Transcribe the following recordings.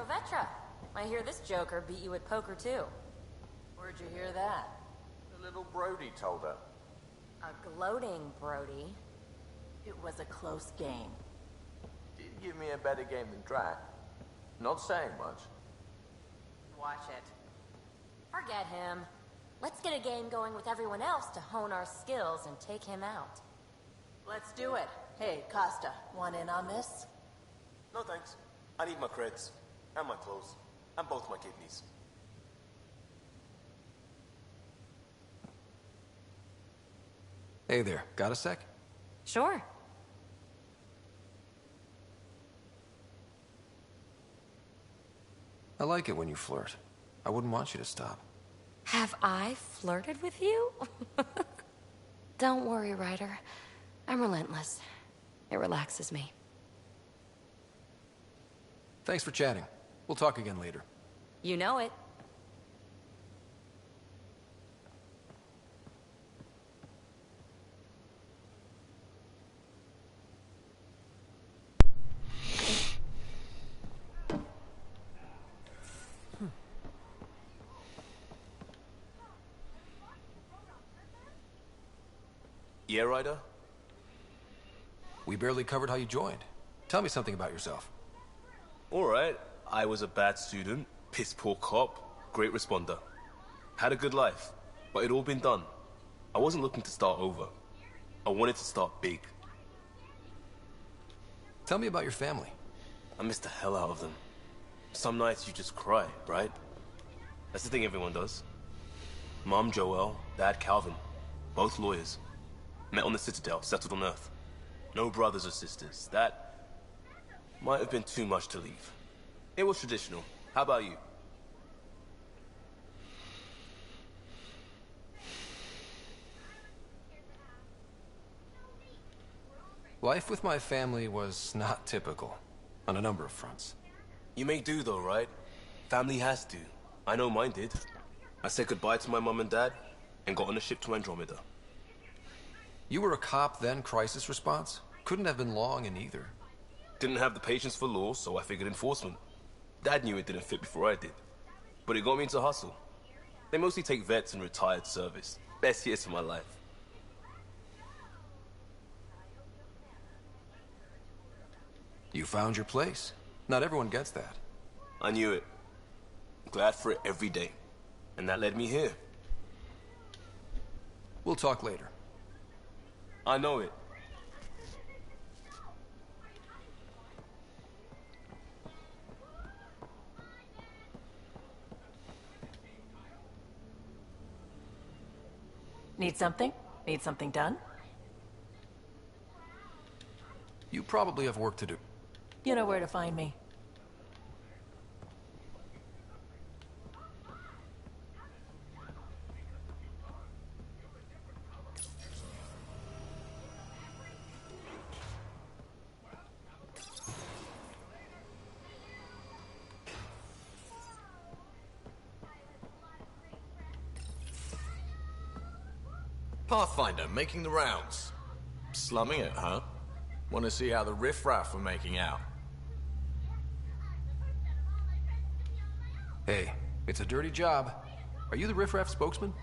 So Vetra, I hear this joker beat you at poker too. Where'd you hear that? The little Brody told her. A gloating Brody. It was a close game. Did give me a better game than Drac. Not saying much. Watch it. Forget him. Let's get a game going with everyone else to hone our skills and take him out. Let's do it. Hey, Costa, want in on this? No thanks. I need my creds. And my clothes. And both my kidneys. Hey there, got a sec? Sure. I like it when you flirt. I wouldn't want you to stop. Have I flirted with you? Don't worry, Ryder. I'm relentless. It relaxes me. Thanks for chatting. We'll talk again later. You know it. Yeah, Ryder? We barely covered how you joined. Tell me something about yourself. Alright, I was a bad student, piss poor cop, great responder. Had a good life, but it'd all been done. I wasn't looking to start over. I wanted to start big. Tell me about your family. I missed the hell out of them. Some nights you just cry, right? That's the thing everyone does. Mom Joelle, Dad Calvin, both lawyers. Met on the Citadel, settled on Earth. No brothers or sisters. That might have been too much to leave. It was traditional. How about you? Life with my family was not typical, on a number of fronts. You may do though, right? Family has to. I know mine did. I said goodbye to my mom and dad, and got on a ship to Andromeda. You were a cop then, crisis response? Couldn't have been long in either. Didn't have the patience for law, so I figured enforcement. Dad knew it didn't fit before I did. But it got me into hustle. They mostly take vets and retired service. Best years of my life. You found your place. Not everyone gets that. I knew it. Glad for it every day. And that led me here. We'll talk later. I know it. Need something? Need something done? You probably have work to do. You know where to find me. Pathfinder, making the rounds. Slumming it, huh? Want to see how the riffraff are making out? Hey, it's a dirty job. Are you the riffraff spokesman?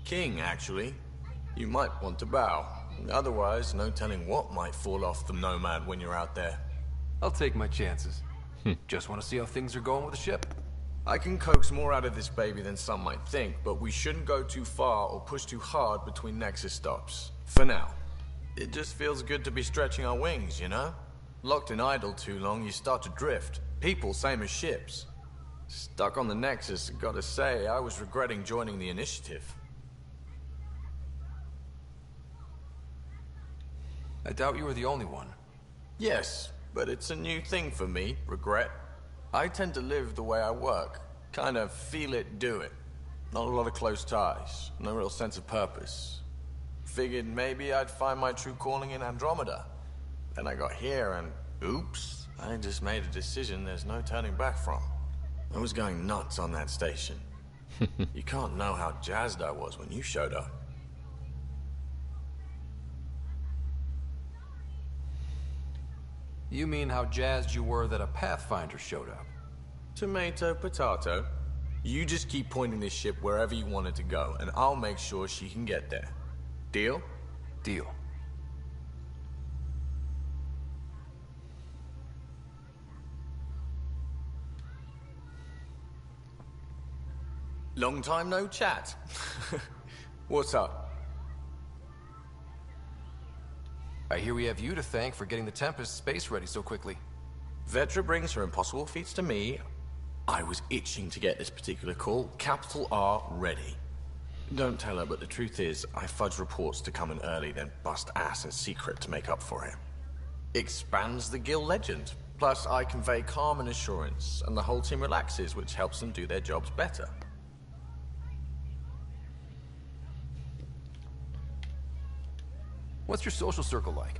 King, actually. You might want to bow. Otherwise, no telling what might fall off the Nomad when you're out there. I'll take my chances. Just want to see how things are going with the ship. I can coax more out of this baby than some might think, but we shouldn't go too far or push too hard between Nexus stops. For now. It just feels good to be stretching our wings, you know? Locked in idle too long, you start to drift. People, same as ships. Stuck on the Nexus, gotta say, I was regretting joining the Initiative. I doubt you were the only one. Yes, but it's a new thing for me, regret. I tend to live the way I work. Kind of feel it, do it. Not a lot of close ties, no real sense of purpose. Figured maybe I'd find my true calling in Andromeda. Then I got here and, oops, I just made a decision there's no turning back from. I was going nuts on that station. You can't know how jazzed I was when you showed up. You mean how jazzed you were that a Pathfinder showed up? Tomato, potato. You just keep pointing this ship wherever you want it to go, and I'll make sure she can get there. Deal? Deal. Long time no chat. What's up? I hear we have you to thank for getting the Tempest space ready so quickly. Vetra brings her impossible feats to me. I was itching to get this particular call. Capital R ready. Don't tell her, but the truth is, I fudge reports to come in early, then bust ass in secret to make up for it. Expands the guild legend. Plus, I convey calm and assurance, and the whole team relaxes, which helps them do their jobs better. What's your social circle like?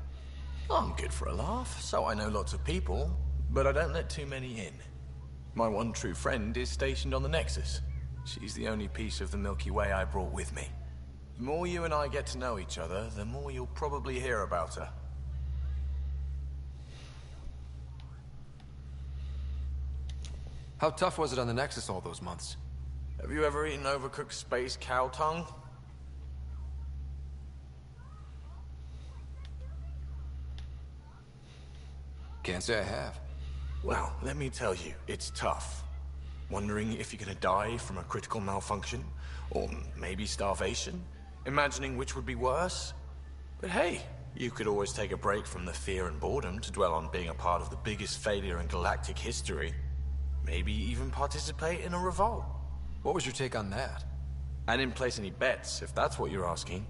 I'm good for a laugh, so I know lots of people, but I don't let too many in. My one true friend is stationed on the Nexus. She's the only piece of the Milky Way I brought with me. The more you and I get to know each other, the more you'll probably hear about her. How tough was it on the Nexus all those months? Have you ever eaten overcooked space cow tongue? Can't say I have. Well, let me tell you, it's tough. Wondering if you're gonna die from a critical malfunction, or maybe starvation, imagining which would be worse. But hey, you could always take a break from the fear and boredom to dwell on being a part of the biggest failure in galactic history. Maybe even participate in a revolt. What was your take on that? I didn't place any bets, if that's what you're asking.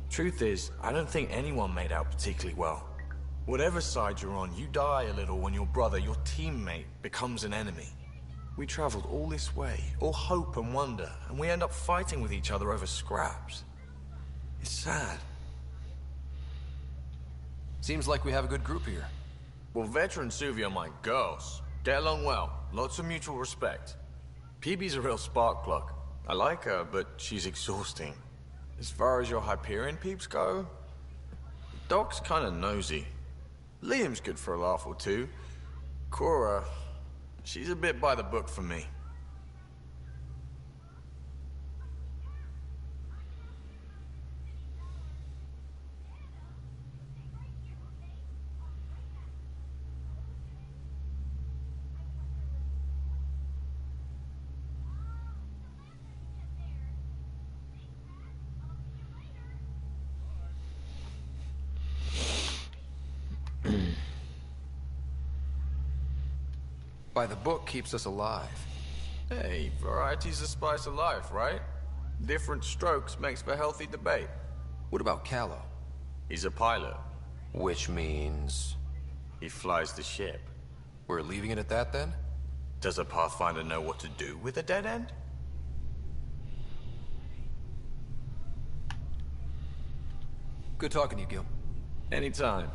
Truth is, I don't think anyone made out particularly well. Whatever side you're on, you die a little when your brother, your teammate, becomes an enemy. We traveled all this way, all hope and wonder, and we end up fighting with each other over scraps. It's sad. Seems like we have a good group here. Well, Vetra and Suvi are my girls. Get along well, lots of mutual respect. PB's a real spark plug. I like her, but she's exhausting. As far as your Hyperion peeps go, Doc's kinda nosy. Liam's good for a laugh or two. Cora, she's a bit by the book for me. By the book keeps us alive. Hey, variety's the spice of life, right? Different strokes makes for healthy debate. What about Callow? He's a pilot. Which means... He flies the ship. we're leaving it at that then? Does a Pathfinder know what to do with a dead end? Good talking to you, Gil. Anytime.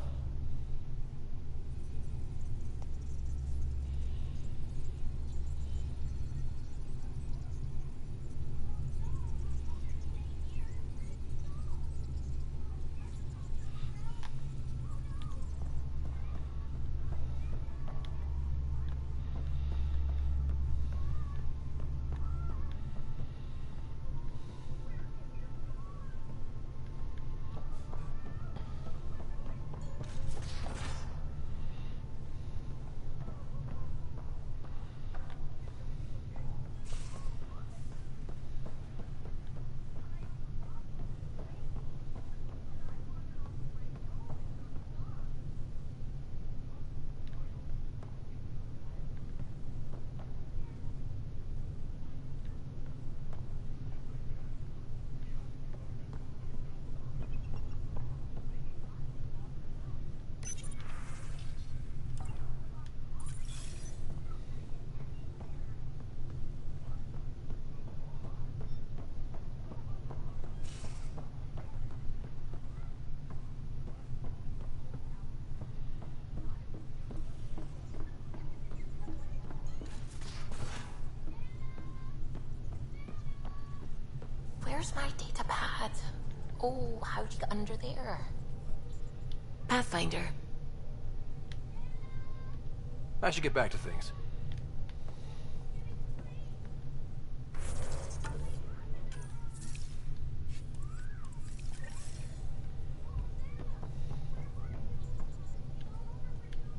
Where's my data pad? Oh, how'd you get under there? Pathfinder. I should get back to things.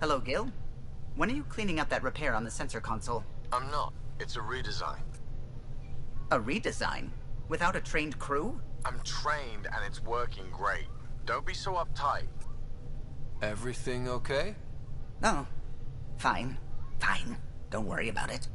Hello, Gil. When are you cleaning up that repair on the sensor console? I'm not. It's a redesign. A redesign? Without a trained crew? I'm trained and it's working great. Don't be so uptight. Everything okay? Oh, fine. Fine. Don't worry about it.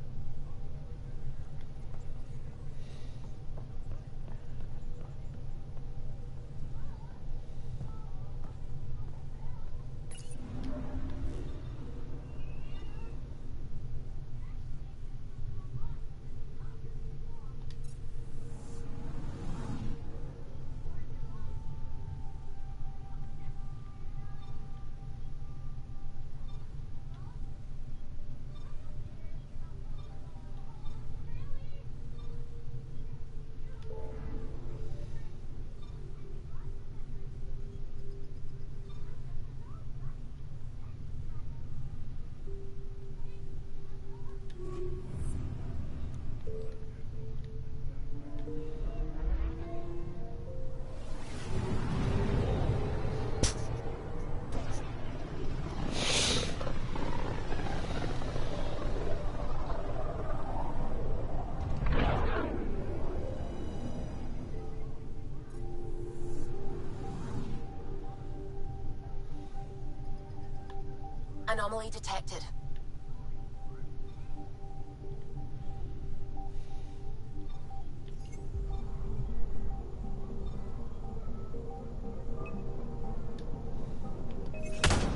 Anomaly detected.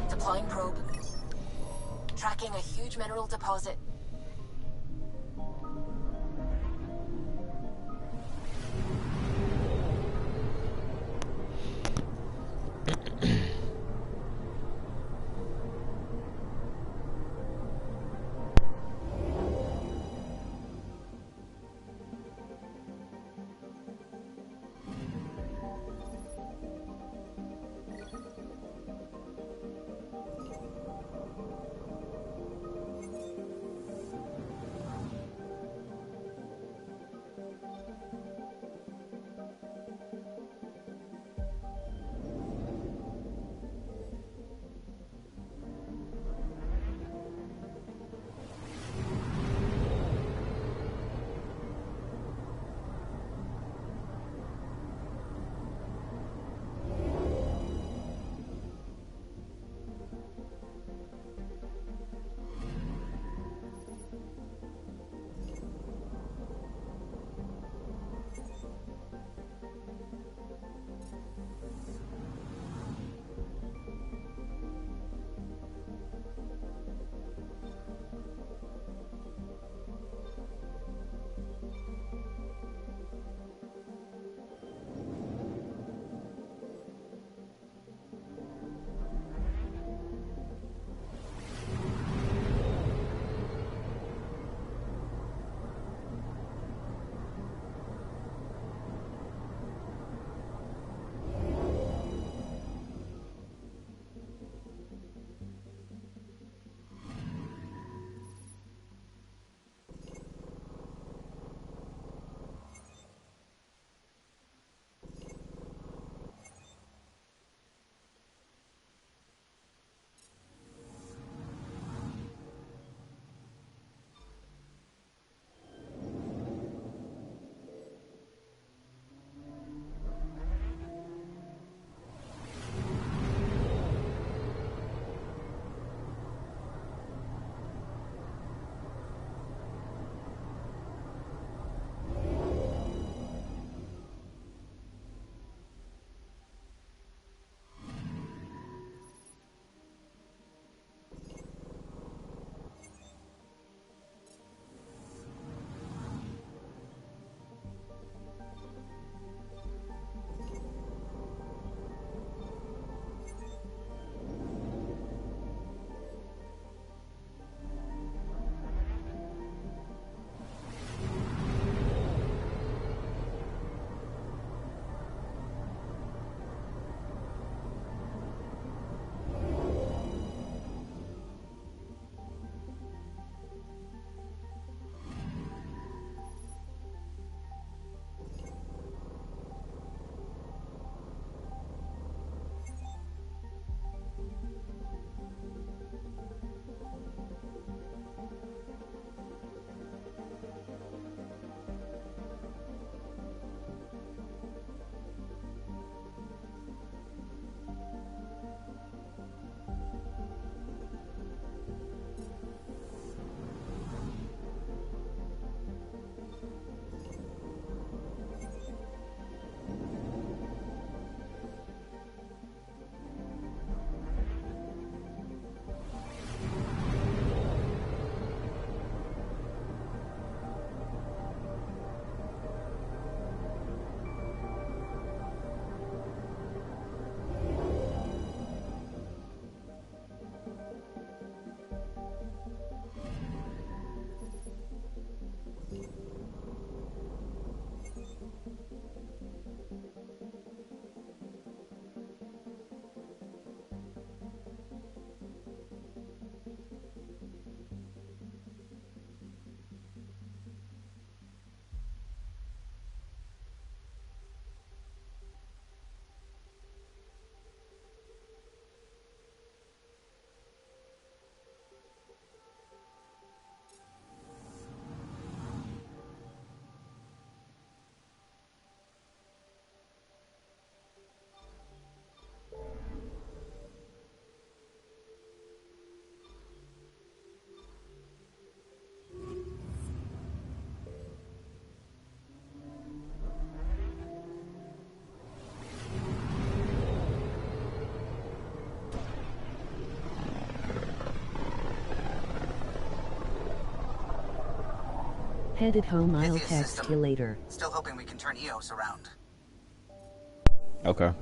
Deploying probe. Tracking a huge mineral deposit. headed home. I'll Pythia's text system. you later. Still hoping we can turn Eos around. Okay.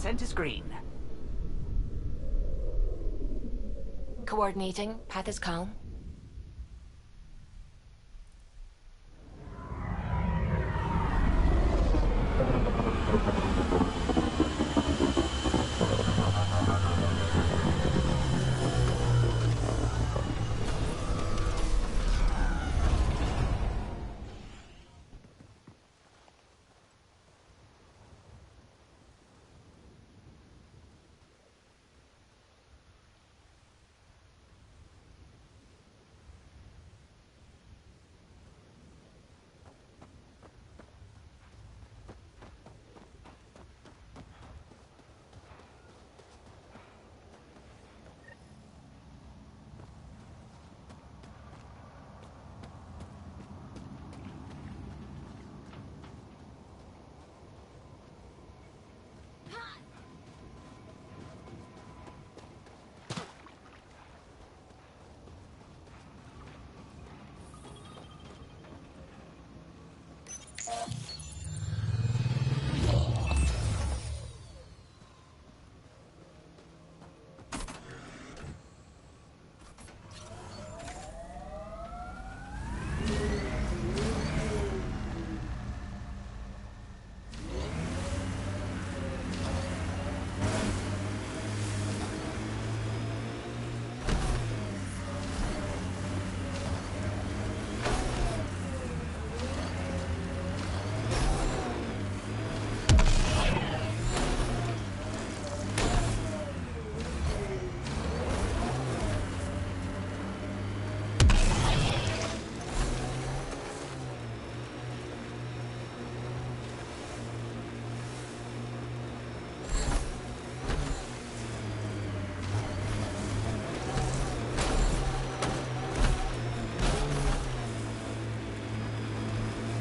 Descent is green. Coordinating. Path is calm.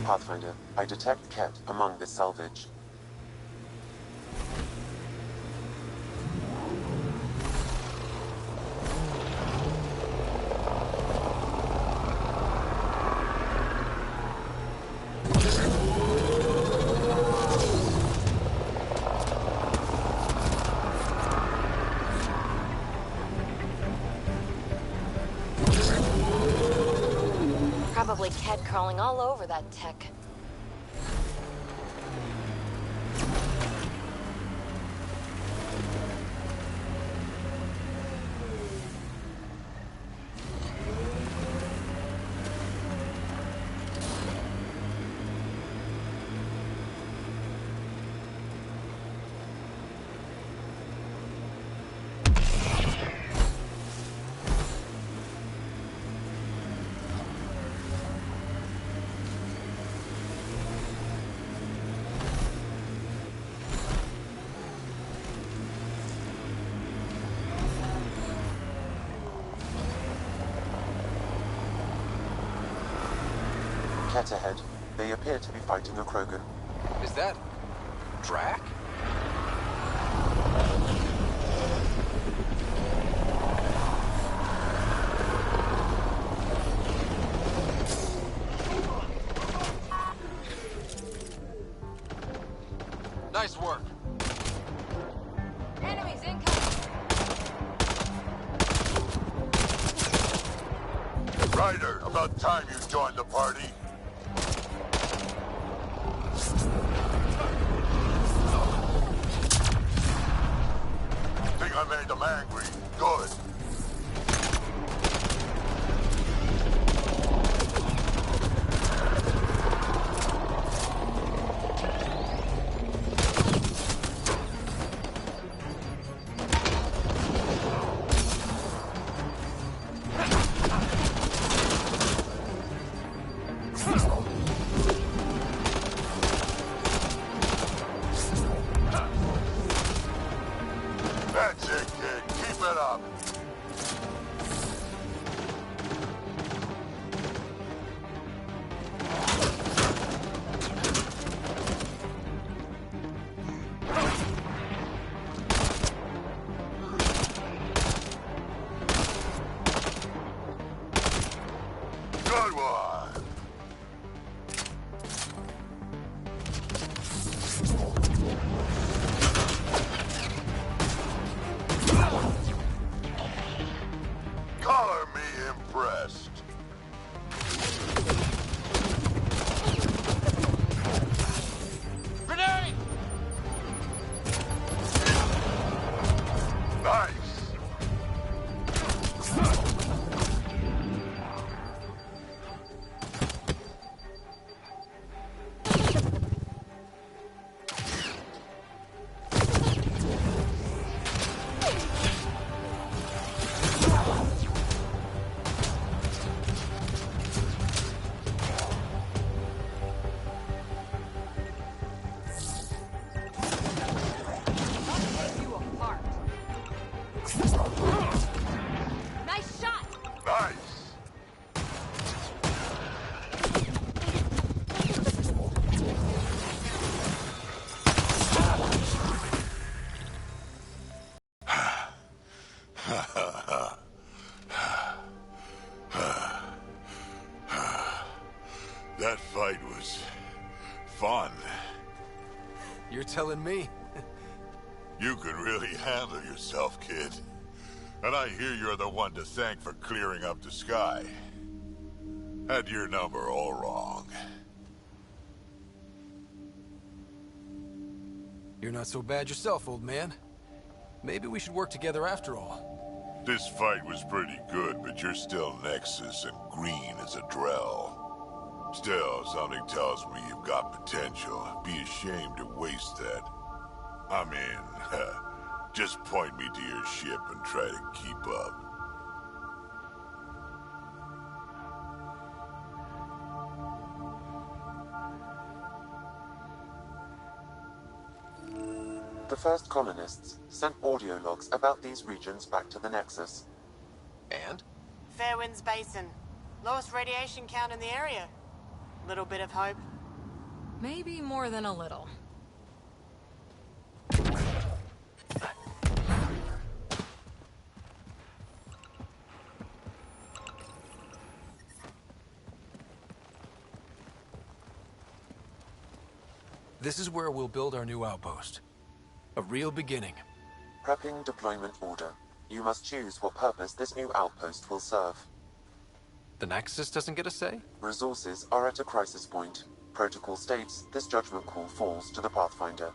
Pathfinder, I detect Ket among this salvage. Probably Ket crawling all over that tech. Ket ahead. They appear to be fighting a Krogan. Is that... Drac? Nice work. Enemies incoming! Ryder, about time you joined the party. Think I made them angry. Good. That's it, kid. Keep it up. Good one. best. Grenade! Nice! Nice shot! Nice! That fight was fun. You're telling me? You could really handle yourself, kid. And I hear you're the one to thank for clearing up the sky. Had your number all wrong. You're not so bad yourself, old man. Maybe we should work together after all. This fight was pretty good, but you're still Nexus and green as a Drell. Still, something tells me you've got potential. Be ashamed to waste that. I mean, just point me to your ship and try to keep up. The first colonists sent audio logs about these regions back to the Nexus. And? Fairwinds Basin. Lowest radiation count in the area. Little bit of hope. Maybe more than a little. This is where we'll build our new outpost. A real beginning. Prepping deployment order. You must choose what purpose this new outpost will serve. The Nexus doesn't get a say? Resources are at a crisis point. Protocol states this judgment call falls to the Pathfinder.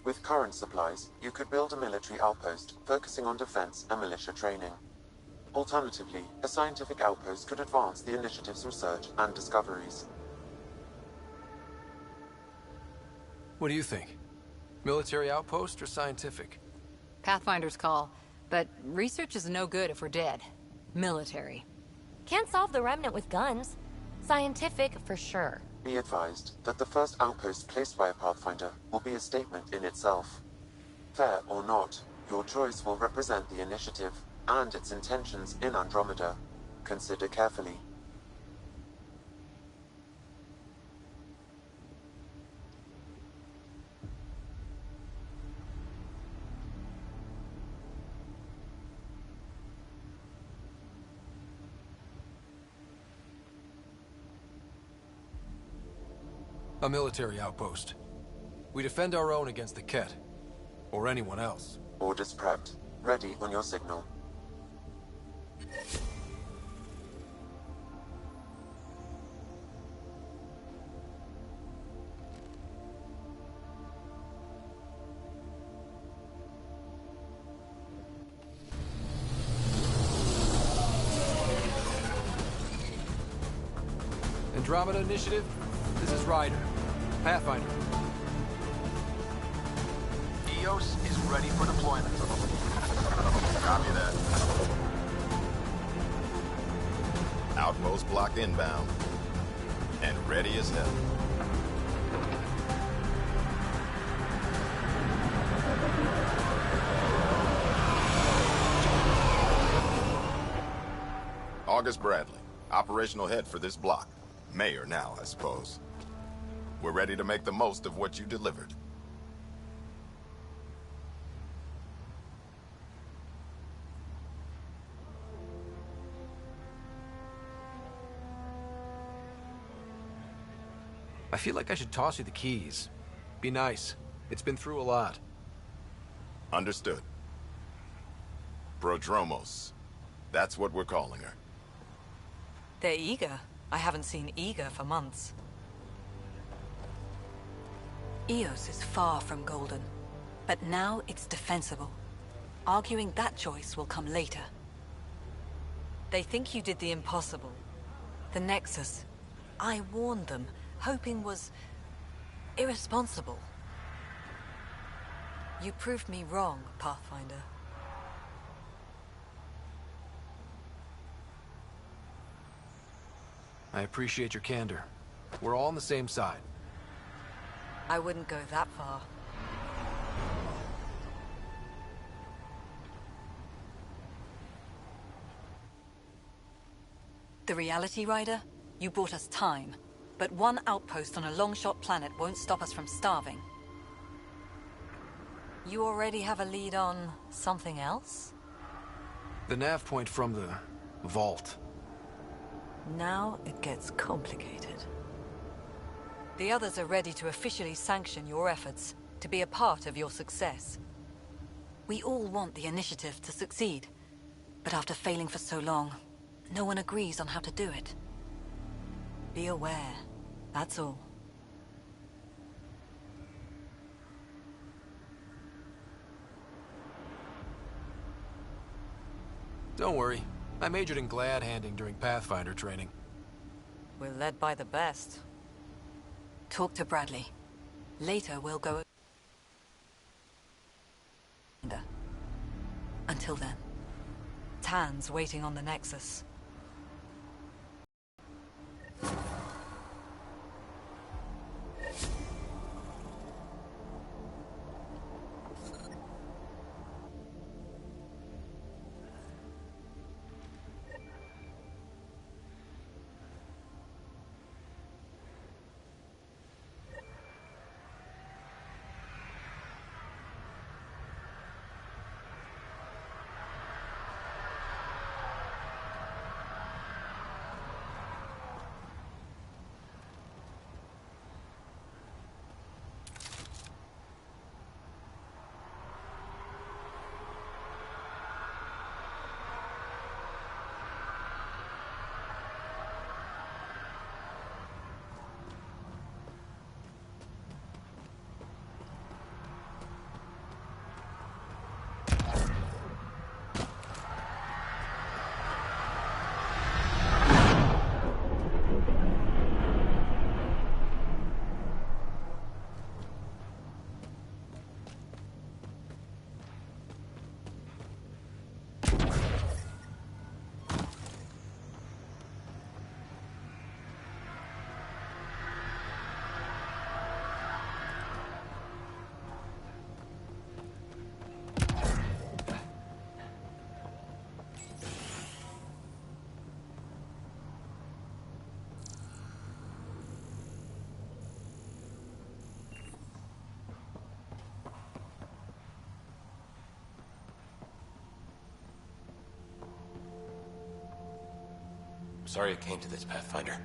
With current supplies, you could build a military outpost focusing on defense and militia training. Alternatively, a scientific outpost could advance the initiative's research and discoveries. What do you think? Military outpost or scientific? Pathfinder's call, but research is no good if we're dead. Military. Can't solve the remnant with guns. Scientific for sure. Be advised that the first outpost placed by a Pathfinder will be a statement in itself. Fair or not, your choice will represent the initiative and its intentions in Andromeda. Consider carefully. A military outpost. We defend our own against the Ket. Or anyone else. Orders prepped. Ready on your signal. Andromeda Initiative, this is Ryder. Pathfinder. EOS is ready for deployment. Copy that. Outpost block inbound. And ready as hell. August Bradley, operational head for this block. Mayor now, I suppose. We're ready to make the most of what you delivered. I feel like I should toss you the keys. Be nice. It's been through a lot. Understood. Prodromos. That's what we're calling her. They're eager. I haven't seen eager for months. EOS is far from golden, but now it's defensible. Arguing that choice will come later. They think you did the impossible. The Nexus. I warned them, hoping was irresponsible. You proved me wrong, Pathfinder. I appreciate your candor. We're all on the same side. I wouldn't go that far. The Reality Rider? You brought us time. But one outpost on a long-shot planet won't stop us from starving. You already have a lead on something else? The nav point from the vault. Now it gets complicated. The others are ready to officially sanction your efforts, to be a part of your success. We all want the initiative to succeed, but after failing for so long, no one agrees on how to do it. Be aware, that's all. Don't worry. I majored in glad handing during Pathfinder training. We're led by the best. Talk to Bradley. Later we'll go... Until then, Tan's waiting on the Nexus. Sorry it came to this, Pathfinder.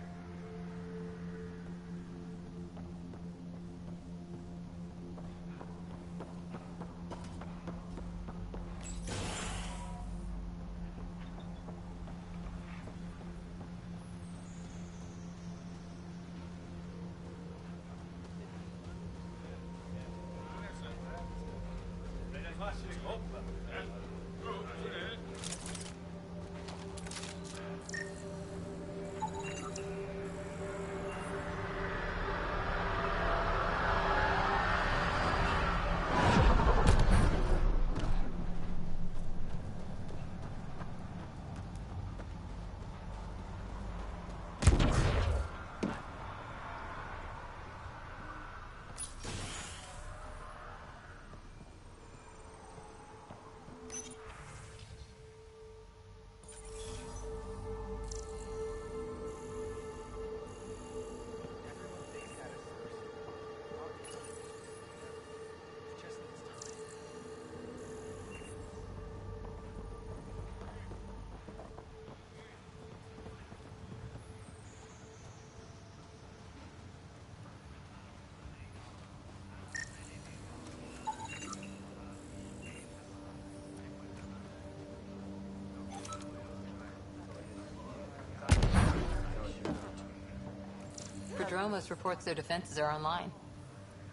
Prodromos reports their defenses are online.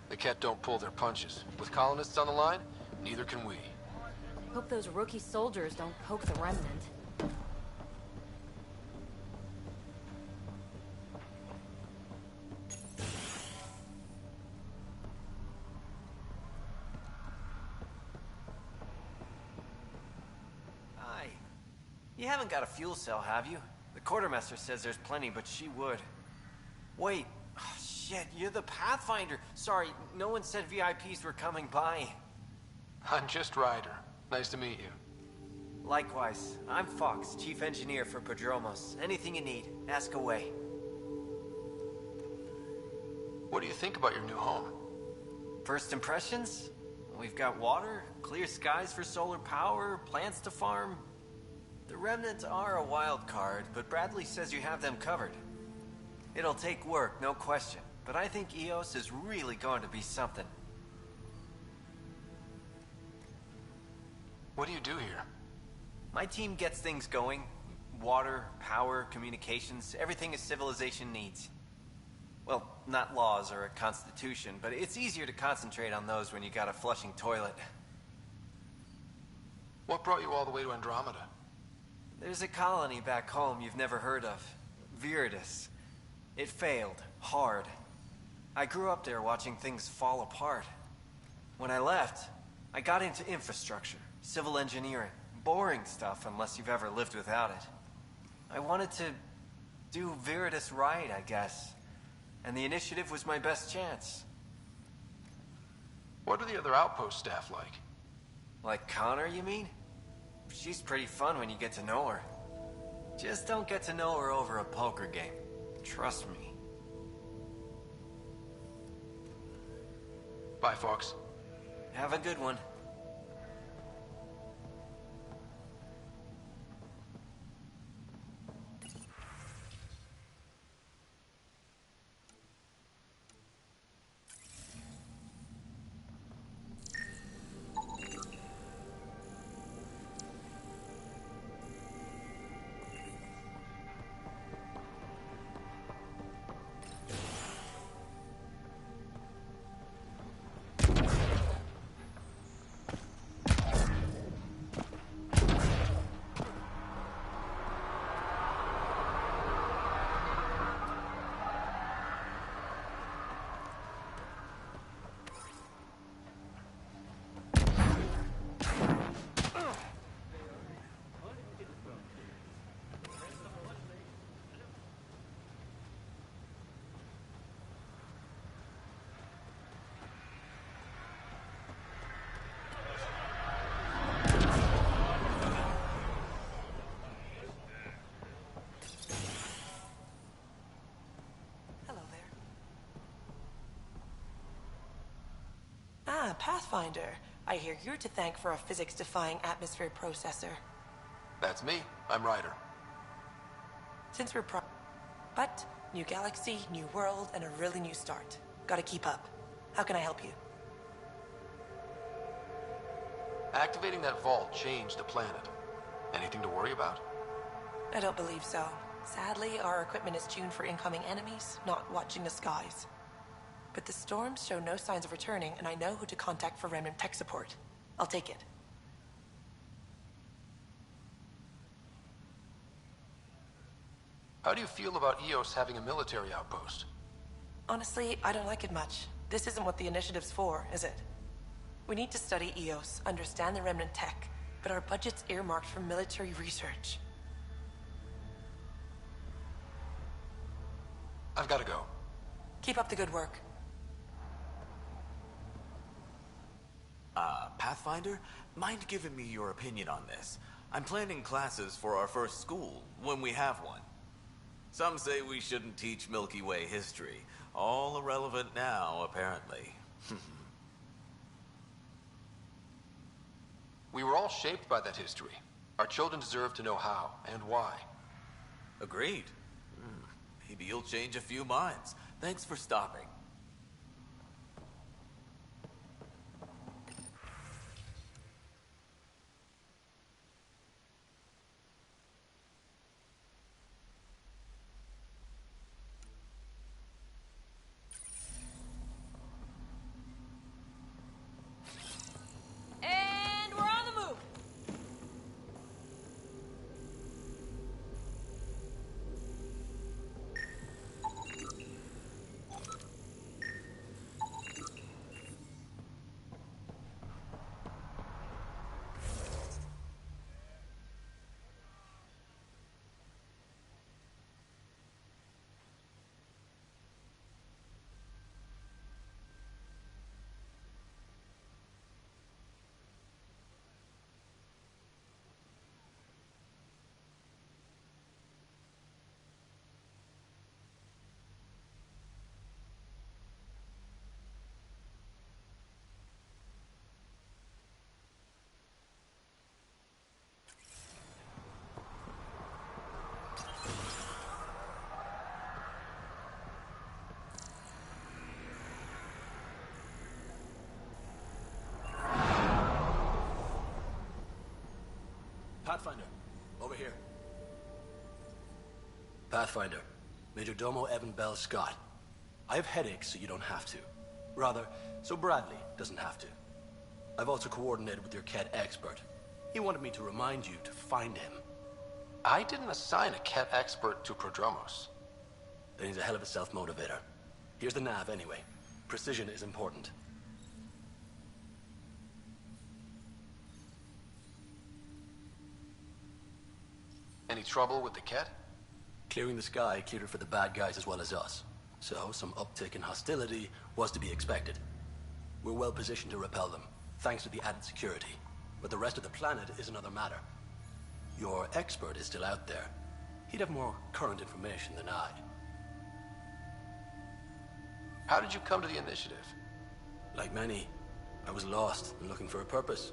The Ket don't pull their punches. With colonists on the line, neither can we. Hope those rookie soldiers don't poke the remnant. Hi. You haven't got a fuel cell, have you? The quartermaster says there's plenty, but she would. Wait. Oh, shit, you're the Pathfinder. Sorry, no one said VIPs were coming by. I'm just Ryder. Nice to meet you. Likewise. I'm Fox, Chief Engineer for Prodromos. Anything you need, ask away. What do you think about your new home? First impressions? We've got water, clear skies for solar power, plants to farm. The remnants are a wild card, but Bradley says you have them covered. It'll take work, no question, but I think EOS is really going to be something. What do you do here? My team gets things going. Water, power, communications, everything a civilization needs. Well, not laws or a constitution, but it's easier to concentrate on those when you got a flushing toilet. What brought you all the way to Andromeda? There's a colony back home you've never heard of. Viridis. It failed. Hard. I grew up there watching things fall apart. When I left, I got into infrastructure, civil engineering. Boring stuff unless you've ever lived without it. I wanted to do Viridis right, I guess. And the initiative was my best chance. What are the other outpost staff like? Like Connor, you mean? She's pretty fun when you get to know her. Just don't get to know her over a poker game. Trust me. Bye, Fox. Have a good one. Ah, Pathfinder. I hear you're to thank for a physics-defying atmosphere processor. That's me. I'm Ryder. Since we're But, new galaxy, new world, and a really new start. Gotta keep up. How can I help you? Activating that vault changed the planet. Anything to worry about? I don't believe so. Sadly, our equipment is tuned for incoming enemies, not watching the skies. But the storms show no signs of returning, and I know who to contact for remnant tech support. I'll take it. How do you feel about EOS having a military outpost? Honestly, I don't like it much. This isn't what the initiative's for, is it? We need to study EOS, understand the remnant tech, but our budget's earmarked for military research. I've got to go. Keep up the good work. Pathfinder, mind giving me your opinion on this? I'm planning classes for our first school, when we have one. Some say we shouldn't teach Milky Way history. All irrelevant now, apparently. We were all shaped by that history. Our children deserve to know how and why. Agreed. Maybe you'll change a few minds. Thanks for stopping. Pathfinder, over here. Pathfinder, Major Domo Evan Bell Scott. I have headaches, so you don't have to. Rather, so Bradley doesn't have to. I've also coordinated with your Ket expert. He wanted me to remind you to find him. I didn't assign a Ket expert to Prodromos. Then he's a hell of a self-motivator. Here's the nav anyway. Precision is important. Any trouble with the Ket? Clearing the sky cleared it for the bad guys as well as us. So, some uptick in hostility was to be expected. We're well positioned to repel them, thanks to the added security. But the rest of the planet is another matter. Your expert is still out there. He'd have more current information than I. How did you come to the initiative? Like many, I was lost and looking for a purpose.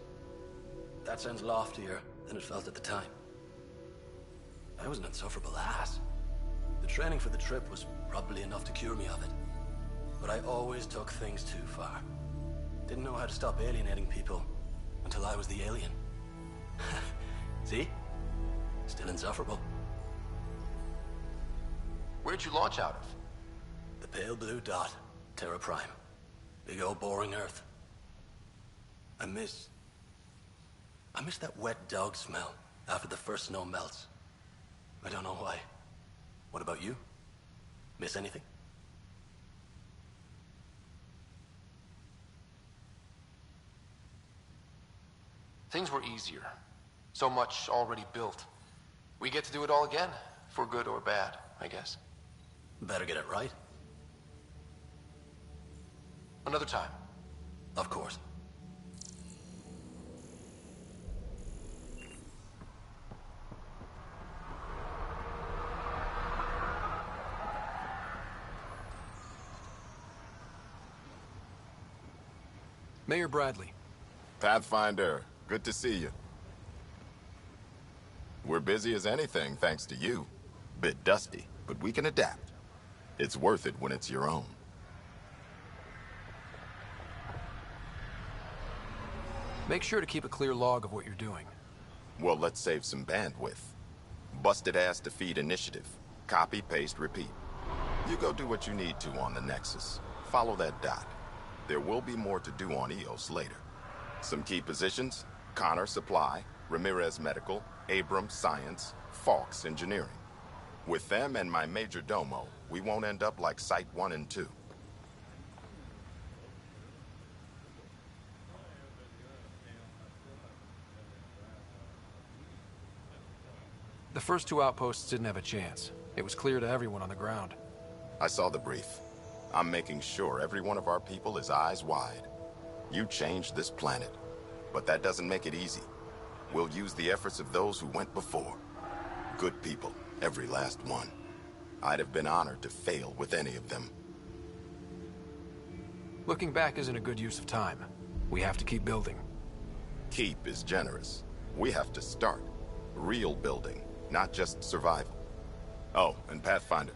That sounds loftier than it felt at the time. I was an insufferable ass. The training for the trip was probably enough to cure me of it. But I always took things too far. Didn't know how to stop alienating people until I was the alien. See? Still insufferable. Where'd you launch out of? The pale blue dot, Terra Prime. Big old boring Earth. I miss that wet dog smell after the first snow melts. I don't know why. What about you? Miss anything? Things were easier. So much already built. We get to do it all again, for good or bad, I guess. Better get it right. Another time. Of course. Mayor Bradley. Pathfinder, good to see you. We're busy as anything, thanks to you. Bit dusty, but we can adapt. It's worth it when it's your own. Make sure to keep a clear log of what you're doing. Well, let's save some bandwidth. Busted ass to feed initiative. Copy, paste, repeat. You go do what you need to on the Nexus. Follow that dot. There will be more to do on EOS later. Some key positions: Connor Supply, Ramirez Medical, Abrams Science, Falks Engineering. With them and my Major Domo, we won't end up like Site 1 and 2. The first two outposts didn't have a chance. It was clear to everyone on the ground. I saw the brief. I'm making sure every one of our people is eyes wide. You changed this planet, but that doesn't make it easy. We'll use the efforts of those who went before. Good people, every last one. I'd have been honored to fail with any of them. Looking back isn't a good use of time. We have to keep building. Keep is generous. We have to start. Real building, not just survival. Oh, and Pathfinder,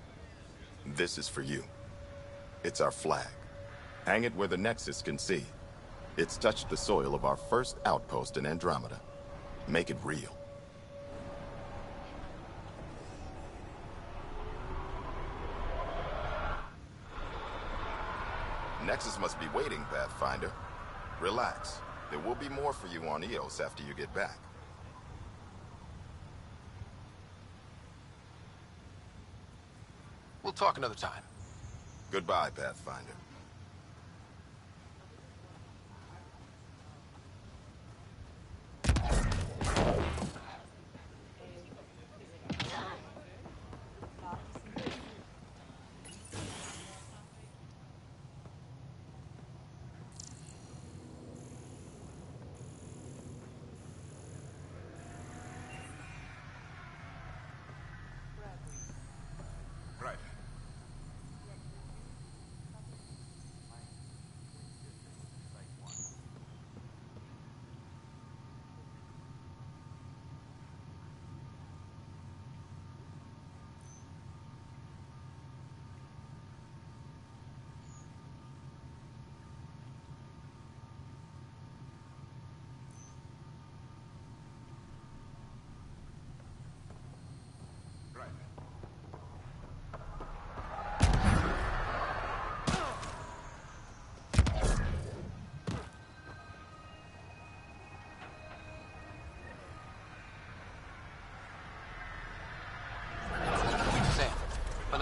this is for you. It's our flag. Hang it where the Nexus can see. It's touched the soil of our first outpost in Andromeda. Make it real. Nexus must be waiting, Pathfinder. Relax. There will be more for you on EOS after you get back. We'll talk another time. Goodbye, Pathfinder.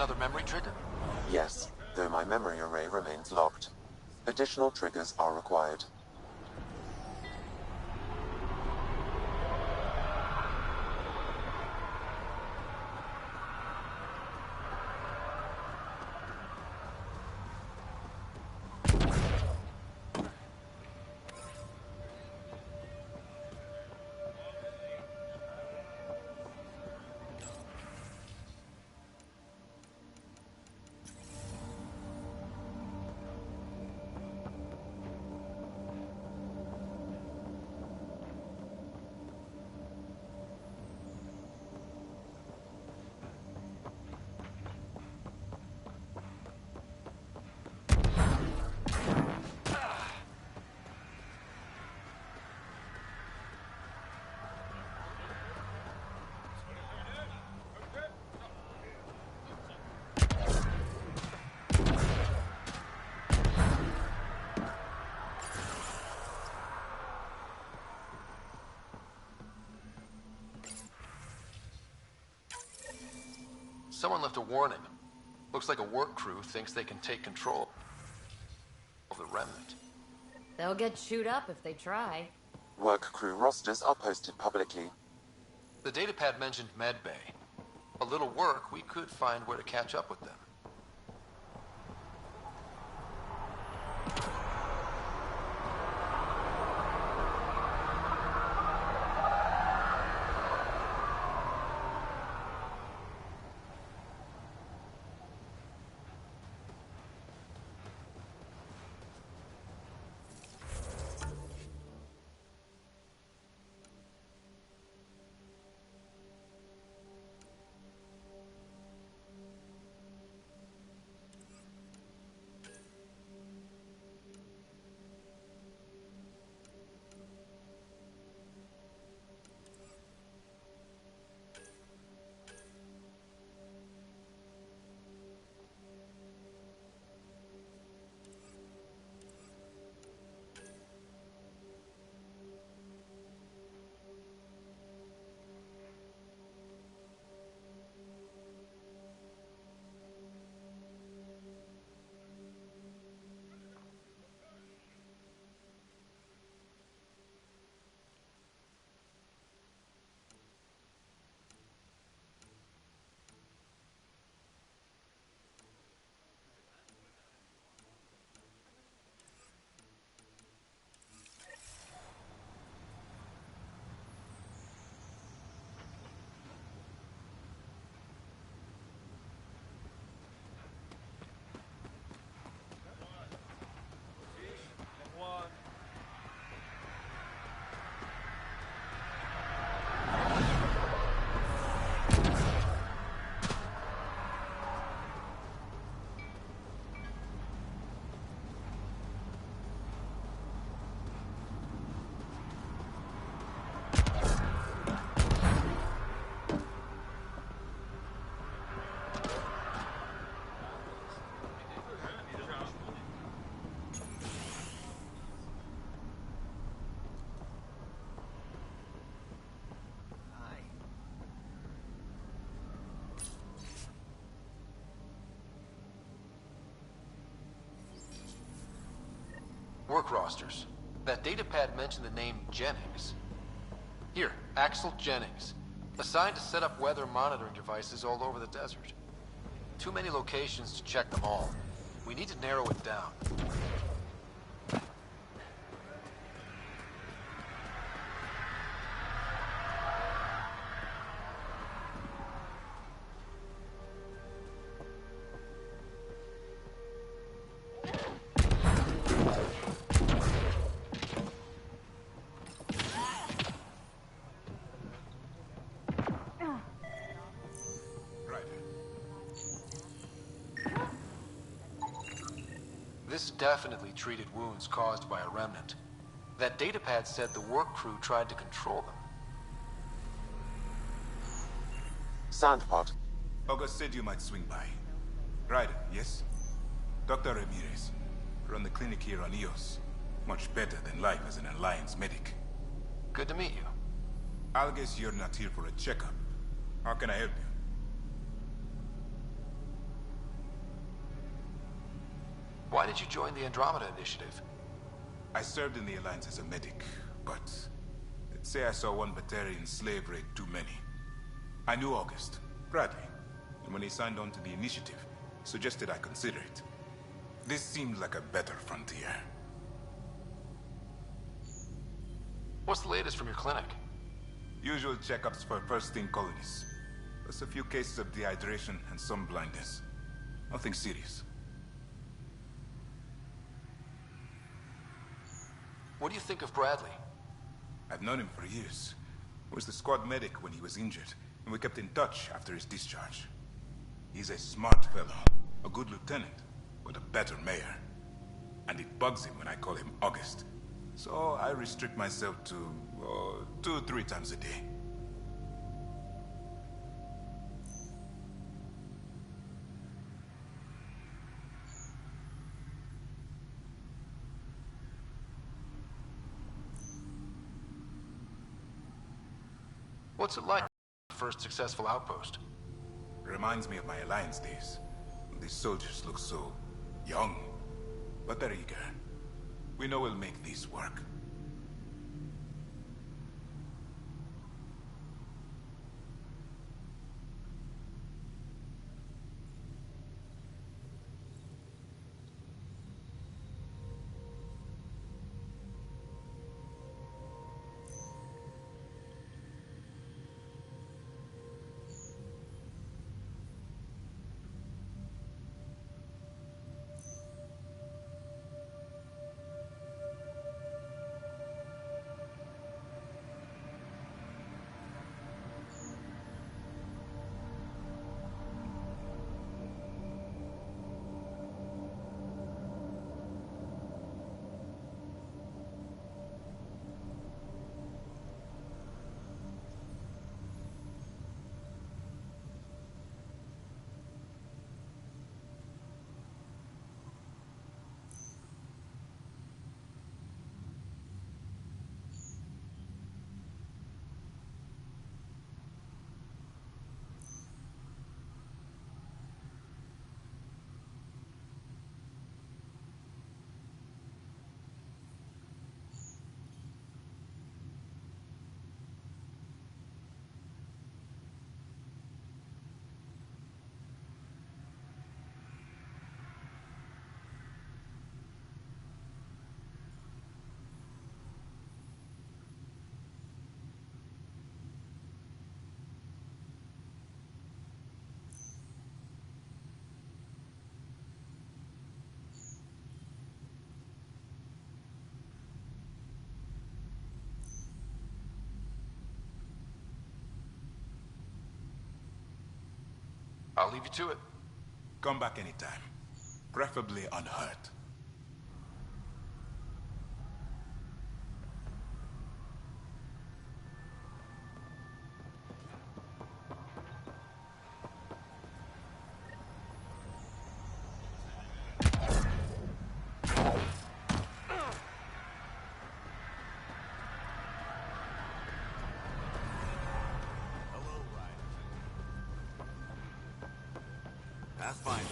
another memory trigger? Yes, though my memory array remains locked. Additional triggers are required. Someone left a warning. Looks like a work crew thinks they can take control of the remnant. They'll get chewed up if they try. Work crew rosters are posted publicly. The datapad mentioned medbay. A little work, we could find where to catch up with them. Work rosters. That datapad mentioned the name Jennings. Here, Axel Jennings. Assigned to set up weather monitoring devices all over the desert. Too many locations to check them all. We need to narrow it down. This definitely treated wounds caused by a remnant. That datapad said the work crew tried to control them. Sandpot. August said you might swing by. Ryder, yes? Dr. Ramirez. Run the clinic here on Eos. Much better than life as an Alliance medic. Good to meet you. I'll guess you're not here for a checkup. How can I help you? Why did you join the Andromeda Initiative? I served in the Alliance as a medic, but let's say I saw one Batarian slave raid too many. I knew August, Bradley, and when he signed on to the initiative, suggested I consider it. This seemed like a better frontier. What's the latest from your clinic? Usual checkups for first-team colonists. Plus a few cases of dehydration and some blindness. Nothing serious. What do you think of Bradley? I've known him for years. Was the squad medic when he was injured, and we kept in touch after his discharge. He's a smart fellow, a good lieutenant, but a better mayor. And it bugs him when I call him August. So I restrict myself to 2 or 3 times a day. What's it like, first successful outpost? Reminds me of my Alliance days. These soldiers look so young, but they're eager. We know we'll make this work. I'll leave you to it. Come back anytime. Preferably unhurt. Pathfinder.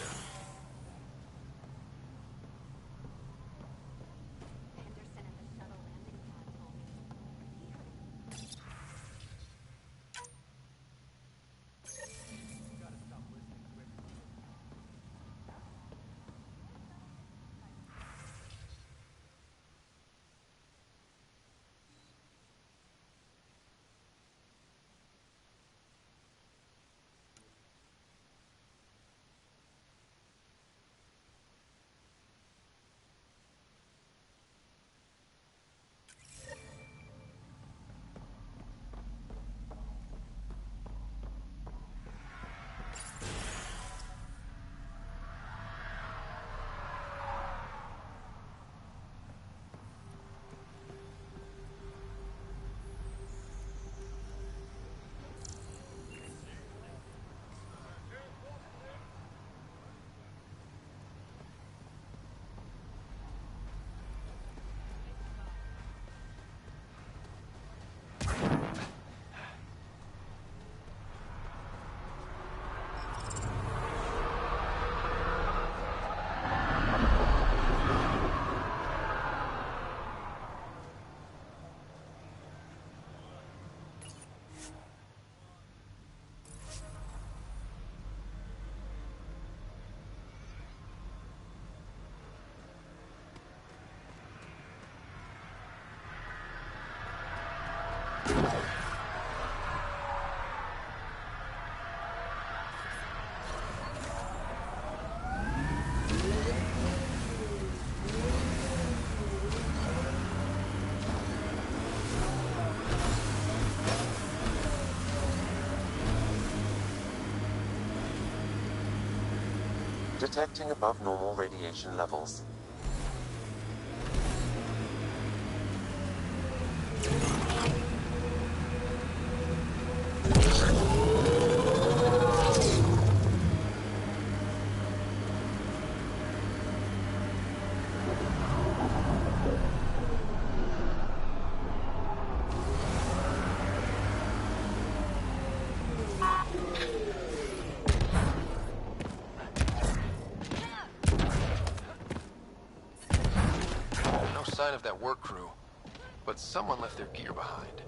Detecting above normal radiation levels. No sign of that work crew, but someone left their gear behind.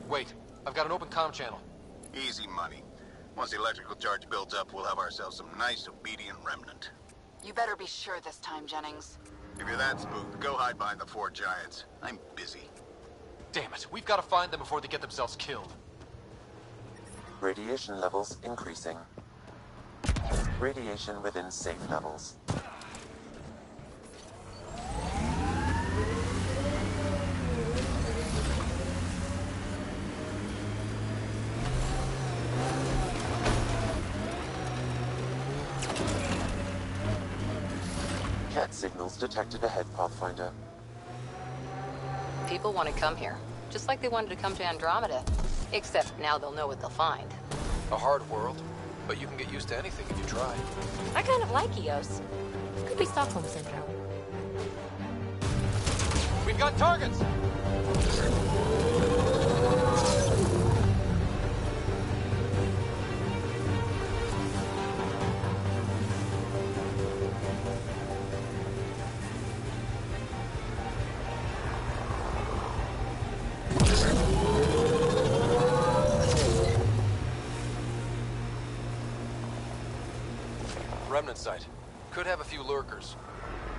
Wait, I've got an open comm channel. Easy money. Once the electrical charge builds up, we'll have ourselves some nice, obedient remnant. You better be sure this time, Jennings. If you're that spooked, go hide behind the four giants. I'm busy. Damn it, we've got to find them before they get themselves killed. Radiation levels increasing. Radiation within safe levels. Cat signals detected ahead, Pathfinder. People want to come here, just like they wanted to come to Andromeda. Except now they'll know what they'll find. A hard world, but you can get used to anything if you try. I kind of like Eos. Could be Stockholm Syndrome. We've got targets! Remnant site. Could have a few lurkers.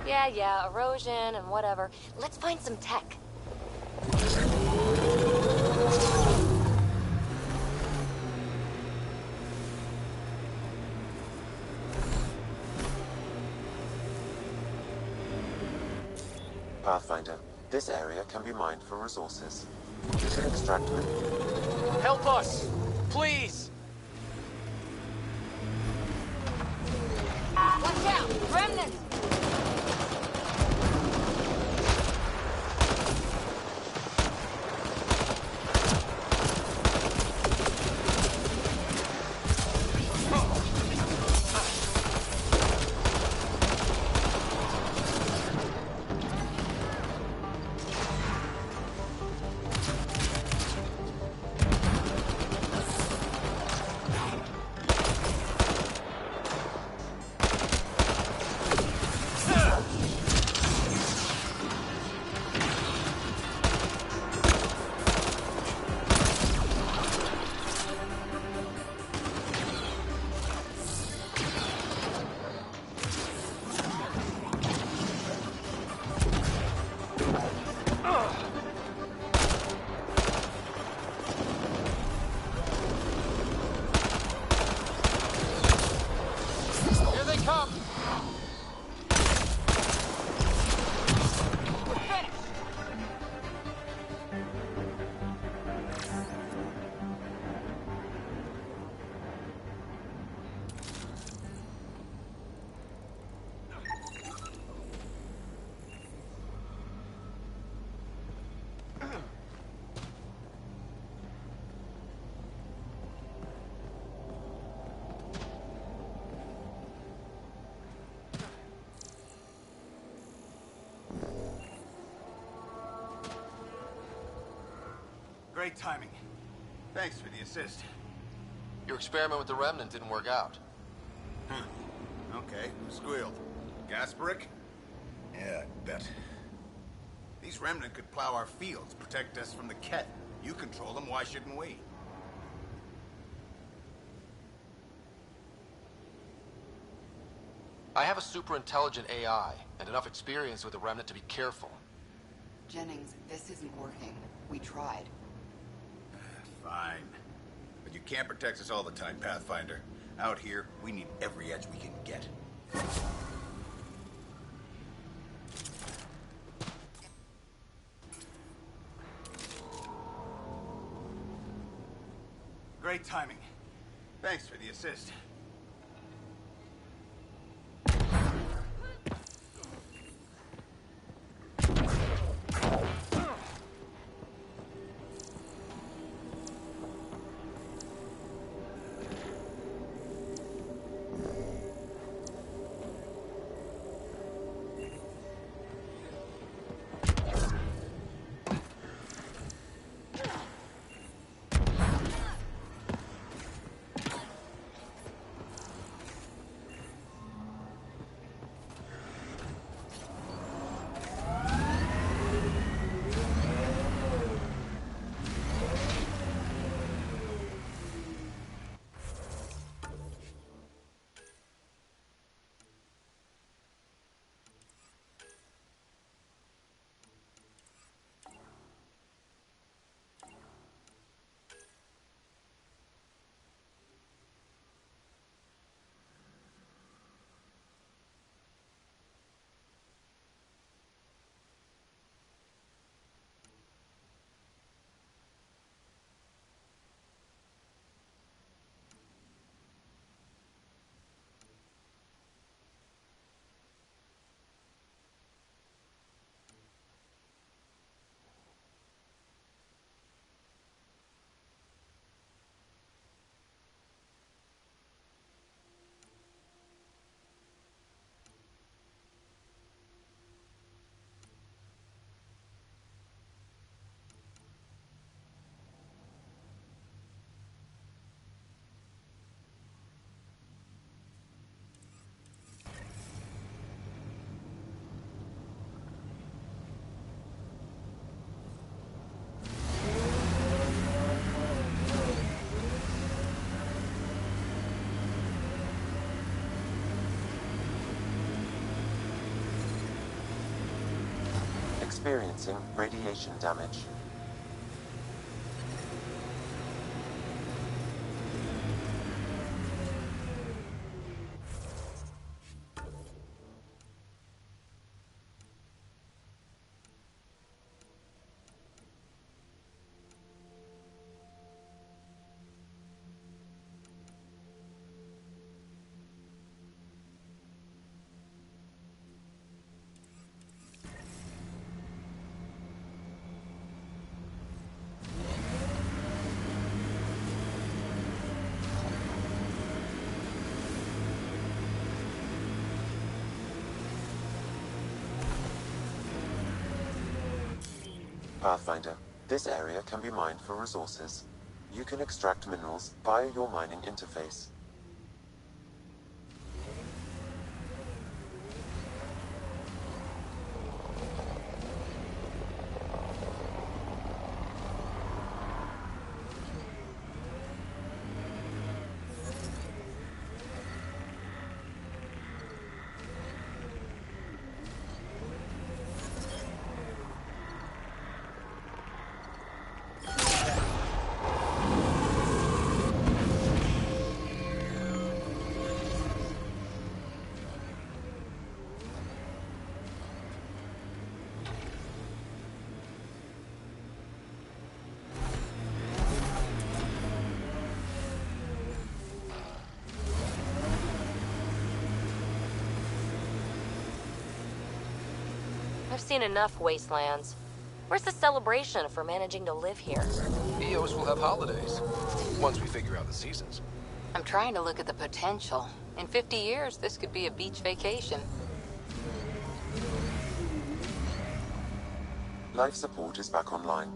Yeah, erosion and whatever. Let's find some tech. Pathfinder, this area can be mined for resources. You can extract them. Help us! Please! Watch out! Remnants! Great timing. Thanks for the assist. Your experiment with the Remnant didn't work out. Huh. Okay, who squealed? Gasparic? Yeah, I bet. These Remnant could plow our fields, protect us from the Ket. You control them, why shouldn't we? I have a super intelligent AI and enough experience with the Remnant to be careful. Jennings, this isn't working. We tried. Fine. But you can't protect us all the time, Pathfinder. Out here, we need every edge we can get. Great timing. Thanks for the assist. Experiencing radiation damage. Pathfinder, this area can be mined for resources. You can extract minerals via your mining interface. I've seen enough wastelands. Where's the celebration for managing to live here? EOS will have holidays, once we figure out the seasons. I'm trying to look at the potential. In 50 years, this could be a beach vacation. Life support is back online.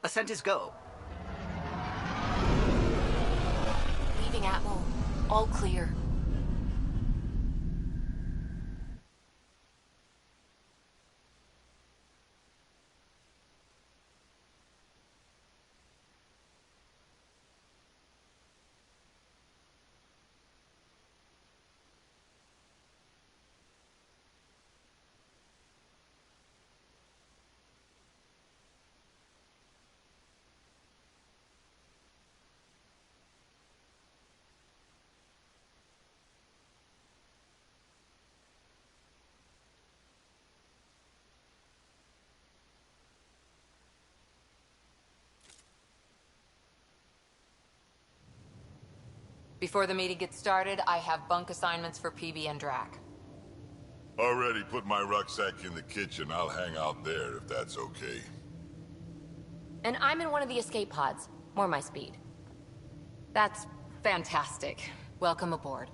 Ascent is go. Leaving Atmo. All clear. Before the meeting gets started, I have bunk assignments for PB and Drac. Already put my rucksack in the kitchen. I'll hang out there if that's okay. And I'm in one of the escape pods. More my speed. That's fantastic. Welcome aboard.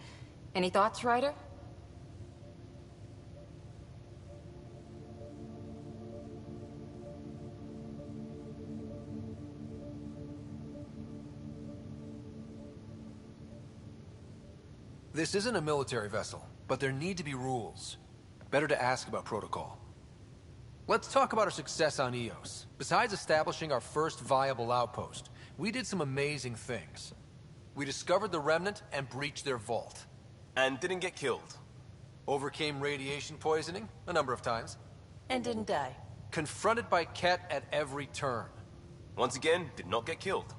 Any thoughts, Ryder? This isn't a military vessel, but there need to be rules. Better to ask about protocol. Let's talk about our success on Eos. Besides establishing our first viable outpost, we did some amazing things. We discovered the Remnant and breached their vault. And didn't get killed. Overcame radiation poisoning a number of times. And didn't die. Confronted by Ket at every turn. Once again, did not get killed.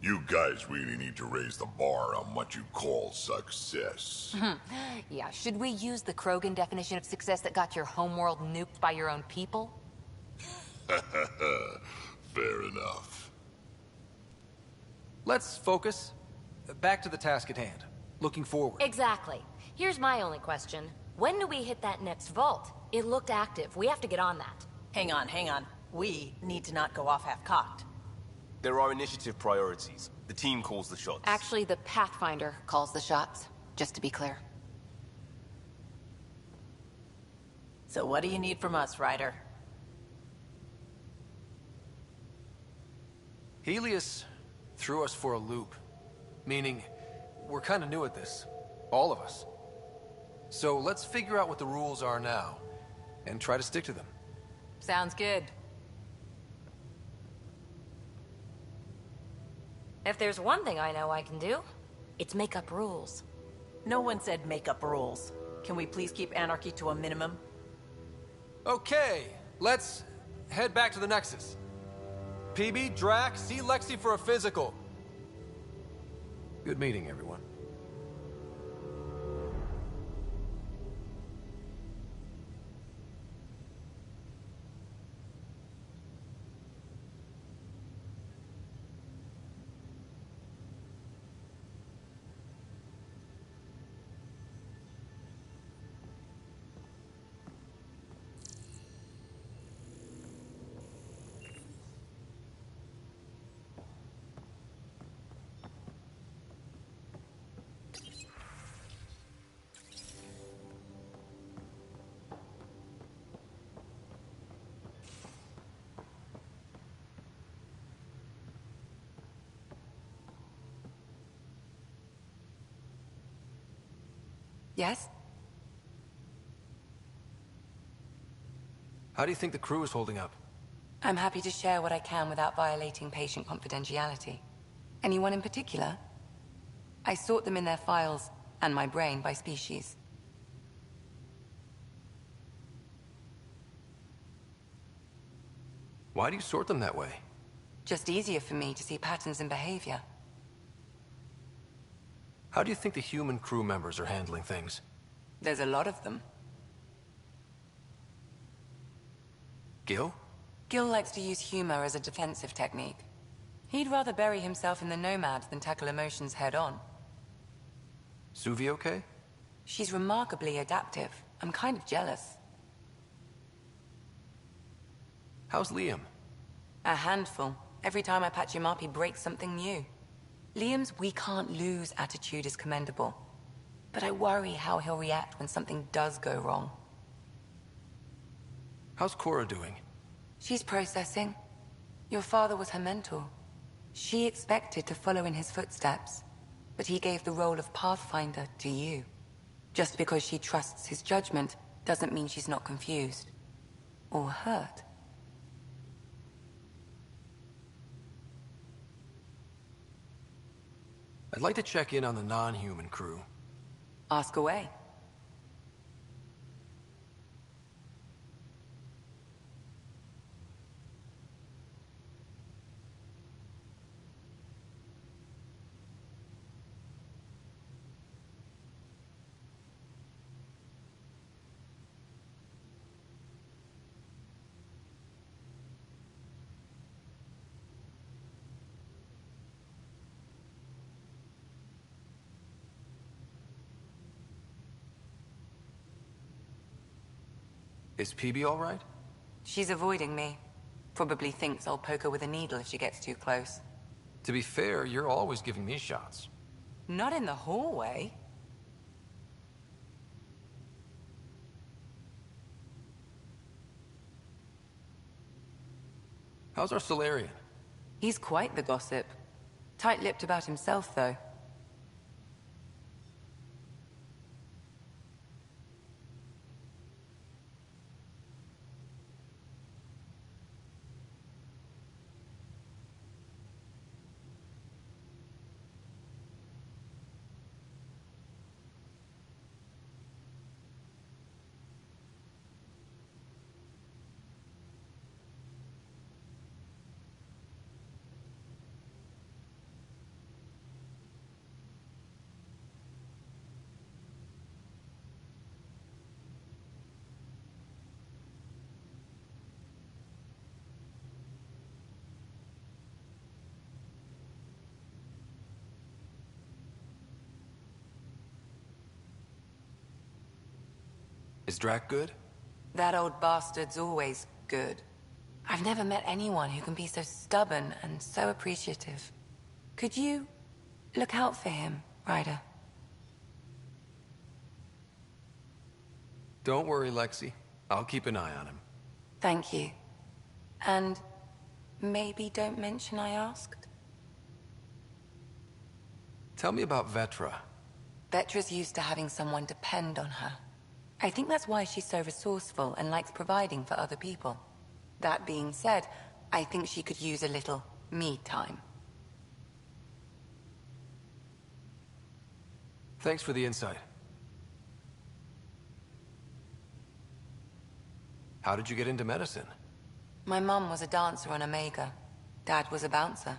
You guys really need to raise the bar on what you call success. Yeah, should we use the Krogan definition of success that got your homeworld nuked by your own people? Fair enough. Let's focus. Back to the task at hand. Looking forward. Exactly. Here's my only question. When do we hit that next vault? It looked active. We have to get on that. Hang on, hang on. We need to not go off half-cocked. There are initiative priorities. The team calls the shots. Actually, the Pathfinder calls the shots, just to be clear. So what do you need from us, Ryder? Helios threw us for a loop. Meaning, we're kind of new at this. All of us. So let's figure out what the rules are now, and try to stick to them. Sounds good. If there's one thing I know I can do, it's make up rules. No one said make up rules. Can we please keep anarchy to a minimum? Okay, let's head back to the Nexus. PB, Drac, see Lexi for a physical. Good meeting, everyone. Yes? How do you think the crew is holding up? I'm happy to share what I can without violating patient confidentiality. Anyone in particular? I sort them in their files, and my brain by species. Why do you sort them that way? Just easier for me to see patterns in behavior. How do you think the human crew members are handling things? There's a lot of them. Gil? Gil likes to use humor as a defensive technique. He'd rather bury himself in the Nomads than tackle emotions head-on. Suvi okay? She's remarkably adaptive. I'm kind of jealous. How's Liam? A handful. Every time I patch him up, he breaks something new. Liam's we can't lose attitude is commendable. But I worry how he'll react when something does go wrong. How's Cora doing? She's processing. Your father was her mentor. She expected to follow in his footsteps, but he gave the role of Pathfinder to you. Just because she trusts his judgment doesn't mean she's not confused. Or hurt. I'd like to check in on the non-human crew. Ask away. Is PB all right? She's avoiding me. Probably thinks I'll poke her with a needle if she gets too close. To be fair, you're always giving me shots. Not in the hallway. How's our Solarian? He's quite the gossip. Tight-lipped about himself, though. Is Drac good? That old bastard's always good. I've never met anyone who can be so stubborn and so appreciative. Could you look out for him, Ryder? Don't worry, Lexi. I'll keep an eye on him. Thank you. And maybe don't mention I asked? Tell me about Vetra. Vetra's used to having someone depend on her. I think that's why she's so resourceful and likes providing for other people. That being said, I think she could use a little me time. Thanks for the insight. How did you get into medicine? My mum was a dancer on Omega. Dad was a bouncer.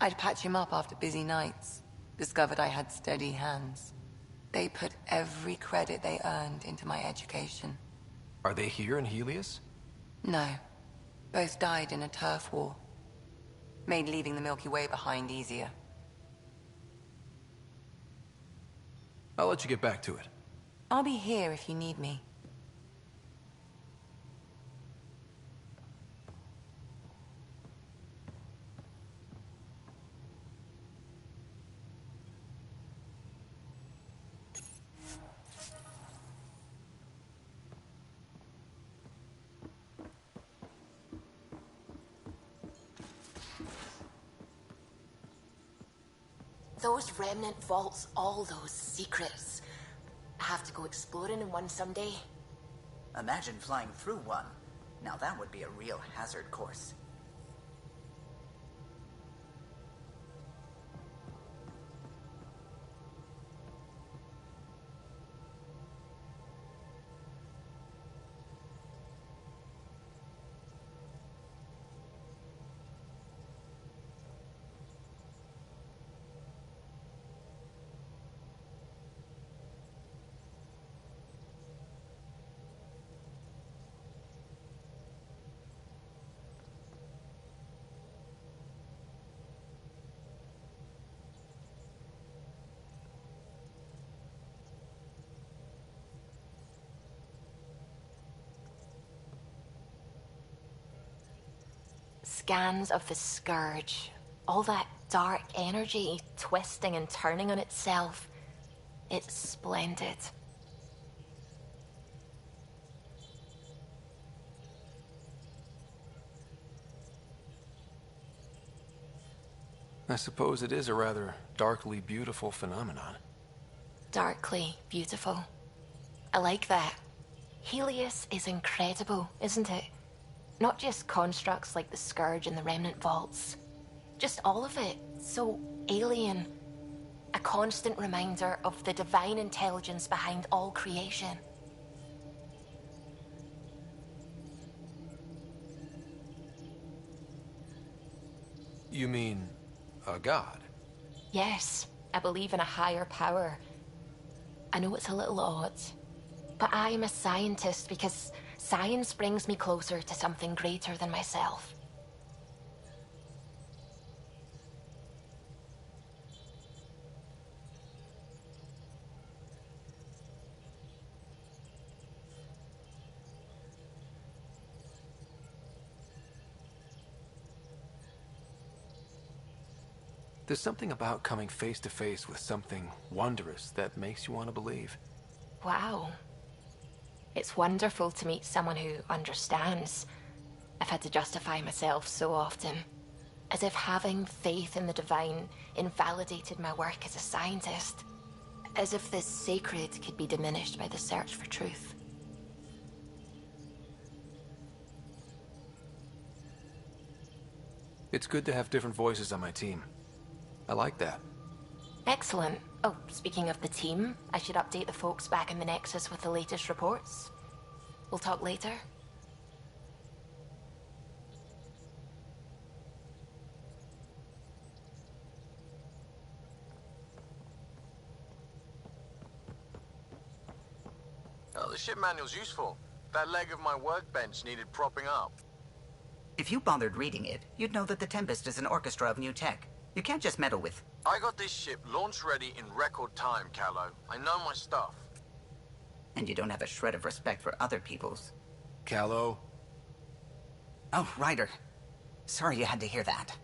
I'd patch him up after busy nights. Discovered I had steady hands. They put every credit they earned into my education. Are they here in Helios? No. Both died in a turf war. Made leaving the Milky Way behind easier. I'll let you get back to it. I'll be here if you need me. Those remnant vaults, all those secrets. I have to go exploring in one someday. Imagine flying through one. Now that would be a real hazard course. Scans of the Scourge. All that dark energy twisting and turning on itself. It's splendid. I suppose it is a rather darkly beautiful phenomenon. Darkly beautiful. I like that. Helios is incredible, isn't it? Not just constructs like the Scourge and the Remnant Vaults. Just all of it. So alien. A constant reminder of the divine intelligence behind all creation. You mean a god? Yes, I believe in a higher power. I know it's a little odd, but I'm a scientist because science brings me closer to something greater than myself. There's something about coming face to face with something wondrous that makes you want to believe. Wow. It's wonderful to meet someone who understands. I've had to justify myself so often. As if having faith in the divine invalidated my work as a scientist. As if the sacred could be diminished by the search for truth. It's good to have different voices on my team. I like that. Excellent. Oh, speaking of the team, I should update the folks back in the Nexus with the latest reports. We'll talk later. Oh, the ship manual's useful. That leg of my workbench needed propping up. If you bothered reading it, you'd know that the Tempest is an orchestra of new tech. You can't just meddle with... I got this ship launch ready in record time, Callow. I know my stuff. And you don't have a shred of respect for other people's. Callow? Oh, Ryder. Sorry you had to hear that.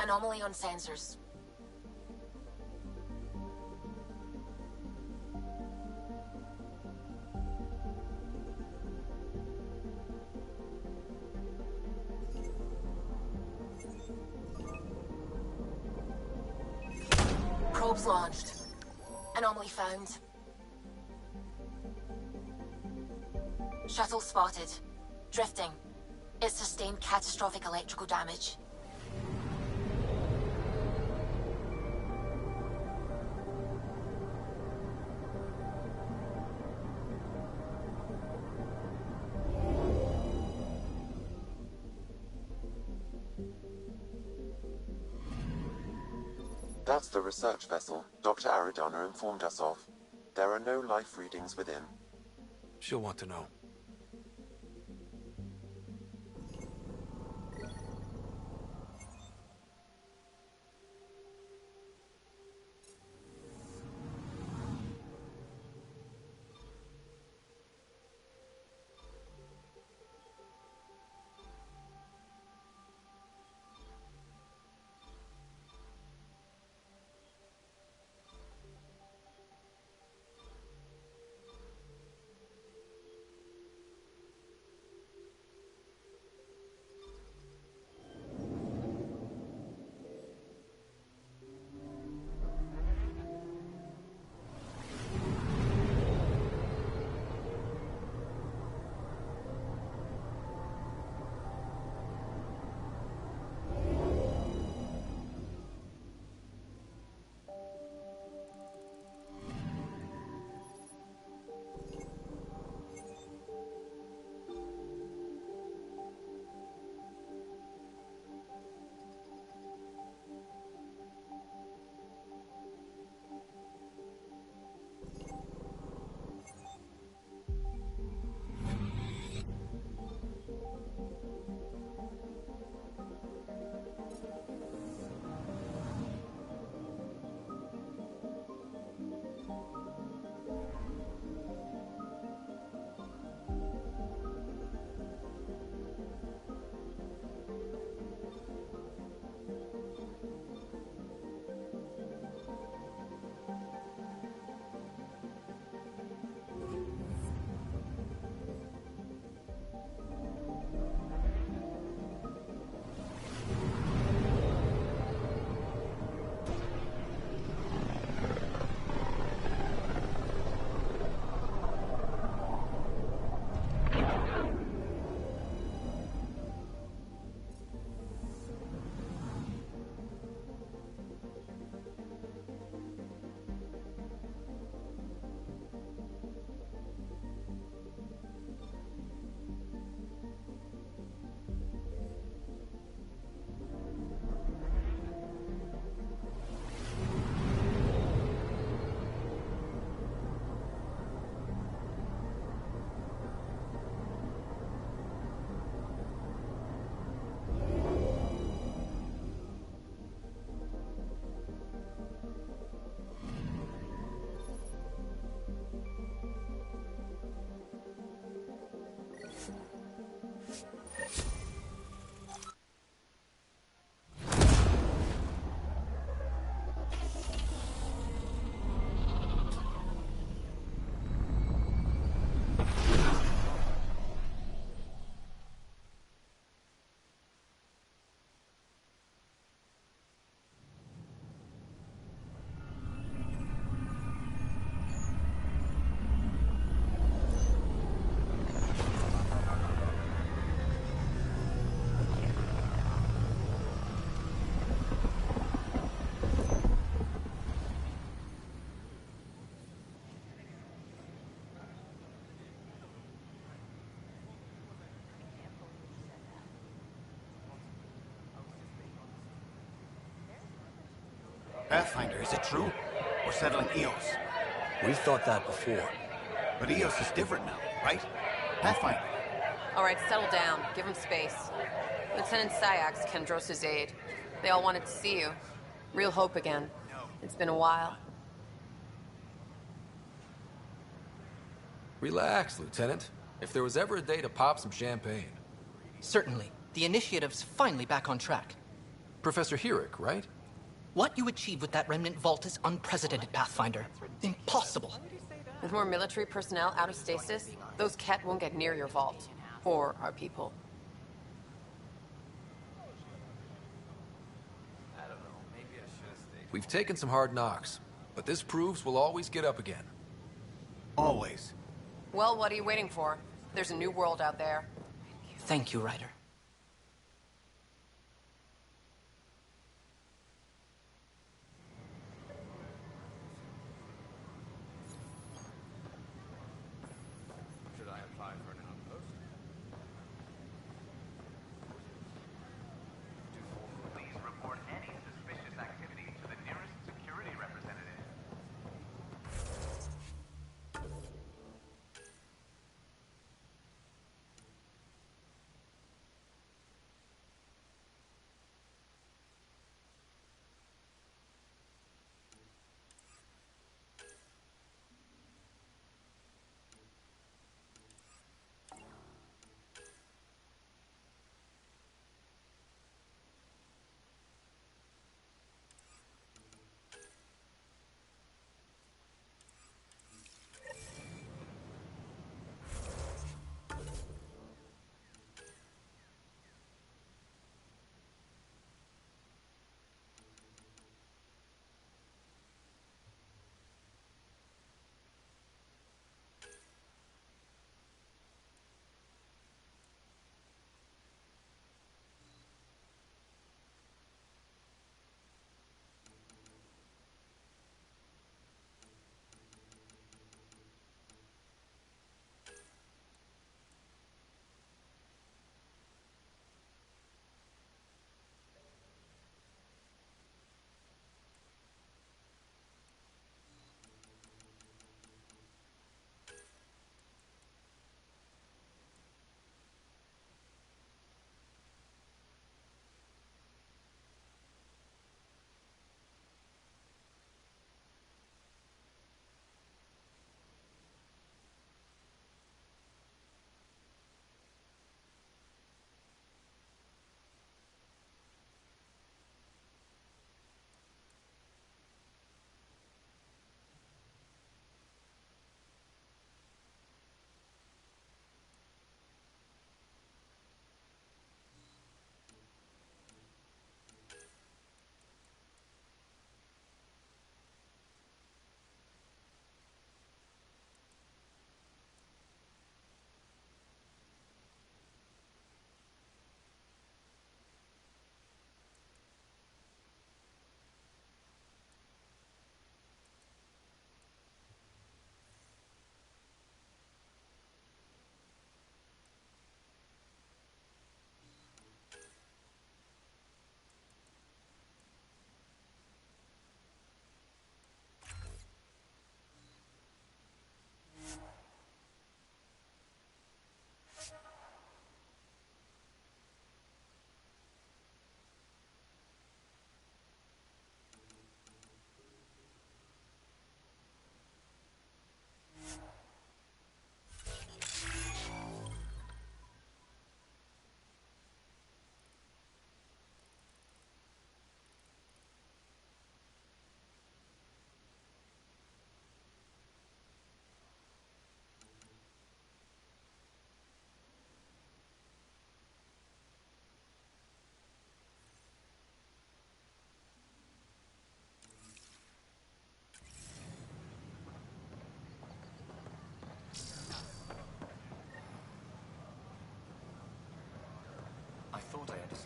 Anomaly on sensors. Probes launched. Anomaly found. Shuttle spotted. Drifting. It sustained catastrophic electrical damage. That's the research vessel Dr. Aridana informed us of. There are no life readings within. She'll want to know. Pathfinder, is it true? We're settling Eos. We've thought that before. But Eos is different now, right? Pathfinder. All right, settle down. Give him space. Lieutenant Syax, Kendros' aide. They all wanted to see you. Real hope again. It's been a while. Relax, Lieutenant. If there was ever a day to pop some champagne. Certainly. The initiative's finally back on track. Professor Herrick, right? What you achieved with that remnant vault is unprecedented, Pathfinder. Impossible. With more military personnel out of stasis, those Ket won't get near your vault. Or our people. We've taken some hard knocks, but this proves we'll always get up again. Always. Well, what are you waiting for? There's a new world out there. Thank you, Ryder. Should I apply for an outpost? Please report any suspicious activity to the nearest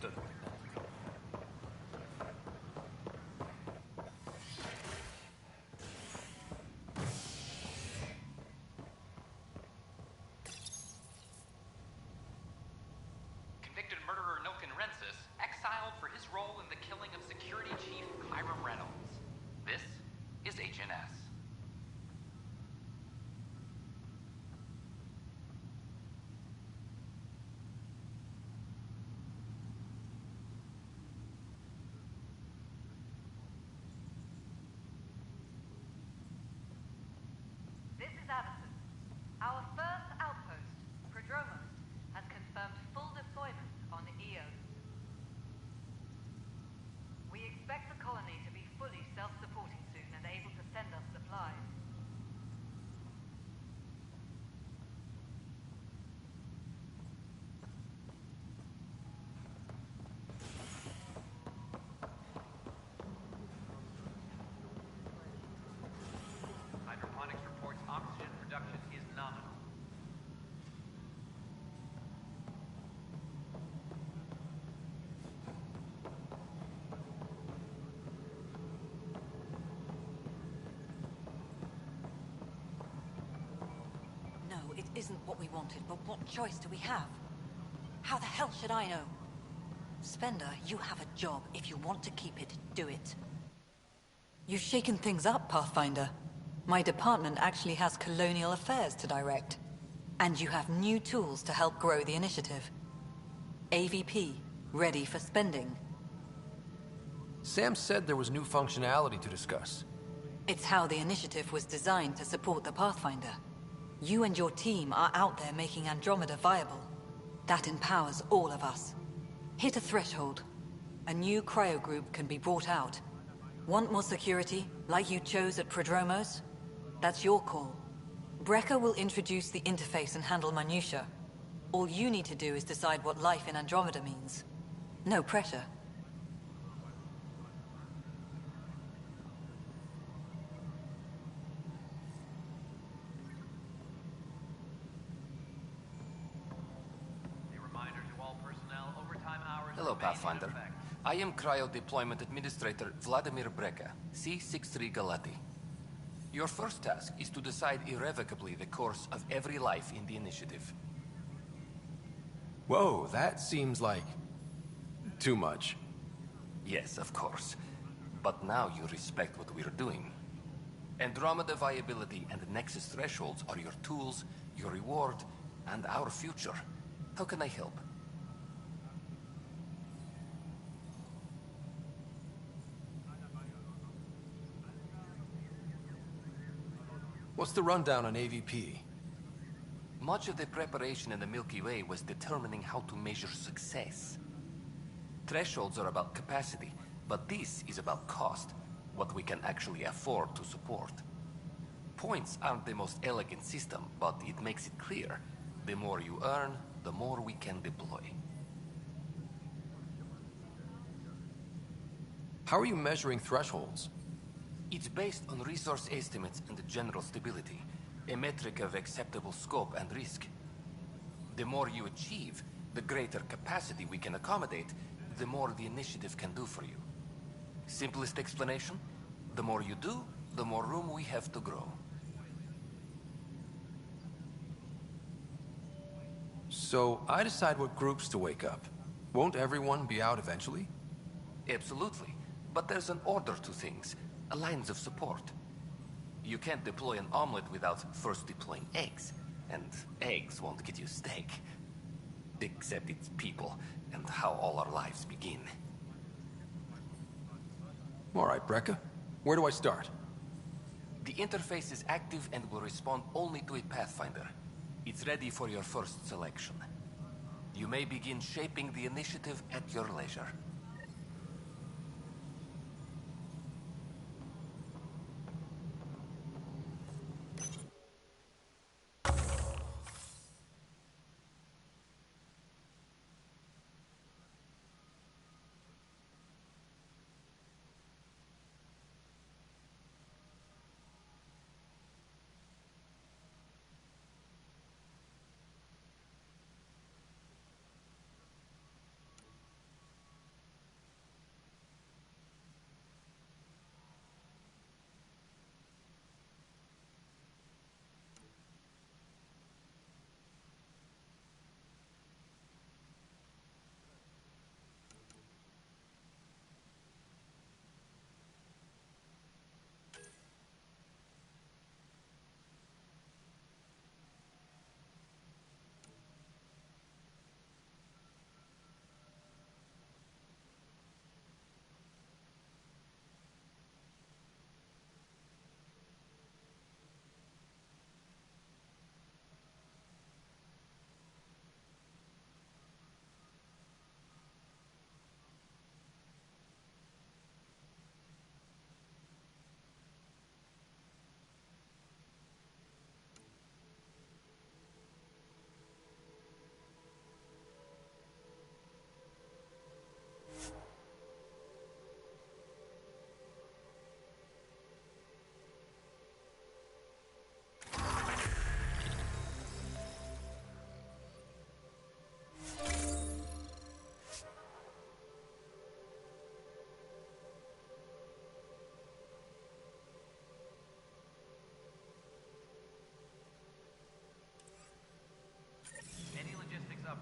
Understood. Convicted murderer Nilken Rensis exiled for his role in the killing of Security Chief Hiram Reynolds. This is HNS. This is Addison. Our first outpost, Prodromos, has confirmed full deployment on Eos. We expect the colony to be fully self-supporting soon and able to send us supplies. Hydroponics reports oxygen production is nominal. No, it isn't what we wanted, but what choice do we have? How the hell should I know? Spender, you have a job. If you want to keep it, do it. You've shaken things up, Pathfinder. My department actually has colonial affairs to direct. And you have new tools to help grow the initiative. AVP, ready for spending. Sam said there was new functionality to discuss. It's how the initiative was designed to support the Pathfinder. You and your team are out there making Andromeda viable. That empowers all of us. Hit a threshold. A new cryo group can be brought out. Want more security, like you chose at Prodromos? That's your call. Brecker will introduce the interface and handle minutiae. All you need to do is decide what life in Andromeda means. No pressure. A reminder to all personnel, overtime hours Hello, remain in Pathfinder. effect. I am Cryo Deployment Administrator Vladimir Breca, C-63 Galati. Your first task is to decide irrevocably the course of every life in the initiative. Whoa, that seems like... too much. Yes, of course. But now you respect what we're doing. Andromeda viability and Nexus thresholds are your tools, your reward, and our future. How can I help? What's the rundown on AVP? Much of the preparation in the Milky Way was determining how to measure success. Thresholds are about capacity, but this is about cost, what we can actually afford to support. Points aren't the most elegant system, but it makes it clear. The more you earn, the more we can deploy. How are you measuring thresholds? It's based on resource estimates and general stability, a metric of acceptable scope and risk. The more you achieve, the greater capacity we can accommodate, the more the initiative can do for you. Simplest explanation? The more you do, the more room we have to grow. So, I decide what groups to wake up. Won't everyone be out eventually? Absolutely. But there's an order to things, lines of support. You can't deploy an omelet without first deploying eggs. And eggs won't get you steak. Except it's people, and how all our lives begin. All right, Breca. Where do I start? The interface is active and will respond only to a Pathfinder. It's ready for your first selection. You may begin shaping the initiative at your leisure.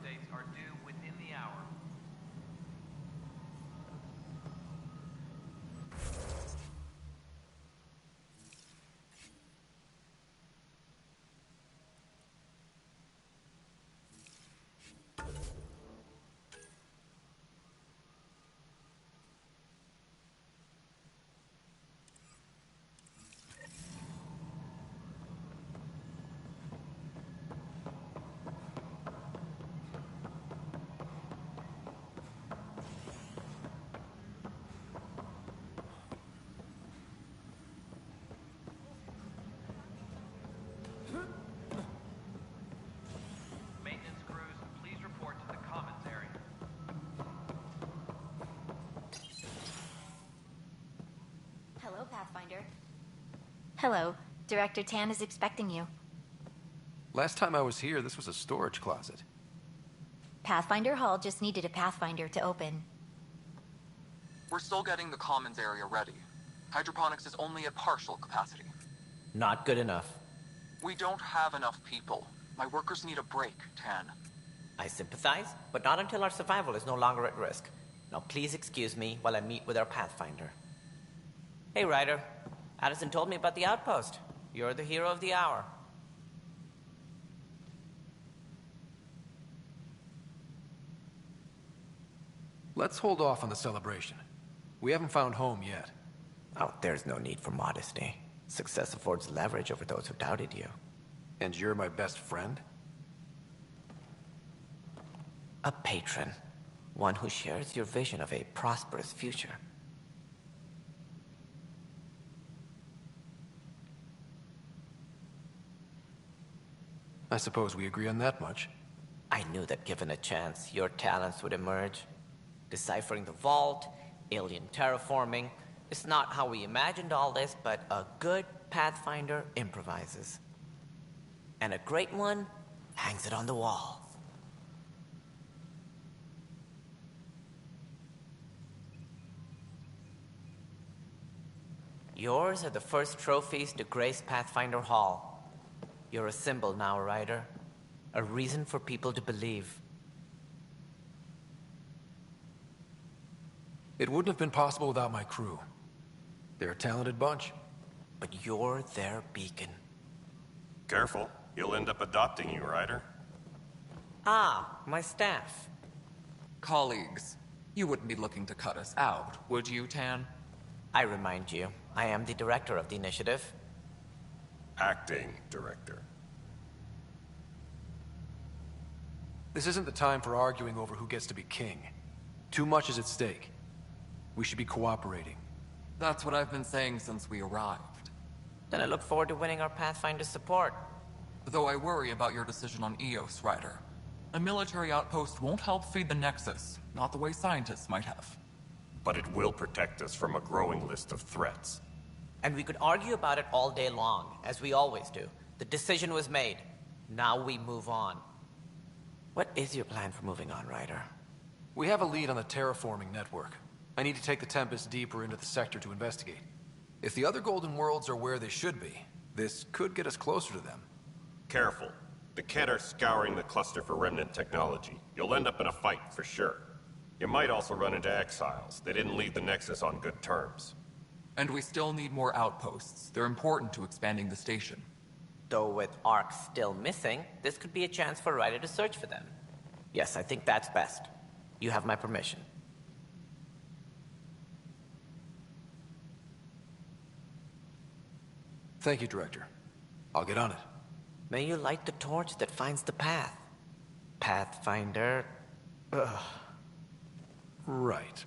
updates are due within the hour. Maintenance crews, please report to the commons area. Hello, Pathfinder. Hello. Director Tan is expecting you. Last time I was here, this was a storage closet. Pathfinder Hall just needed a Pathfinder to open. We're still getting the commons area ready. Hydroponics is only at partial capacity. Not good enough. We don't have enough people. My workers need a break, Tan. I sympathize, but not until our survival is no longer at risk. Now please excuse me while I meet with our Pathfinder. Hey, Ryder. Addison told me about the outpost. You're the hero of the hour. Let's hold off on the celebration. We haven't found home yet. Oh, there's no need for modesty. Success affords leverage over those who doubted you. And you're my best friend? A patron. One who shares your vision of a prosperous future. I suppose we agree on that much. I knew that given a chance, your talents would emerge. Deciphering the vault, alien terraforming. It's not how we imagined all this, but a good Pathfinder improvises. And a great one hangs it on the wall. Yours are the first trophies to grace Pathfinder Hall. You're a symbol now, Ryder. A reason for people to believe. It wouldn't have been possible without my crew. They're a talented bunch. But you're their beacon. Careful. He'll end up adopting you, Ryder. Ah, my staff. Colleagues, you wouldn't be looking to cut us out, would you, Tan? I remind you, I am the director of the initiative. Acting director. This isn't the time for arguing over who gets to be king. Too much is at stake. We should be cooperating. That's what I've been saying since we arrived. Then I look forward to winning our Pathfinder support. Though I worry about your decision on Eos, Ryder. A military outpost won't help feed the Nexus, not the way scientists might have. But it will protect us from a growing list of threats. And we could argue about it all day long, as we always do. The decision was made. Now we move on. What is your plan for moving on, Ryder? We have a lead on the terraforming network. I need to take the Tempest deeper into the sector to investigate. If the other Golden Worlds are where they should be, this could get us closer to them. Careful. The Kett are scouring the cluster for remnant technology. You'll end up in a fight for sure. You might also run into exiles. They didn't leave the Nexus on good terms. And we still need more outposts. They're important to expanding the station. Though with Ark still missing, this could be a chance for Ryder to search for them. Yes, I think that's best. You have my permission. Thank you, Director. I'll get on it. May you light the torch that finds the path. Pathfinder... Ugh. Right.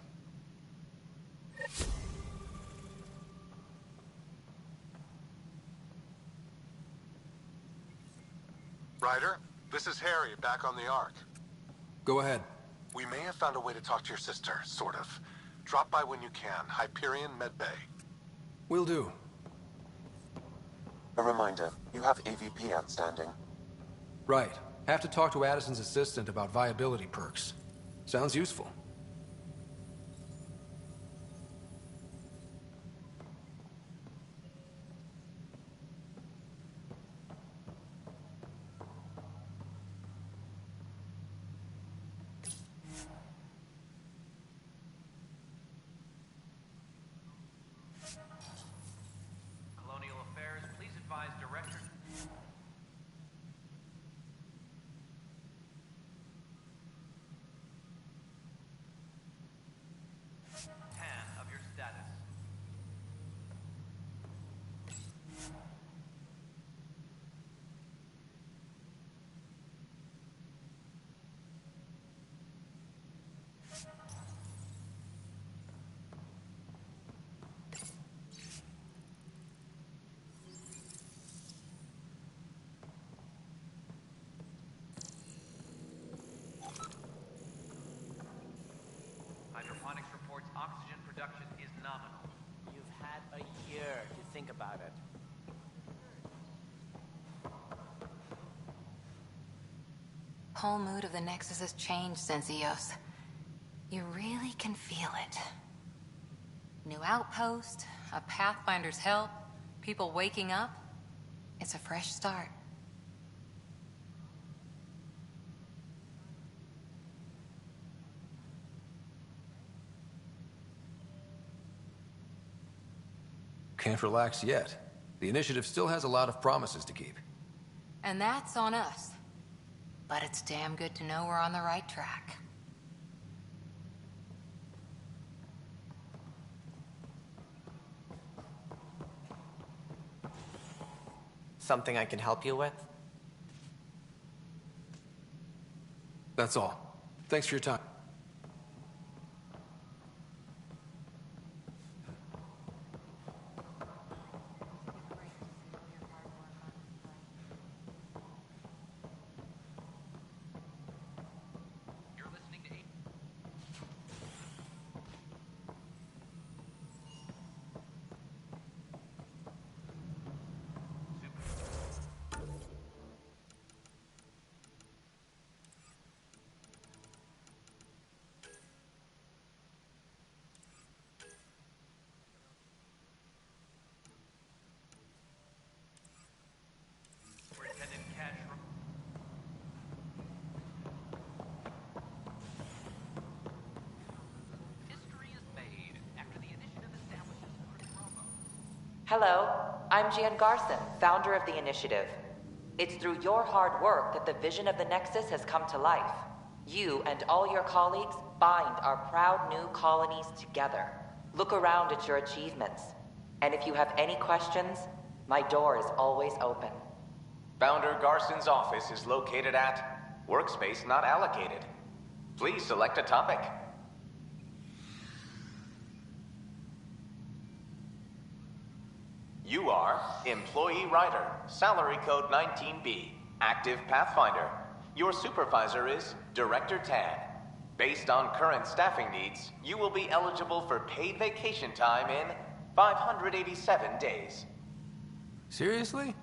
Ryder, this is Harry, back on the Ark. Go ahead. We may have found a way to talk to your sister, sort of. Drop by when you can. Hyperion Medbay. Will do. A reminder, you have AVP outstanding. Right. Have to talk to Addison's assistant about viability perks. Sounds useful. Hydroponics reports oxygen production is nominal. You've had a year to think about it. Whole mood of the Nexus has changed since EOS. You really can feel it. New outpost, a Pathfinder's help, people waking up. It's a fresh start. Can't relax yet. The initiative still has a lot of promises to keep. And that's on us. But it's damn good to know we're on the right track. Something I can help you with? That's all. Thanks for your time. Hello, I'm Jan Garson, founder of the Initiative. It's through your hard work that the vision of the Nexus has come to life. You and all your colleagues bind our proud new colonies together. Look around at your achievements. And if you have any questions, my door is always open. Founder Garson's office is located at Workspace Not Allocated. Please select a topic. You are Employee Writer, Salary Code 19B, Active Pathfinder. Your supervisor is Director Tan. Based on current staffing needs, you will be eligible for paid vacation time in 587 days. Seriously?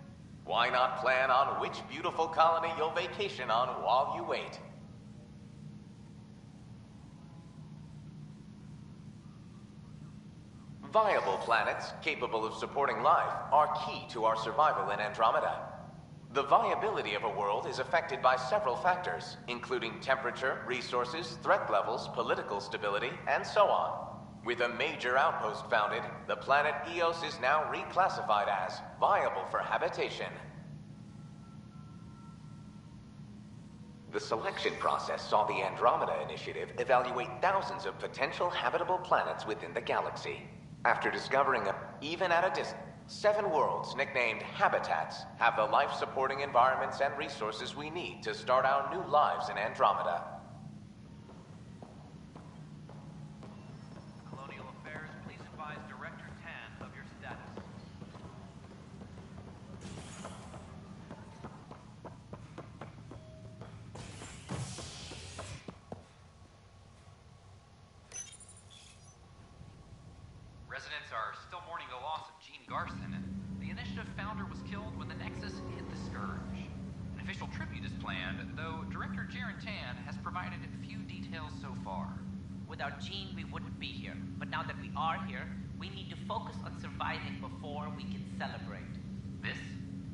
Why not plan on which beautiful colony you'll vacation on while you wait? Viable planets capable of supporting life are key to our survival in Andromeda. The viability of a world is affected by several factors, including temperature, resources, threat levels, political stability, and so on. With a major outpost founded, the planet Eos is now reclassified as viable for habitation. The selection process saw the Andromeda Initiative evaluate thousands of potential habitable planets within the galaxy. After discovering even at a distance, 7 worlds nicknamed habitats have the life-supporting environments and resources we need to start our new lives in Andromeda. Colonial Affairs, please advise Director Tan of your status. Residents are still mourning the loss of Gene Garson, and the Initiative founder was killed when the Nexus hit the Scourge. An official tribute is planned, though Director Jaren Tan has provided few details so far. Without Gene, we wouldn't be here. But now that we are here, we need to focus on surviving before we can celebrate. This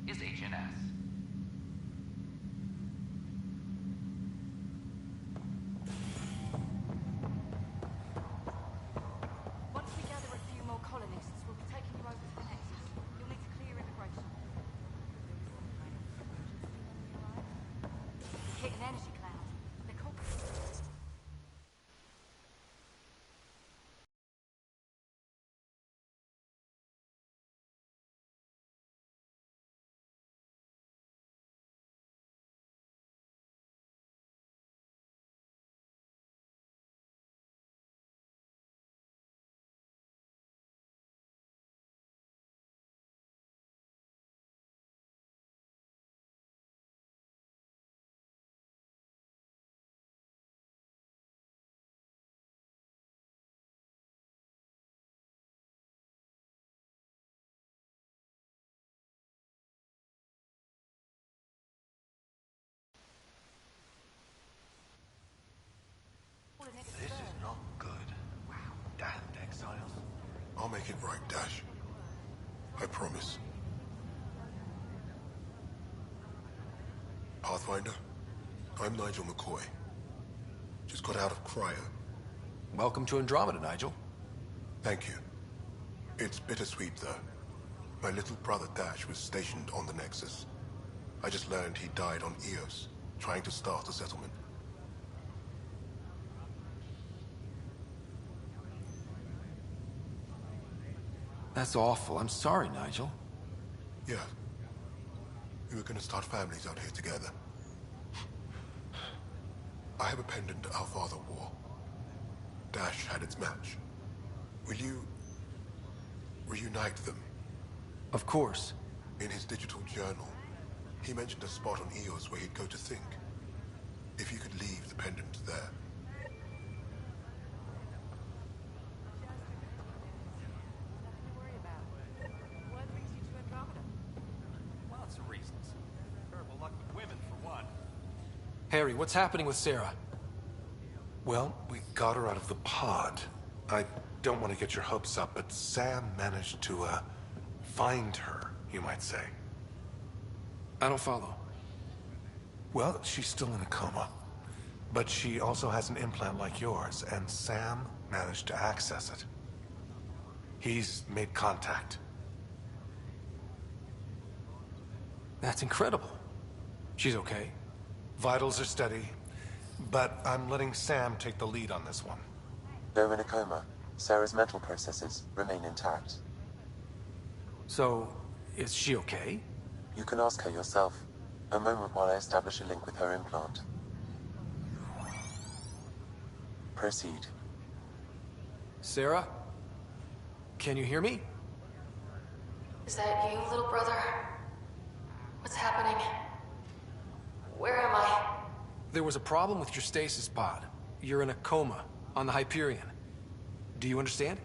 is HNS. I'll make it right, Dash. I promise. Pathfinder, I'm Nigel McCoy. Just got out of cryo. Welcome to Andromeda, Nigel. Thank you. It's bittersweet, though. My little brother Dash was stationed on the Nexus. I just learned he died on Eos, trying to start a settlement. That's awful. I'm sorry, Nigel. Yeah. We were gonna start families out here together. I have a pendant our father wore. Dash had its match. Will you reunite them? Of course. In his digital journal, he mentioned a spot on Eos where he'd go to think. If you could leave the pendant there. Lots of reasons. Terrible luck with women, for one. Harry, what's happening with Sarah? Well, we got her out of the pod. I don't want to get your hopes up, but Sam managed to, find her, you might say. I don't follow. Well, she's still in a coma. But she also has an implant like yours, and Sam managed to access it. He's made contact. That's incredible. She's okay. Vitals are steady, but I'm letting Sam take the lead on this one. Though in a coma, Sarah's mental processes remain intact. So, is she okay? You can ask her yourself. A moment while I establish a link with her implant. Proceed. Sarah? Can you hear me? Is that you, little brother? What's happening? Where am I? There was a problem with your stasis pod. You're in a coma on the Hyperion. Do you understand?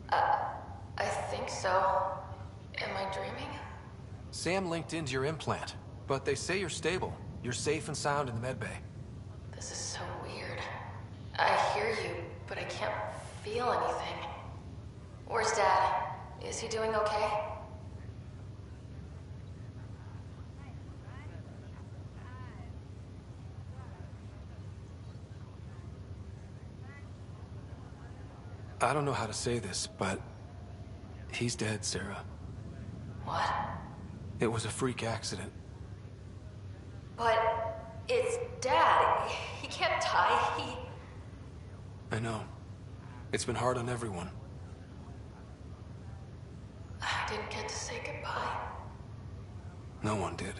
I think so. Am I dreaming? Sam linked into your implant, but they say you're stable. You're safe and sound in the medbay. This is so weird. I hear you, but I can't feel anything. Where's Dad? Is he doing okay? I don't know how to say this, but he's dead, Sarah. What? It was a freak accident. But it's Dad. He can't die. I know. It's been hard on everyone. I didn't get to say goodbye. No one did.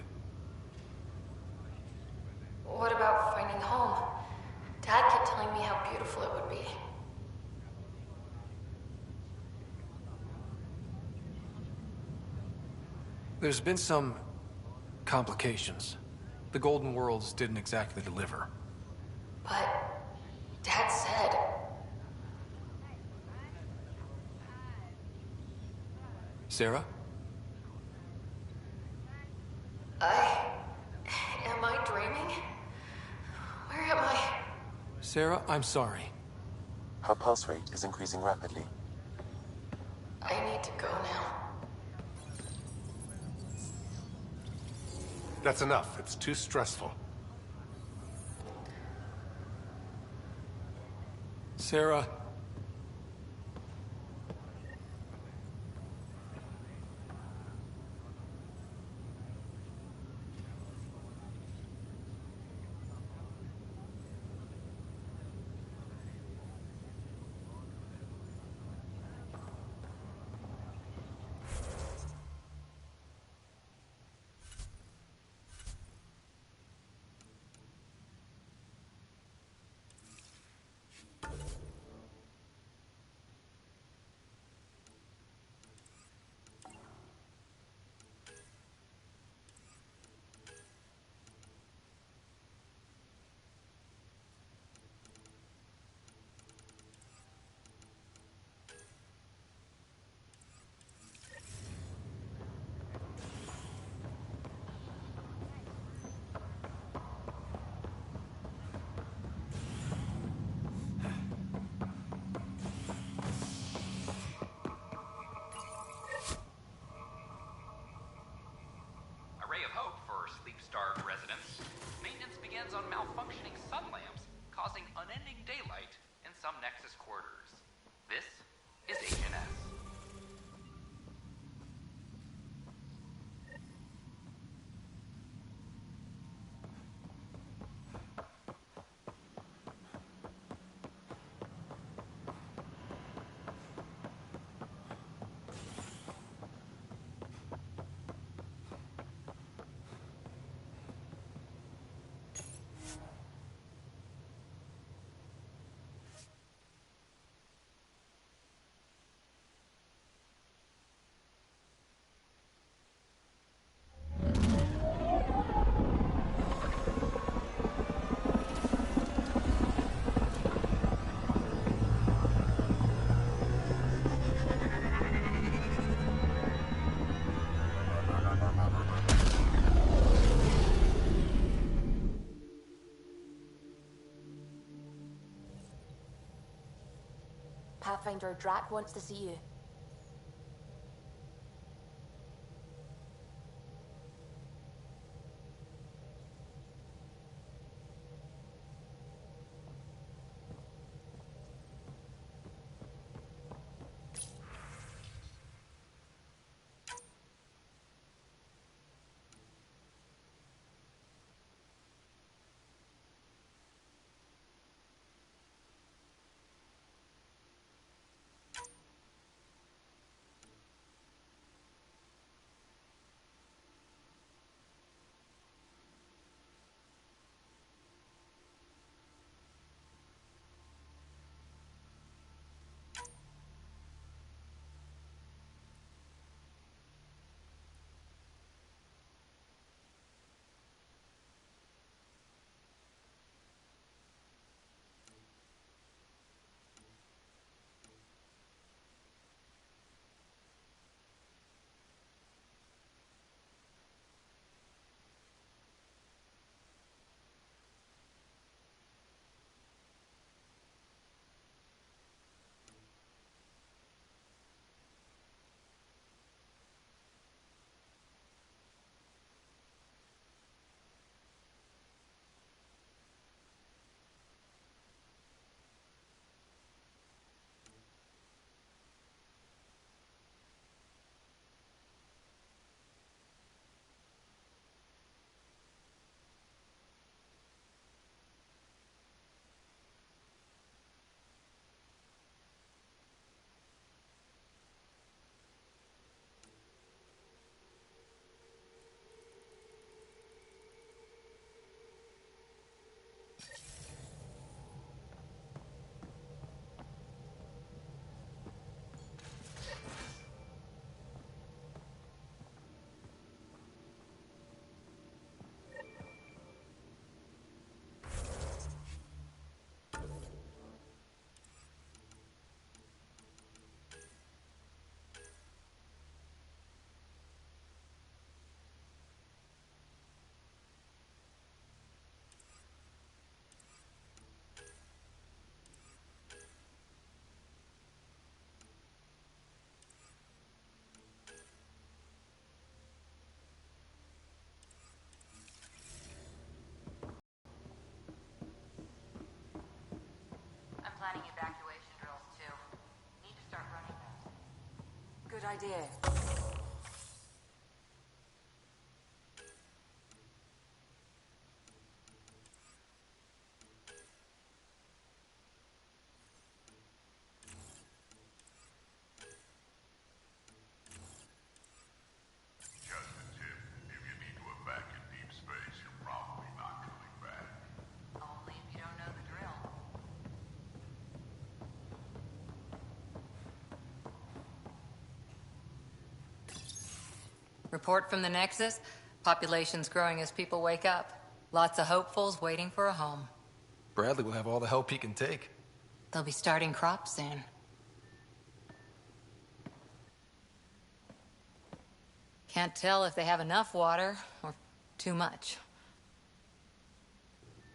What about finding home? Dad kept telling me how beautiful it would be. There's been some complications. The Golden Worlds didn't exactly deliver. But Dad said... Sarah? Am I dreaming? Where am I? Sarah, I'm sorry. Her pulse rate is increasing rapidly. I need to go now. That's enough. It's too stressful. Sarah. ending daylight in some Nexus quarters. This is HNS. Pathfinder, Drac wants to see you. Planning evacuation drills too. Need to start running those. Good idea. Only if you don't know the drill. Report from the Nexus. Population's growing as people wake up. Lots of hopefuls waiting for a home. Bradley will have all the help he can take. They'll be starting crops soon. Can't tell if they have enough water or too much.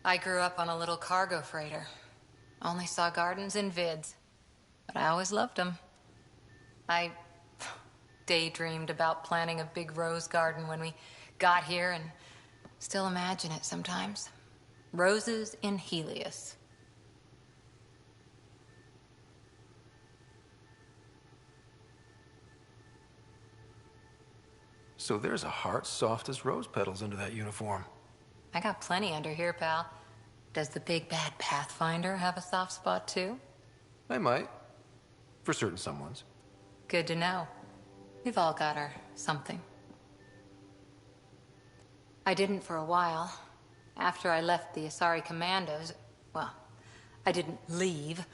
I grew up on a little cargo freighter. Only saw gardens in vids, but I always loved them. I daydreamed about planting a big rose garden when we got here and still imagine it sometimes. Roses in Helios. So there's a heart soft as rose petals under that uniform. I got plenty under here, pal. Does the big bad Pathfinder have a soft spot too? I might. For certain someones. Good to know. We've all got our something. I didn't for a while. After I left the Asari Commandos, well, I didn't leave.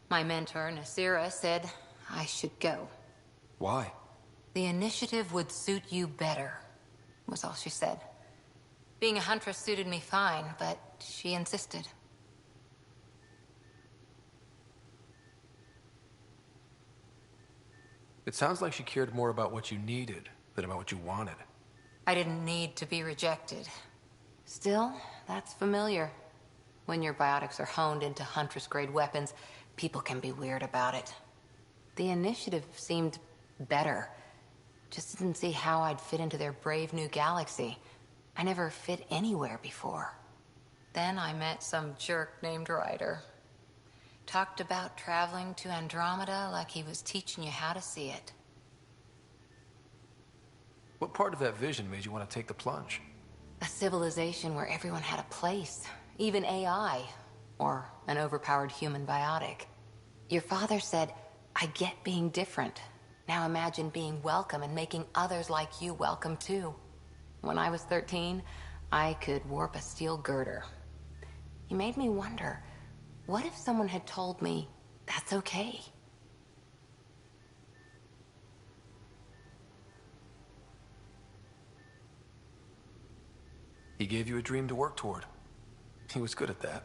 My mentor, Nasira, said I should go. Why? The initiative would suit you better, was all she said. Being a huntress suited me fine, but she insisted. It sounds like she cared more about what you needed than about what you wanted. I didn't need to be rejected. Still, that's familiar. When your biotics are honed into Huntress-grade weapons, people can be weird about it. The initiative seemed better. Just didn't see how I'd fit into their brave new galaxy. I never fit anywhere before. Then I met some jerk named Ryder. Talked about traveling to Andromeda like he was teaching you how to see it. What part of that vision made you want to take the plunge? A civilization where everyone had a place, even AI, or an overpowered human biotic. Your father said, I get being different. Now imagine being welcome and making others like you welcome too. When I was 13, I could warp a steel girder. He made me wonder, what if someone had told me that's okay? He gave you a dream to work toward. He was good at that.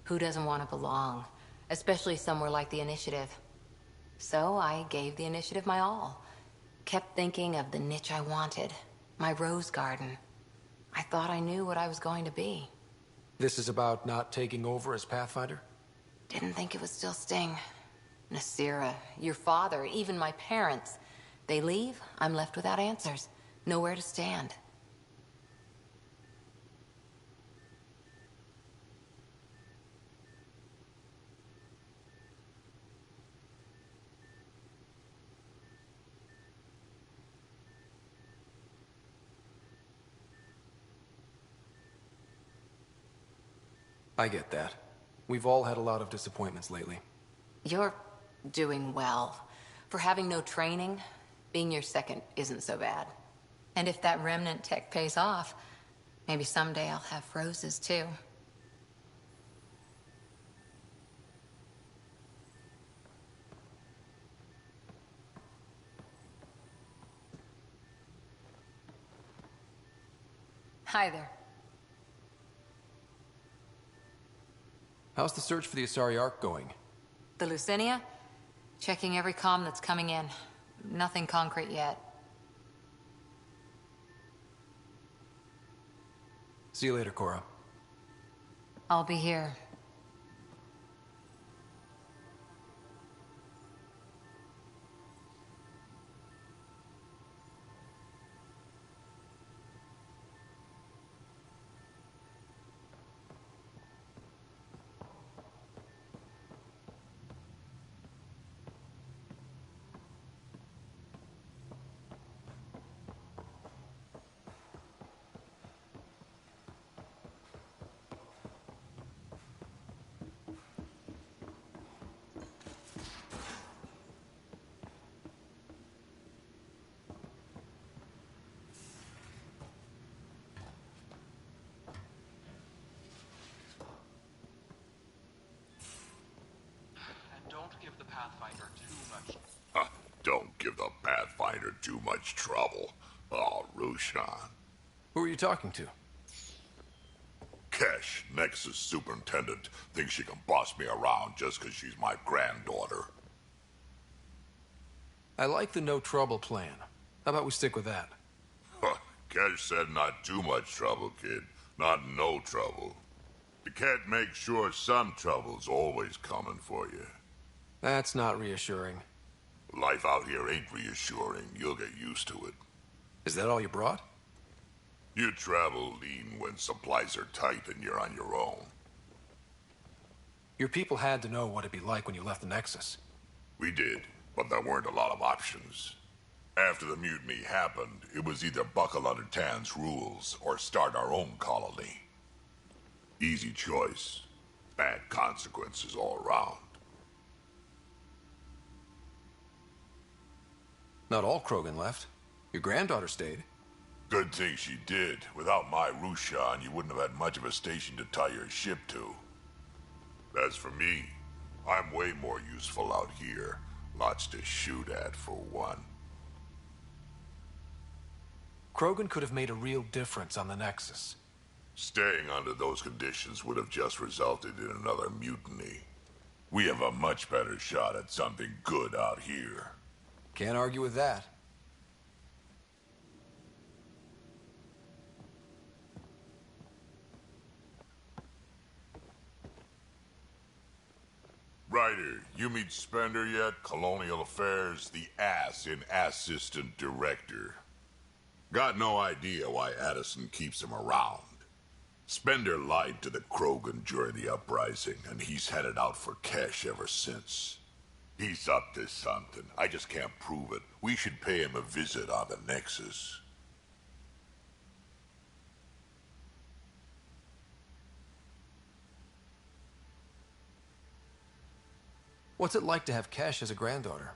Who doesn't want to belong? Especially somewhere like the Initiative. So I gave the Initiative my all. Kept thinking of the niche I wanted. My rose garden. I thought I knew what I was going to be. This is about not taking over as Pathfinder? Didn't think it would still sting. Nasira, your father, even my parents. They leave, I'm left without answers. Nowhere to stand. I get that. We've all had a lot of disappointments lately. You're doing well. For having no training, being your second isn't so bad. And if that remnant tech pays off, maybe someday I'll have roses too. Hi there. How's the search for the Asari Ark going? The Lucinia? Checking every comm that's coming in. Nothing concrete yet. See you later, Cora. I'll be here. Don't give the Pathfinder too much. Don't give the Pathfinder too much trouble. Oh, Rushan. Who are you talking to? Kesh, Nexus Superintendent, thinks she can boss me around just because she's my granddaughter. I like the no trouble plan. How about we stick with that? Kesh said not too much trouble, kid. Not no trouble. You can't make sure some trouble's always coming for you. That's not reassuring. Life out here ain't reassuring. You'll get used to it. Is that all you brought? You travel lean when supplies are tight and you're on your own. Your people had to know what it'd be like when you left the Nexus. We did, but there weren't a lot of options. After the mutiny happened, it was either buckle under Tan's rules or start our own colony. Easy choice. Bad consequences all around. Not all Krogan left. Your granddaughter stayed. Good thing she did. Without my Rushan, you wouldn't have had much of a station to tie your ship to. As for me, I'm way more useful out here. Lots to shoot at, for one. Krogan could have made a real difference on the Nexus. Staying under those conditions would have just resulted in another mutiny. We have a much better shot at something good out here. Can't argue with that. Ryder, you meet Spender yet? Colonial Affairs, the ass in Assistant Director. Got no idea why Addison keeps him around. Spender lied to the Krogan during the uprising, and he's headed out for cash ever since. He's up to something. I just can't prove it. We should pay him a visit on the Nexus. What's it like to have Kesh as a granddaughter?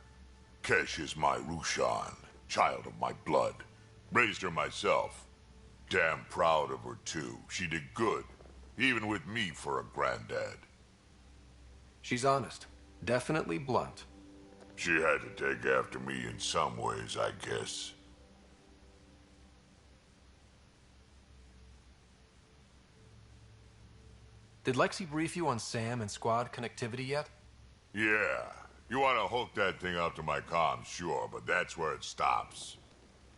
Kesh is my Rushan, child of my blood. Raised her myself. Damn proud of her, too. She did good, even with me for a granddad. She's honest. Definitely blunt. She had to take after me in some ways, I guess. Did Lexi brief you on Sam and squad connectivity yet? Yeah. You want to hook that thing up to my comms, sure, but that's where it stops.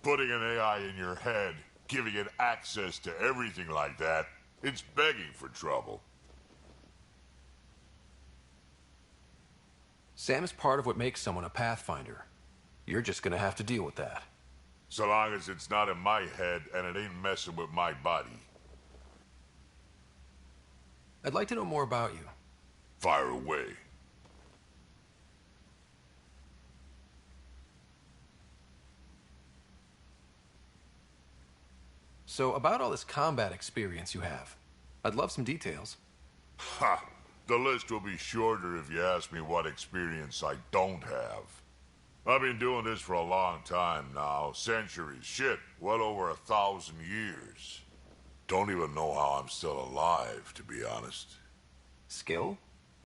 Putting an AI in your head, giving it access to everything like that, it's begging for trouble. Sam is part of what makes someone a Pathfinder. You're just gonna have to deal with that. So long as it's not in my head and it ain't messing with my body. I'd like to know more about you. Fire away. So, about all this combat experience you have, I'd love some details. Ha! The list will be shorter if you ask me what experience I don't have. I've been doing this for a long time now. Centuries. Shit, well over 1,000 years. Don't even know how I'm still alive, to be honest. Skill?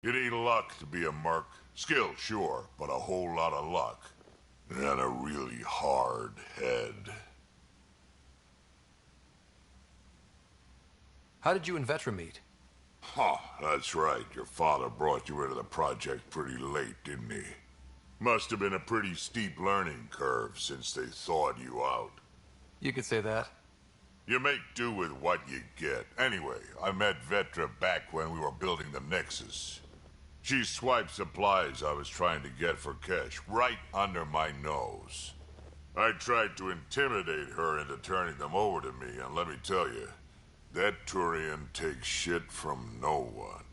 You need luck to be a merc. Skill, sure, but a whole lot of luck. And a really hard head. How did you and Vetra meet? Huh, that's right. Your father brought you into the project pretty late, didn't he? Must have been a pretty steep learning curve since they thawed you out. You could say that. You make do with what you get. Anyway, I met Vetra back when we were building the Nexus. She swiped supplies I was trying to get for Kesh right under my nose. I tried to intimidate her into turning them over to me, and let me tell you, that Turian takes shit from no one.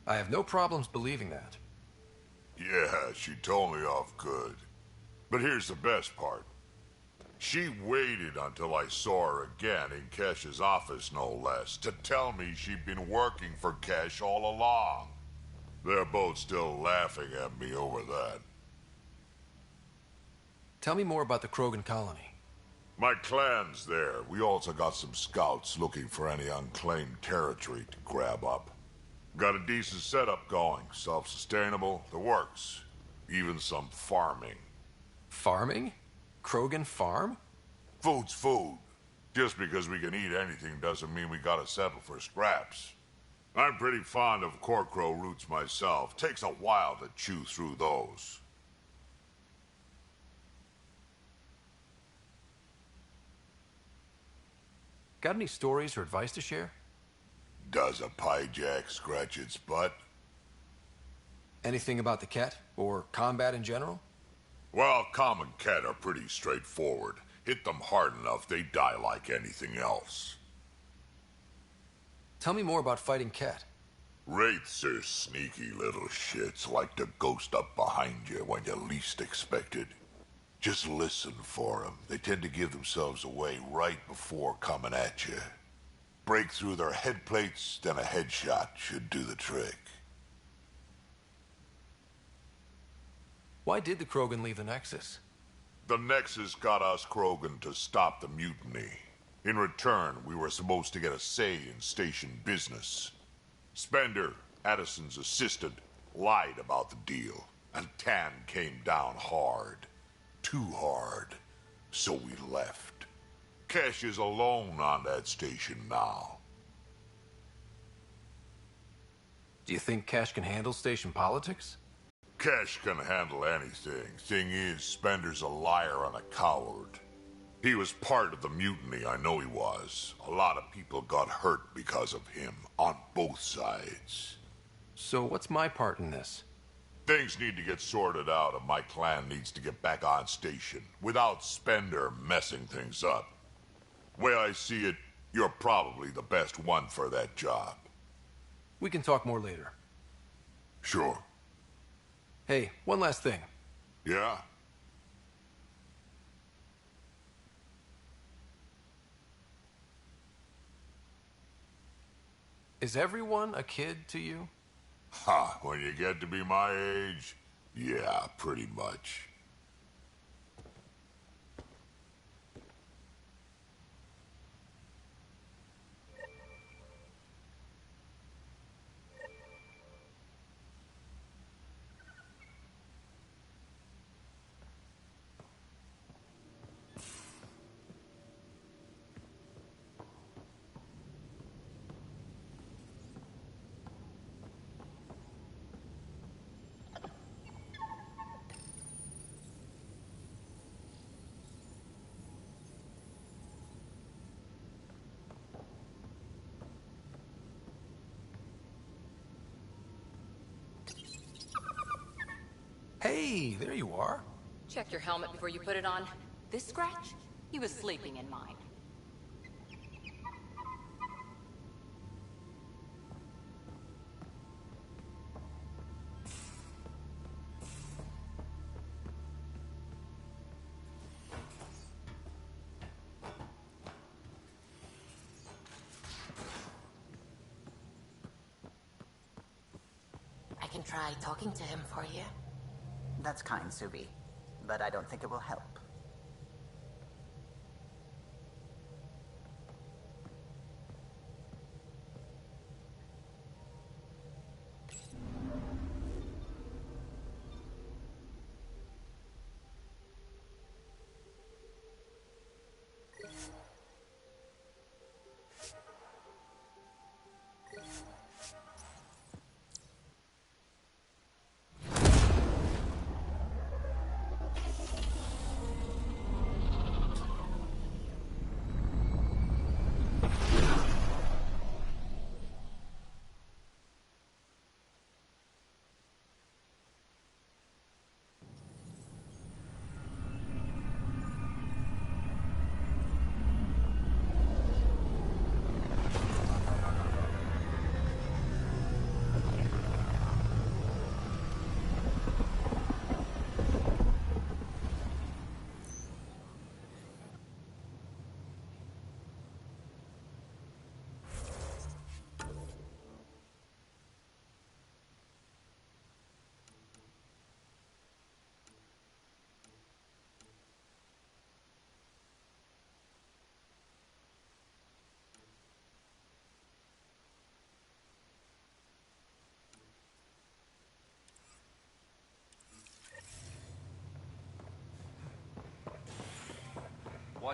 I have no problems believing that. Yeah, she told me off good. But here's the best part. She waited until I saw her again in Kesh's office, no less, to tell me she'd been working for Kesh all along. They're both still laughing at me over that. Tell me more about the Krogan colony. My clan's there. We also got some scouts looking for any unclaimed territory to grab up. Got a decent setup going. Self-sustainable, the works. Even some farming. Farming? Krogan farm? Food's food. Just because we can eat anything doesn't mean we gotta settle for scraps. I'm pretty fond of Corcrow roots myself. Takes a while to chew through those. Got any stories or advice to share? Does a piejack scratch its butt? Anything about the Ket, or combat in general? Well, common Ket are pretty straightforward. Hit them hard enough, they die like anything else. Tell me more about fighting Ket. Wraiths are sneaky little shits, like to ghost up behind you when you least expect it. Just listen for them. They tend to give themselves away right before coming at you. Break through their head plates, then a headshot should do the trick. Why did the Krogan leave the Nexus? The Nexus got us Krogan to stop the mutiny. In return, we were supposed to get a say in station business. Spender, Addison's assistant, lied about the deal, and Tan came down hard. Too hard. So we left. Kesh is alone on that station now. Do you think Kesh can handle station politics? Kesh can handle anything. Thing is, Spender's a liar and a coward. He was part of the mutiny, I know he was. A lot of people got hurt because of him, on both sides. So what's my part in this? Things need to get sorted out, and my clan needs to get back on station, without Spender messing things up. Way I see it, you're probably the best one for that job. We can talk more later. Sure. Hey, one last thing. Yeah? Is everyone a kid to you? Ha, when you get to be my age, yeah, pretty much. Hey, there you are. Check your helmet before you put it on. This scratch? He was sleeping in mine. I can try talking to him for you. That's kind, Subi, but I don't think it will help.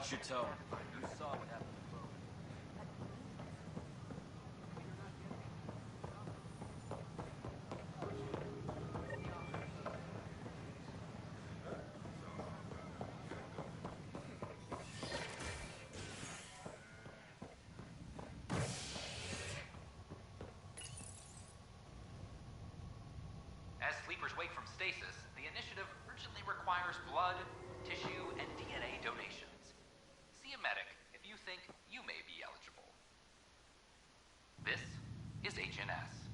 Watch your tone. You saw what happened to Chloe. As sleepers wake from stasis, the initiative urgently requires blood, tissue, and DNA donations. See a medic if you think you may be eligible. This is HNS.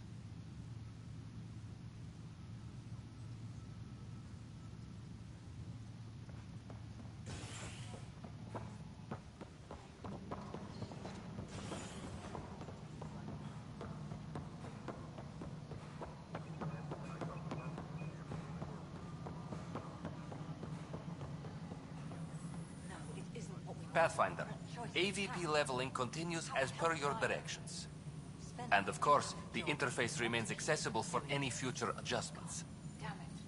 Pathfinder, AVP leveling continues as per your directions. And of course, the interface remains accessible for any future adjustments.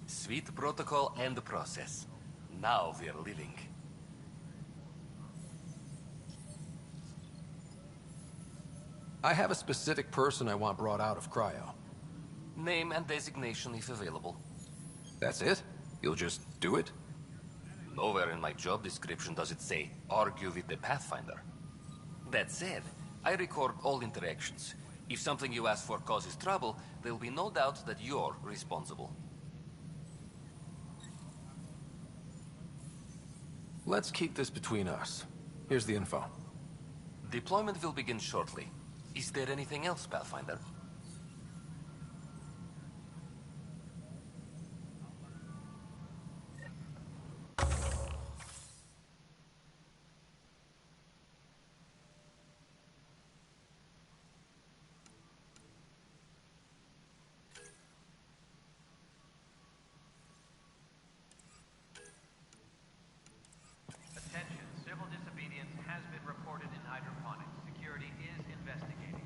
Sweet protocol and process. Now we're living. I have a specific person I want brought out of cryo. Name and designation if available. That's it? You'll just do it? Nowhere in my job description does it say, argue with the Pathfinder. That said, I record all interactions. If something you ask for causes trouble, there'll be no doubt that you're responsible. Let's keep this between us. Here's the info. Deployment will begin shortly. Is there anything else, Pathfinder? Attention, civil disobedience has been reported in hydroponics. Security is investigating.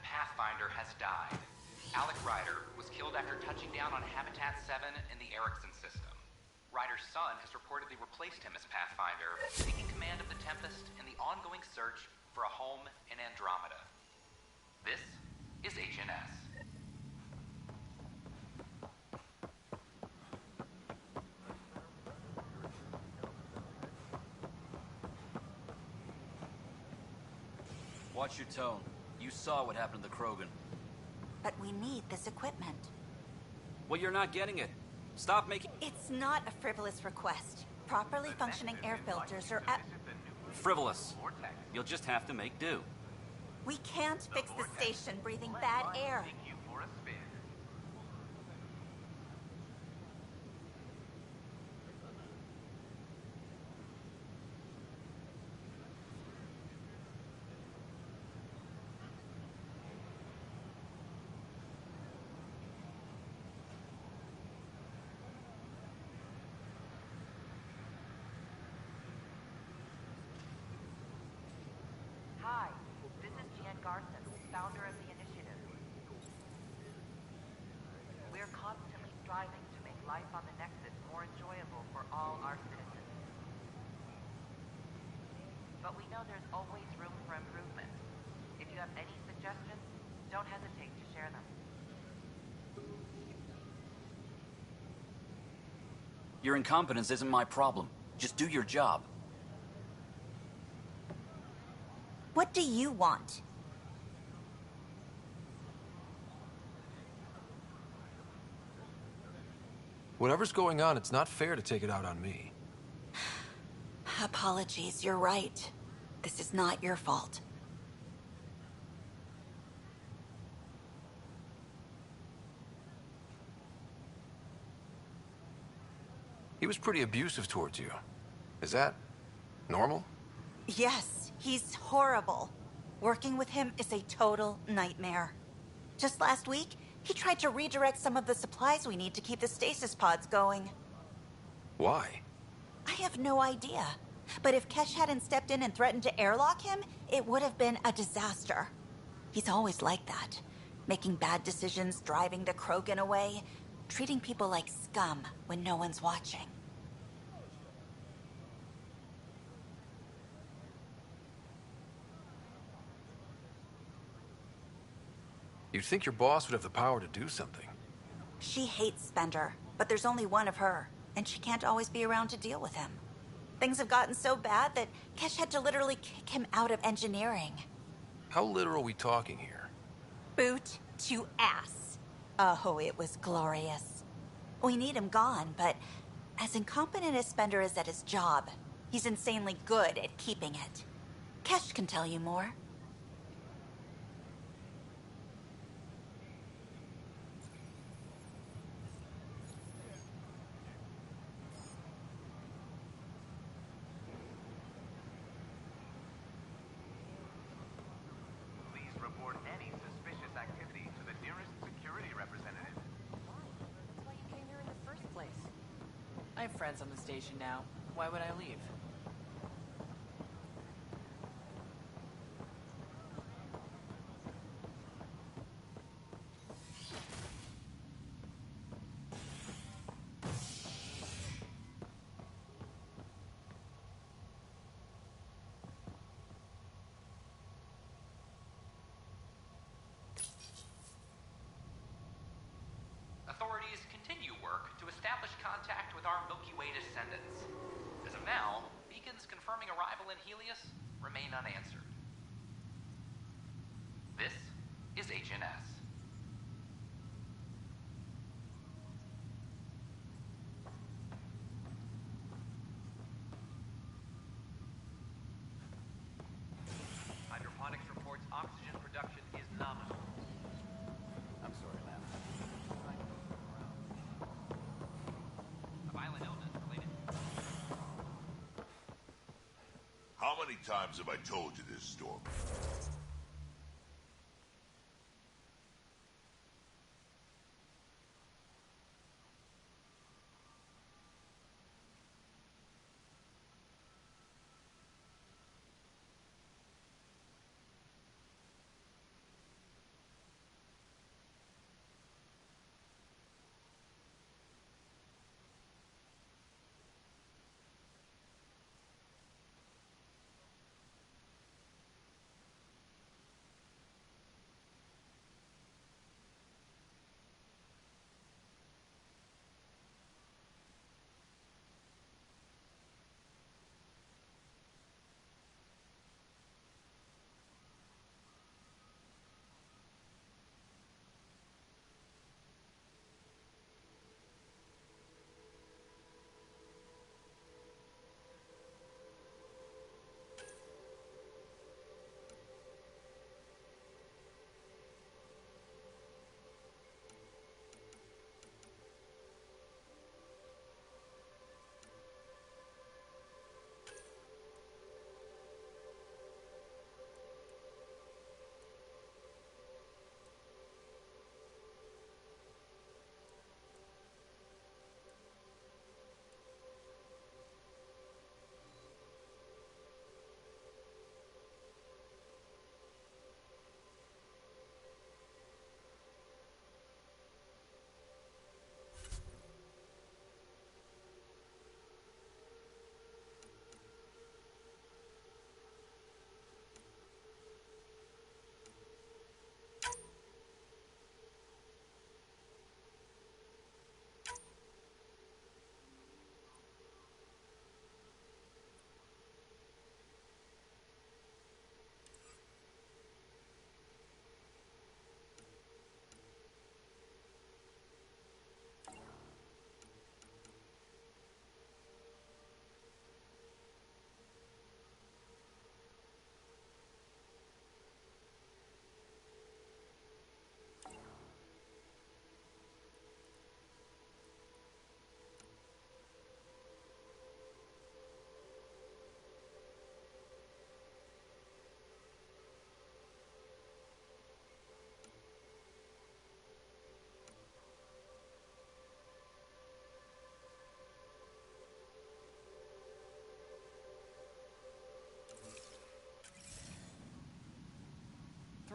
Pathfinder has died. Alec Ryder was killed after touching down on Habitat 7 in the Erickson system. Ryder's son has reportedly replaced him as Pathfinder, taking command of the Tempest in the ongoing search for a home in Andromeda. This is HNS. Watch your tone. You saw what happened to the Krogan. But we need this equipment. Well, you're not getting it. Stop making... It's not a frivolous request. Properly functioning air filters are at... Frivolous. You'll just have to make do. We can't fix the station breathing bad air. Hi, this is Jan Garson, founder of the initiative. We're constantly striving to make life on the Nexus more enjoyable for all our citizens. But we know there's always room for improvement. If you have any suggestions, don't hesitate to share them. Your incompetence isn't my problem. Just do your job. What do you want? Whatever's going on, it's not fair to take it out on me. Apologies, you're right. This is not your fault. He was pretty abusive towards you. Is that normal? Yes, he's horrible. Working with him is a total nightmare. Just last week, he tried to redirect some of the supplies we need to keep the stasis pods going. Why? I have no idea. But if Kesh hadn't stepped in and threatened to airlock him, it would have been a disaster. He's always like that. Making bad decisions, driving the Krogan away, treating people like scum when no one's watching. You'd think your boss would have the power to do something. She hates Spender, but there's only one of her, and she can't always be around to deal with him. Things have gotten so bad that Kesh had to literally kick him out of engineering. How literal are we talking here? Boot to ass. Oh, it was glorious. We need him gone, but as incompetent as Spender is at his job, he's insanely good at keeping it. Kesh can tell you more. I have friends on the station now. Why would I leave? Authorities continue work to establish contact with our Milky Way descendants. As of now, beacons confirming arrival in Helios remain unanswered. This is HNS. Hydroponics reports oxygen production is nominal. I'm sorry, ma'am. A violent illness related. How many times have I told you this, Storm?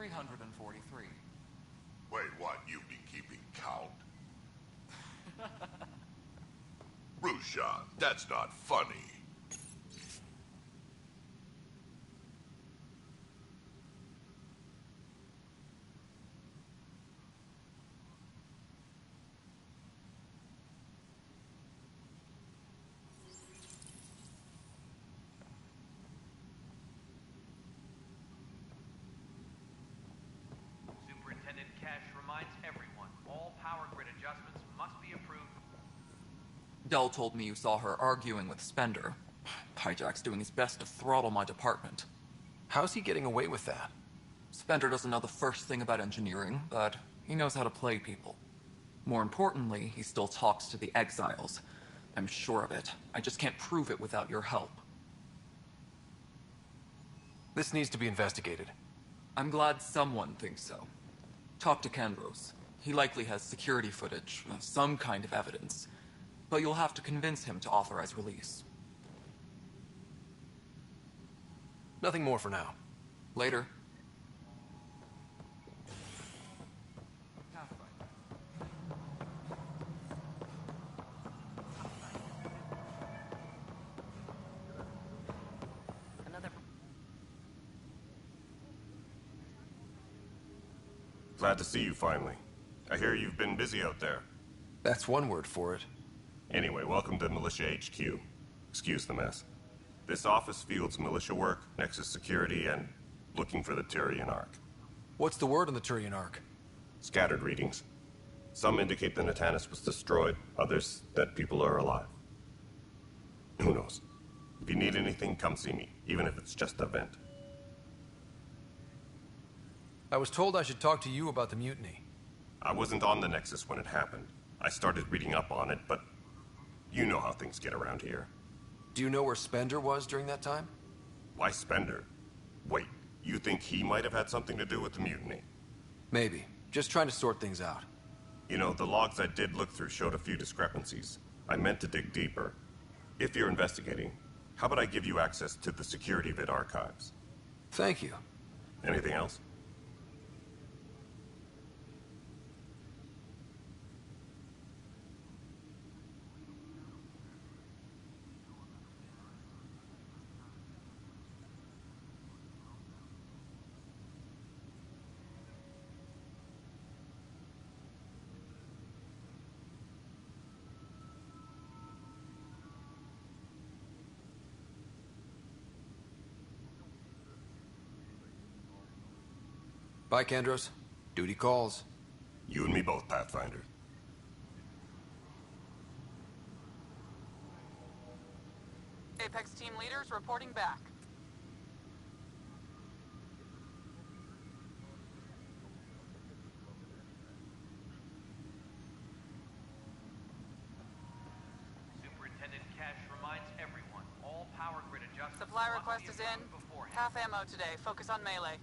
343. Wait, what? You've been keeping count? Rushan, that's not funny. Superintendent Cash reminds everyone, all power grid adjustments must be approved. Dell told me you saw her arguing with Spender. Hijack's doing his best to throttle my department. How's he getting away with that? Spender doesn't know the first thing about engineering, but he knows how to play people. More importantly, he still talks to the exiles. I'm sure of it. I just can't prove it without your help. This needs to be investigated. I'm glad someone thinks so. Talk to Kandros. He likely has security footage, some kind of evidence. But you'll have to convince him to authorize release. Nothing more for now. Later. Glad to see you finally. I hear you've been busy out there. That's one word for it. Anyway, welcome to Militia HQ. Excuse the mess. This office fields militia work, Nexus security, and looking for the Tyrian Ark. What's the word on the Tyrian Ark? Scattered readings. Some indicate the Natanus was destroyed, others that people are alive. Who knows? If you need anything, come see me, even if it's just a vent. I was told I should talk to you about the mutiny. I wasn't on the Nexus when it happened. I started reading up on it, but you know how things get around here. Do you know where Spender was during that time? Why Spender? Wait, you think he might have had something to do with the mutiny? Maybe. Just trying to sort things out. You know, the logs I did look through showed a few discrepancies. I meant to dig deeper. If you're investigating, how about I give you access to the security vid archives? Thank you. Anything else? Bye, Kandros. Duty calls. You and me both, Pathfinder. Apex team leaders reporting back. Superintendent Cash reminds everyone, all power grid adjustments. Supply request is in. Half ammo today. Focus on melee.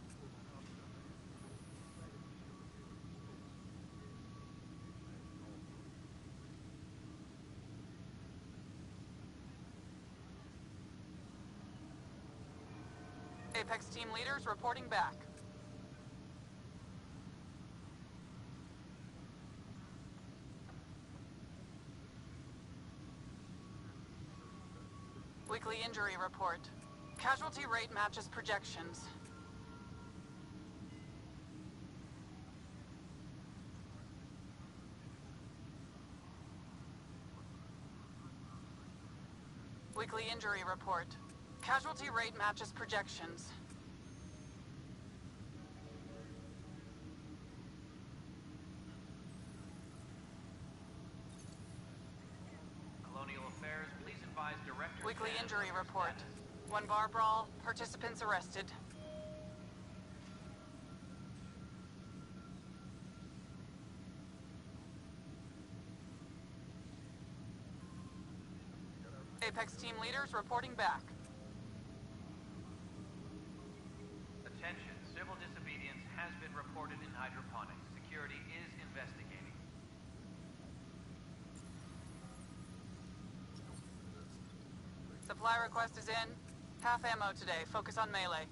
Apex team leaders reporting back. Weekly injury report. Casualty rate matches projections. Weekly injury report. Casualty rate matches projections. Colonial Affairs, please advise Director... Weekly injury report. One bar brawl, participants arrested. Apex team leaders reporting back. Attention, civil disobedience has been reported in hydroponics. Security is investigating. Supply request is in. Half ammo today. Focus on melee.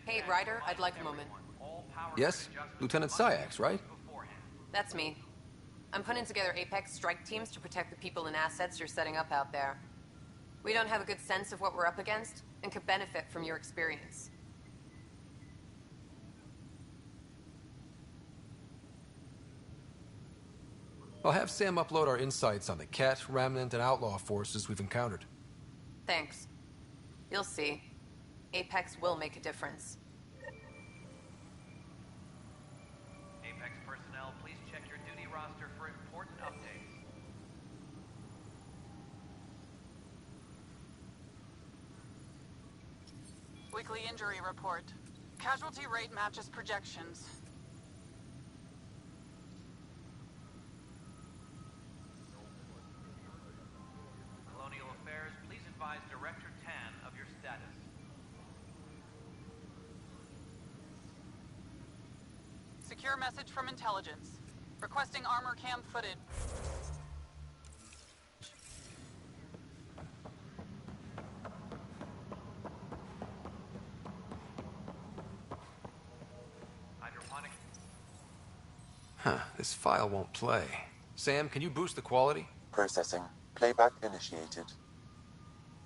Hey, Ryder, I'd like a moment. Yes? Lieutenant Syax, right? That's me. I'm putting together Apex strike teams to protect the people and assets you're setting up out there. We don't have a good sense of what we're up against, and could benefit from your experience. I'll have Sam upload our insights on the Ket, Remnant, and Outlaw forces we've encountered. Thanks. You'll see. Apex will make a difference. Apex personnel, please check your duty roster for important updates. Weekly injury report. Casualty rate matches projections. Colonial Affairs, please advise Director Tan of your status. Secure message from intelligence. Requesting armor cam footage. Hydroponic. Huh, this file won't play. Sam, can you boost the quality? Processing. Playback initiated.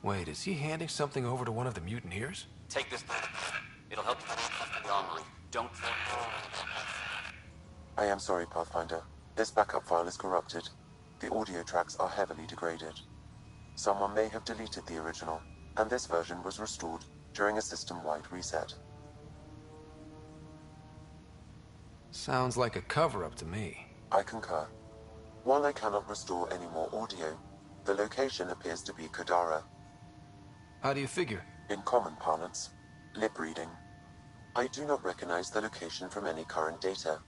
Wait, is he handing something over to one of the mutineers? Take this. It'll help the armory. Don't... I am sorry, Pathfinder. This backup file is corrupted. The audio tracks are heavily degraded. Someone may have deleted the original, and this version was restored during a system-wide reset. Sounds like a cover-up to me. I concur. While I cannot restore any more audio, the location appears to be Kadara. How do you figure? In common parlance, lip reading. I do not recognize the location from any current data.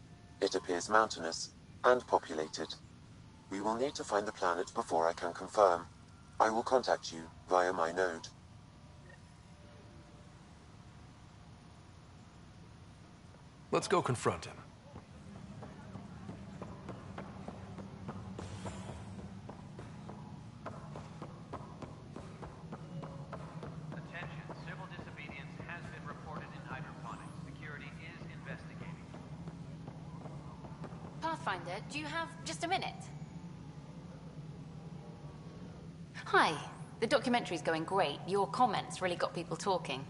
It appears mountainous and populated. We will need to find the planet before I can confirm. I will contact you via my node. Let's go confront him. Attention, civil disobedience has been reported in hydroponics. Security is investigating. Pathfinder, do you have just a minute? Hi. The documentary's going great. Your comments really got people talking.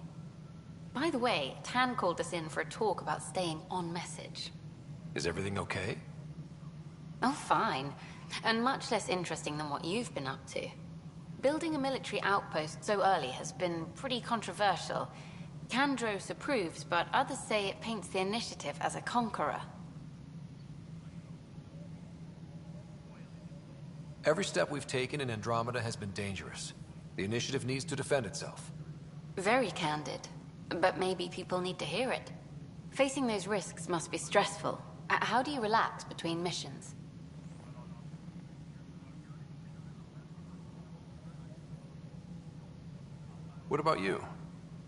By the way, Tan called us in for a talk about staying on message. Is everything okay? Oh, fine. And much less interesting than what you've been up to. Building a military outpost so early has been pretty controversial. Kandros approves, but others say it paints the initiative as a conqueror. Every step we've taken in Andromeda has been dangerous. The initiative needs to defend itself. Very candid. But maybe people need to hear it. Facing those risks must be stressful. How do you relax between missions? What about you?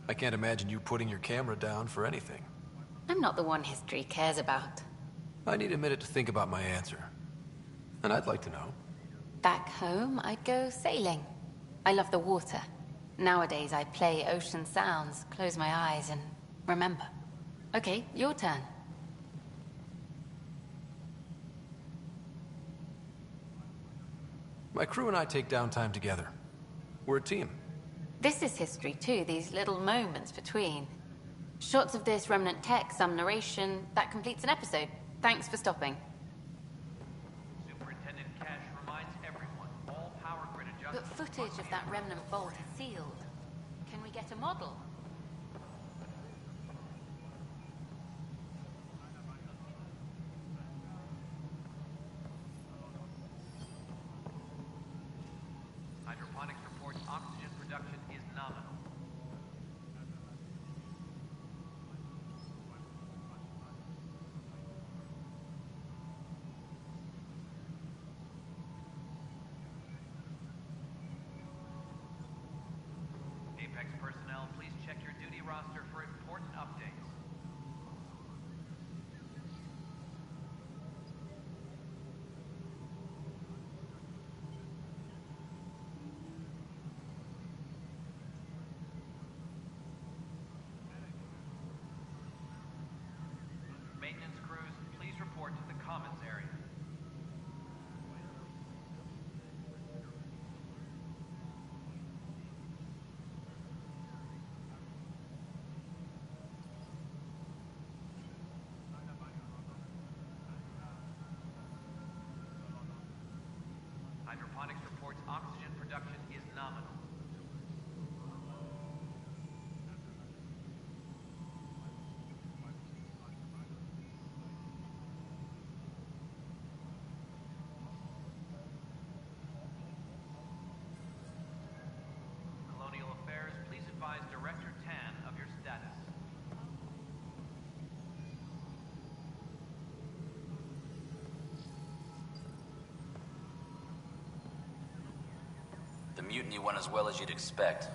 I can't imagine you putting your camera down for anything. I'm not the one history cares about. I need a minute to think about my answer. And I'd like to know. Back home, I'd go sailing. I love the water. Nowadays, I play ocean sounds, close my eyes, and remember. Okay, your turn. My crew and I take downtime together. We're a team. This is history too, these little moments between. Shots of this remnant tech, some narration, that completes an episode. Thanks for stopping. Superintendent Cash reminds everyone, all power grid adjustments... But footage of that remnant vault is sealed. Can we get a model? Hydroponics reports oxygen production is nominal. Apex personnel, please check your duty roster for important updates. commons area. Hydroponics reports oxygen production is nominal. Colonial Affairs, please advise Director Tan of your status. The mutiny went as well as you'd expect.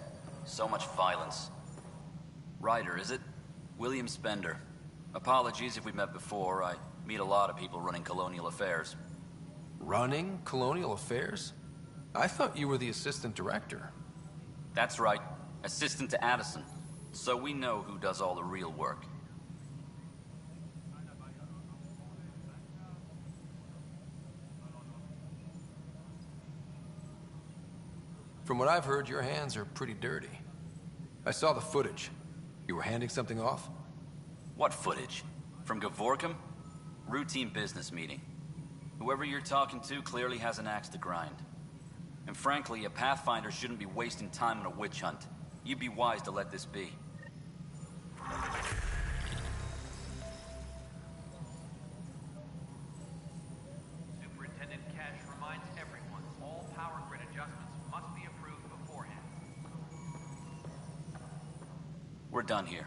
So much violence. Ryder, is it? William Spender. Apologies if we met before. I meet a lot of people running Colonial Affairs. Running Colonial Affairs? I thought you were the assistant director. That's right. Assistant to Addison. So we know who does all the real work. From what I've heard, your hands are pretty dirty. I saw the footage. You were handing something off? What footage? From Gavorkum? Routine business meeting. Whoever you're talking to clearly has an axe to grind. And frankly, a Pathfinder shouldn't be wasting time on a witch hunt. You'd be wise to let this be. Superintendent Cash reminds everyone all power grid adjustments must be approved beforehand. We're done here.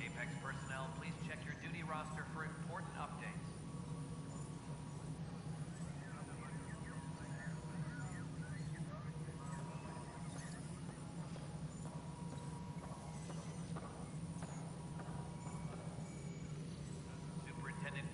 Apex personnel, please check your duty roster for important updates. Superintendent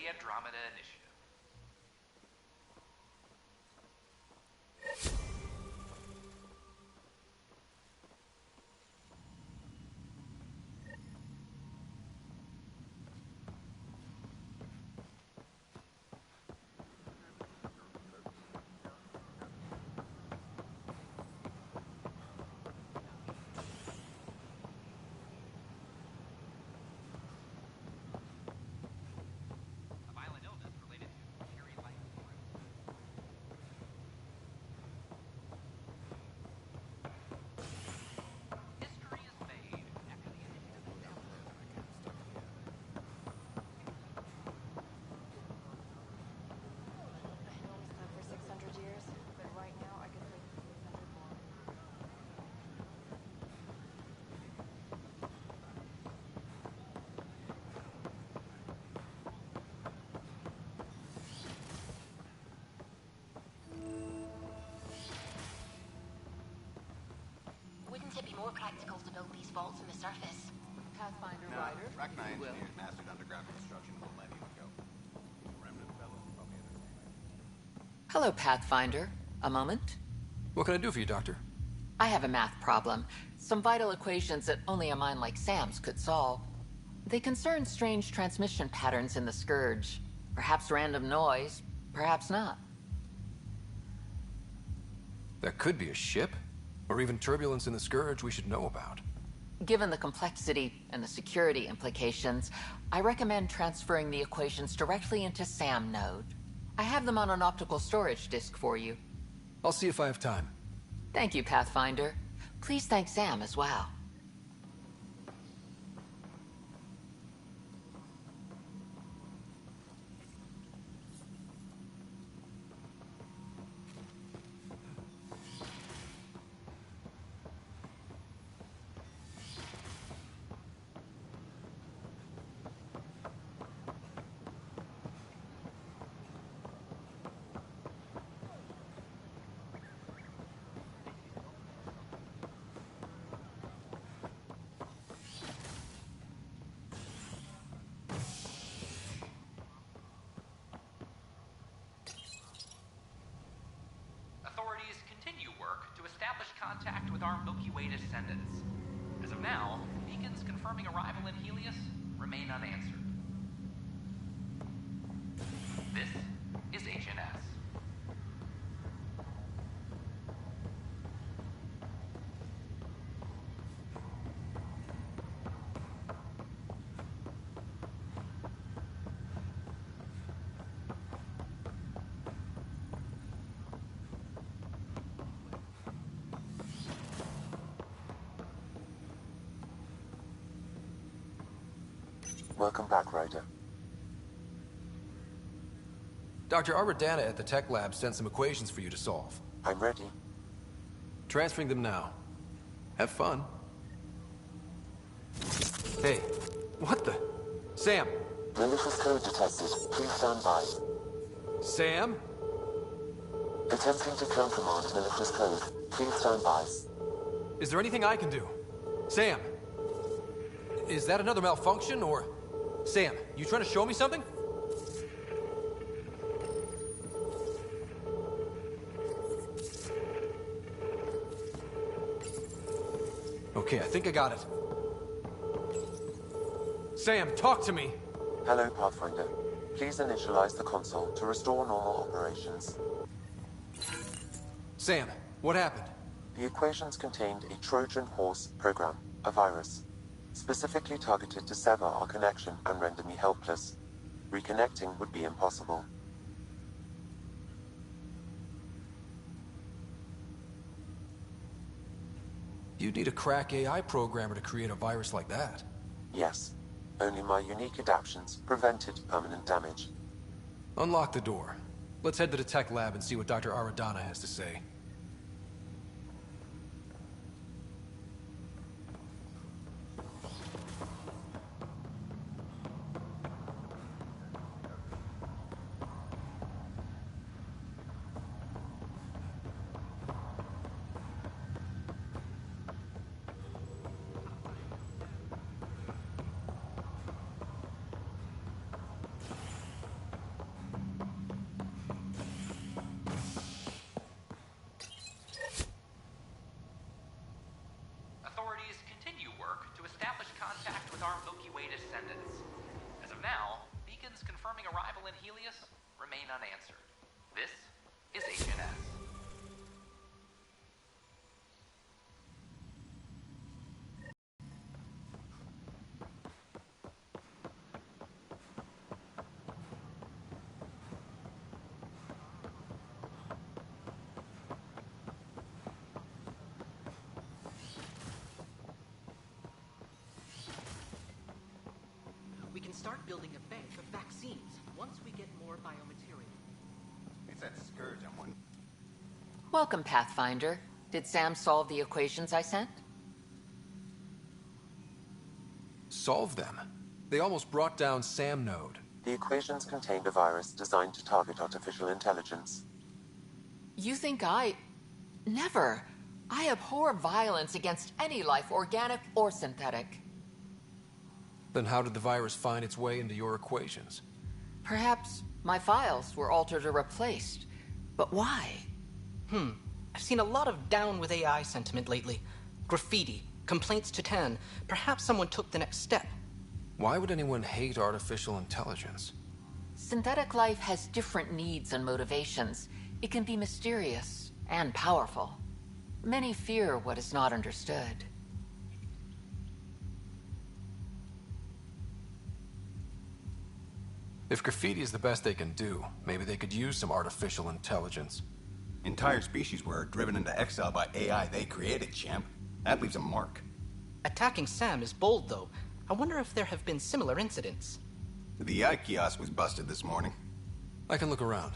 the Andromeda initiative. Wouldn't it be more practical to build these vaults in the surface? Pathfinder No, Rider, Rachni if you will. engineers mastered underground construction a millennium ago. Remnant fellows probably understand. Hello, Pathfinder. A moment? What can I do for you, Doctor? I have a math problem. Some vital equations that only a mind like Sam's could solve. They concern strange transmission patterns in the Scourge. Perhaps random noise, perhaps not. That could be a ship, or even turbulence in the Scourge we should know about. Given the complexity and the security implications, I recommend transferring the equations directly into SAM node. I have them on an optical storage disk for you. I'll see if I have time. Thank you, Pathfinder. Please thank Sam as well. Authorities continue work to establish contact with our Milky Way descendants. As of now, beacons confirming arrival in Helios remain unanswered. This is HNS. Welcome back, Ryder. Dr. Aradana at the tech lab sent some equations for you to solve. I'm ready. Transferring them now. Have fun. Hey, what the? Sam! Malicious code detected. Please stand by. Sam? Attempting to countermand malicious code. Please stand by. Is there anything I can do? Sam! Is that another malfunction, or... Sam, you trying to show me something? Okay, I think I got it. Sam, talk to me! Hello, Pathfinder. Please initialize the console to restore normal operations. Sam, what happened? The equations contained a Trojan horse program, a virus, specifically targeted to sever our connection and render me helpless. Reconnecting would be impossible. You'd need a crack AI programmer to create a virus like that. Yes. Only my unique adaptions prevented permanent damage. Unlock the door. Let's head to the tech lab and see what Dr. Aradana has to say. signal in Helios remain unanswered. This is Agent S. We can start building a bank of vaccines once we get more biomaterial. It's that scourge I'm wondering. Welcome, Pathfinder. Did Sam solve the equations I sent? Solve them? They almost brought down Sam Node. The equations contained a virus designed to target artificial intelligence. You think Never. I abhor violence against any life, organic or synthetic. Then how did the virus find its way into your equations? Perhaps my files were altered or replaced. But why? I've seen a lot of down with AI sentiment lately. Graffiti, complaints to 10. Perhaps someone took the next step. Why would anyone hate artificial intelligence? Synthetic life has different needs and motivations. It can be mysterious and powerful. Many fear what is not understood. If graffiti is the best they can do, maybe they could use some artificial intelligence. Entire species were driven into exile by AI they created, champ. That leaves a mark. Attacking Sam is bold, though. I wonder if there have been similar incidents. The AI kiosk was busted this morning. I can look around.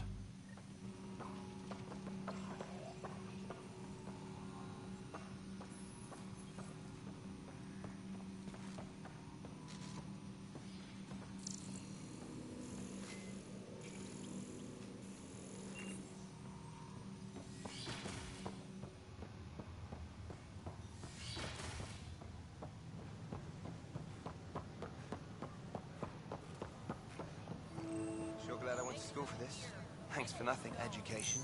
Sure glad I went to school for this. Thanks for nothing, education.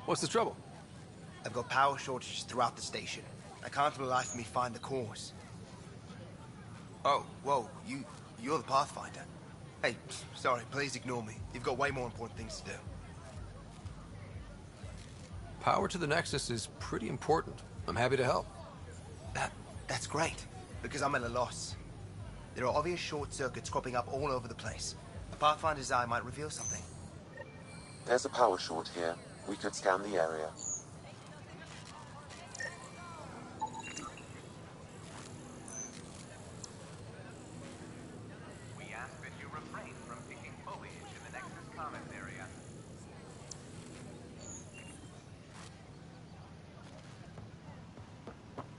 What's the trouble? I've got power shortages throughout the station. I can't for the life of me find the cause. Oh, whoa, you're the Pathfinder. Hey, sorry, please ignore me. You've got way more important things to do. Power to the Nexus is pretty important. I'm happy to help. That's great, because I'm at a loss. There are obvious short circuits cropping up all over the place. A Pathfinder's eye might reveal something. There's a power short here. We could scan the area. We ask that you refrain from picking foliage in the Nexus Commons area.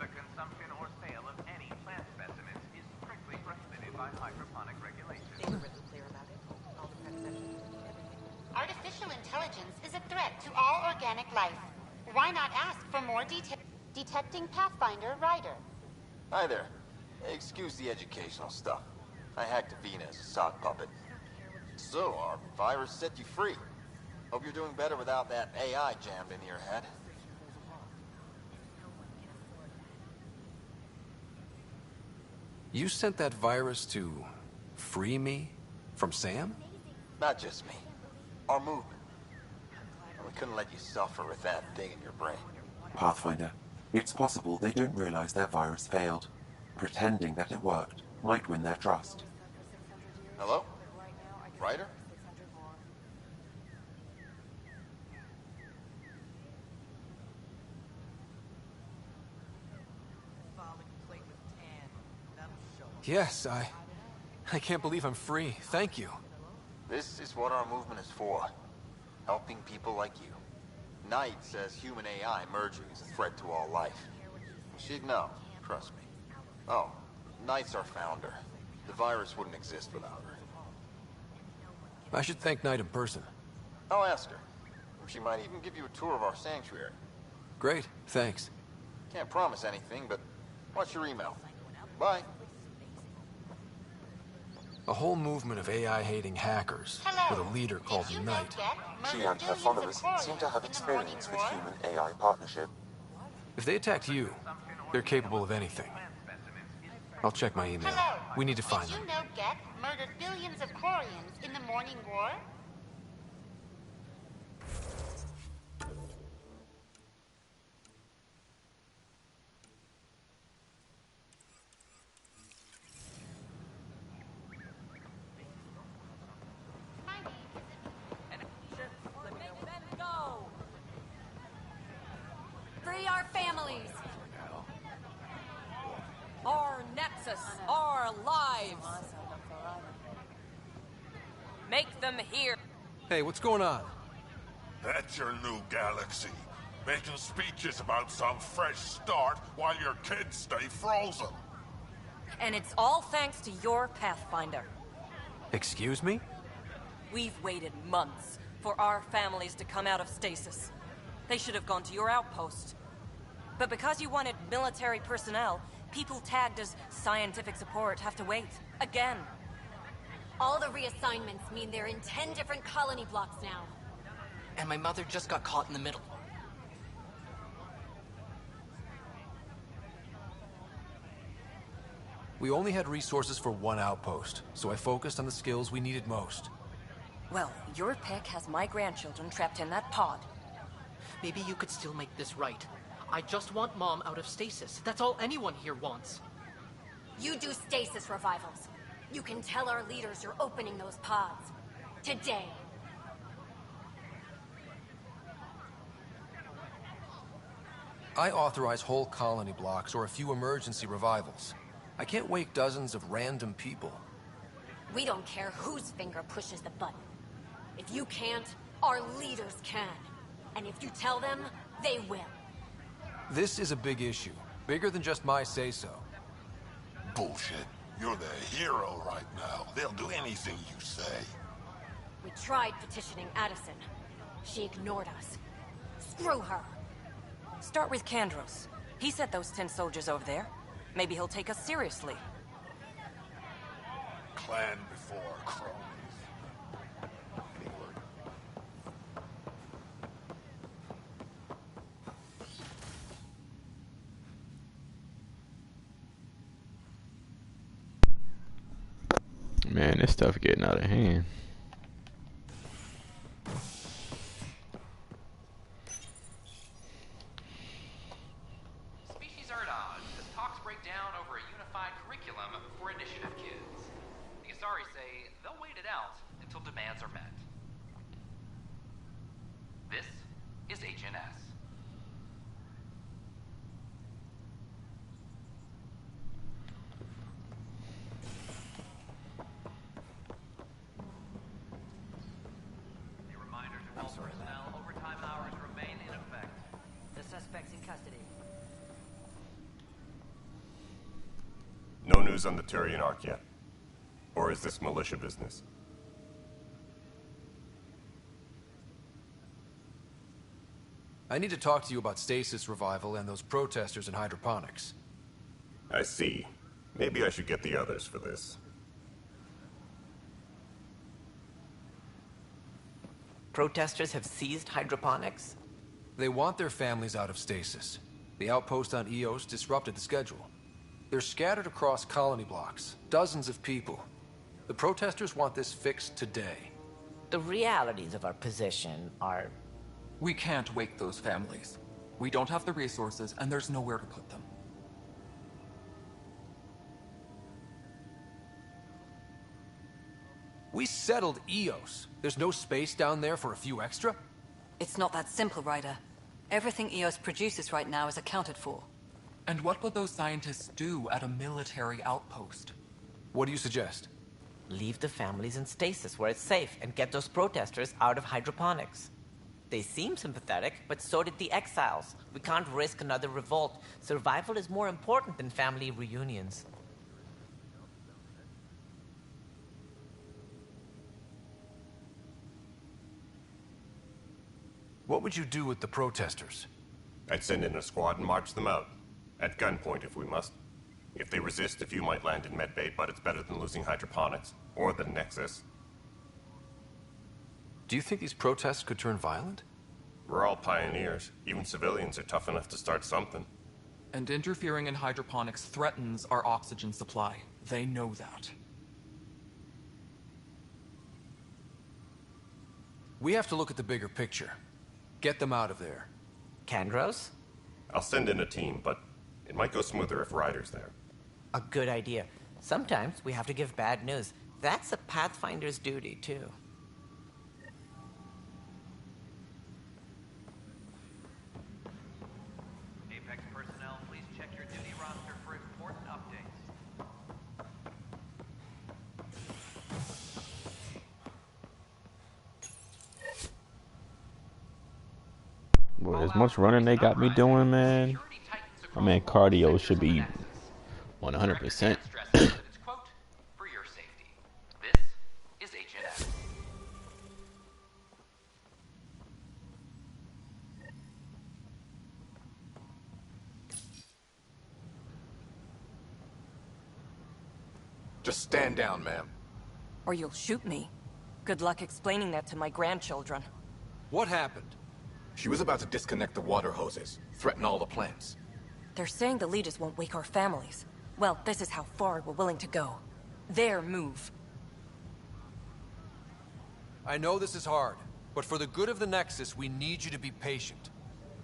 The consumption or sale of any plant specimens is strictly prohibited by hydroponic regulations. Artificial intelligence is a threat to all organic life. Why not ask for more detail? Detecting Pathfinder Rider. Hi there. Excuse the educational stuff. I hacked Avina as a sock puppet. So, our virus set you free. Hope you're doing better without that AI jammed into your head. You sent that virus to free me from Sam? Not just me. Our movement. We couldn't let you suffer with that thing in your brain. Pathfinder, it's possible they don't realize their virus failed. Pretending that it worked might win their trust. Hello? Ryder? Yes, I can't believe I'm free. Thank you. This is what our movement is for. Helping people like you. Knight says human AI merging is a threat to all life. She'd know, trust me. Oh, Knight's our founder. The virus wouldn't exist without her. I should thank Knight in person. I'll ask her. She might even give you a tour of our sanctuary. Great, thanks. Can't promise anything, but what's your email? Bye. A whole movement of AI-hating hackers with a leader called Knight. She and her followers seem to have experience with human-AI partnership. If they attacked you, they're capable of anything. I'll check my email. Hello. We need to find Did them. you know Gek murdered billions of Quarians in the Morning War? Free our families. Our Nexus, our lives. Make them here. Hey, what's going on? That's your new galaxy. Making speeches about some fresh start while your kids stay frozen. And it's all thanks to your Pathfinder. Excuse me? We've waited months for our families to come out of stasis. They should have gone to your outpost. But because you wanted military personnel, people tagged as scientific support have to wait. Again. All the reassignments mean they're in 10 different colony blocks now. And my mother just got caught in the middle. We only had resources for one outpost, so I focused on the skills we needed most. Well, your pick has my grandchildren trapped in that pod. Maybe you could still make this right. I just want Mom out of stasis. That's all anyone here wants. You do stasis revivals. You can tell our leaders you're opening those pods. Today. I authorize whole colony blocks or a few emergency revivals. I can't wake dozens of random people. We don't care whose finger pushes the button. If you can't, our leaders can. And if you tell them, they will. This is a big issue. Bigger than just my say-so. Bullshit. You're the hero right now. They'll do anything you say. We tried petitioning Addison. She ignored us. Screw her. Start with Kandros. He sent those 10 soldiers over there. Maybe he'll take us seriously. Clan before cronies. Man, this stuff getting out of hand. Species are at odds as talks break down over a unified curriculum for initiative kids. The Asari say they'll wait it out until demands are met. This is HNS. No news on the Turian Ark yet. Or is this militia business? I need to talk to you about stasis revival and those protesters in hydroponics. I see. Maybe I should get the others for this. Protesters have seized hydroponics? They want their families out of stasis. The outpost on Eos disrupted the schedule. They're scattered across colony blocks, dozens of people. The protesters want this fixed today. The realities of our position are... We can't wake those families. We don't have the resources, and there's nowhere to put them. We settled Eos. There's no space down there for a few extra? It's not that simple, Ryder. Everything EOS produces right now is accounted for. And what would those scientists do at a military outpost? What do you suggest? Leave the families in stasis where it's safe and get those protesters out of hydroponics. They seem sympathetic, but so did the exiles. We can't risk another revolt. Survival is more important than family reunions. What would you do with the protesters? I'd send in a squad and march them out. At gunpoint if we must. If they resist, a few might land in medbay, but it's better than losing hydroponics. Or the Nexus. Do you think these protests could turn violent? We're all pioneers. Even civilians are tough enough to start something. And interfering in hydroponics threatens our oxygen supply. They know that. We have to look at the bigger picture. Get them out of there. Kandros? I'll send in a team, but it might go smoother if Ryder's there. A good idea. Sometimes we have to give bad news. That's a Pathfinder's duty, too. Apex personnel, please check your duty roster for important updates. Boy, as much running they got me doing, man. My man cardio should be 100%. For your safety. This is HNS. Just stand down, ma'am. Or you'll shoot me. Good luck explaining that to my grandchildren. What happened? She was about to disconnect the water hoses, threaten all the plants. They're saying the leaders won't wake our families. Well, this is how far we're willing to go. Their move. I know this is hard, but for the good of the Nexus, we need you to be patient.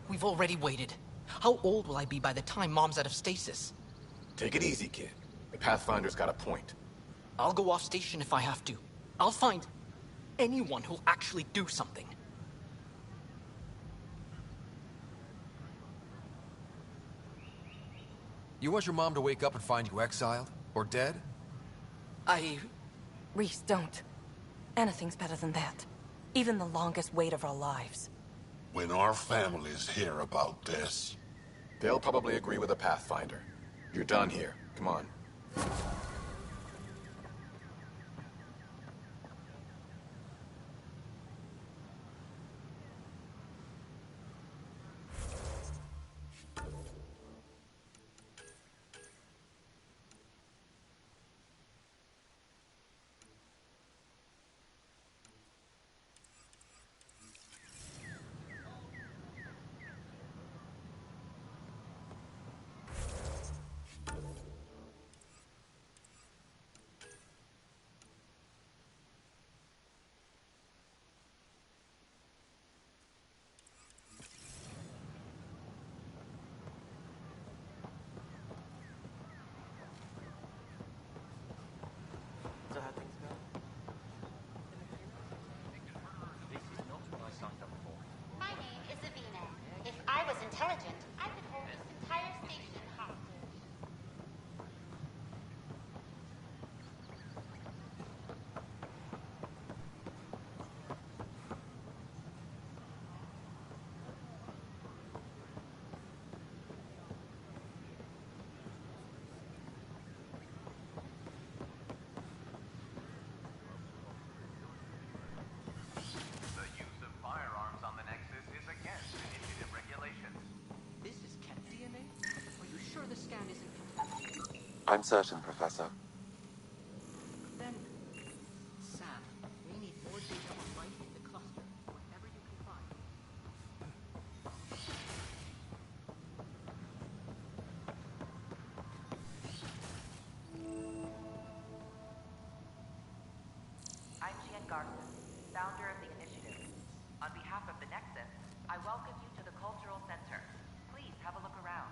We've already waited. How old will I be by the time Mom's out of stasis? Take it easy, kid. The Pathfinder's got a point. I'll go off station if I have to. I'll find anyone who'll actually do something. You want your mom to wake up and find you exiled? Or dead? Reese, don't. Anything's better than that. Even the longest wait of our lives. When our families hear about this... They'll probably agree with the Pathfinder. You're done here. Come on. My name is Avina. If I was intelligent, I could hold this entire station hostage. The use of firearms on the Nexus is against initiative regulations. This is cat DNA? Are you sure the scan isn't... I'm certain, Professor. Then, Sam, we need more data on life in the cluster. Whatever you can find. I'm Gian Garson, founder of the initiative. On behalf of the Nexus, I welcome you to the Cultural Center. Please have a look around.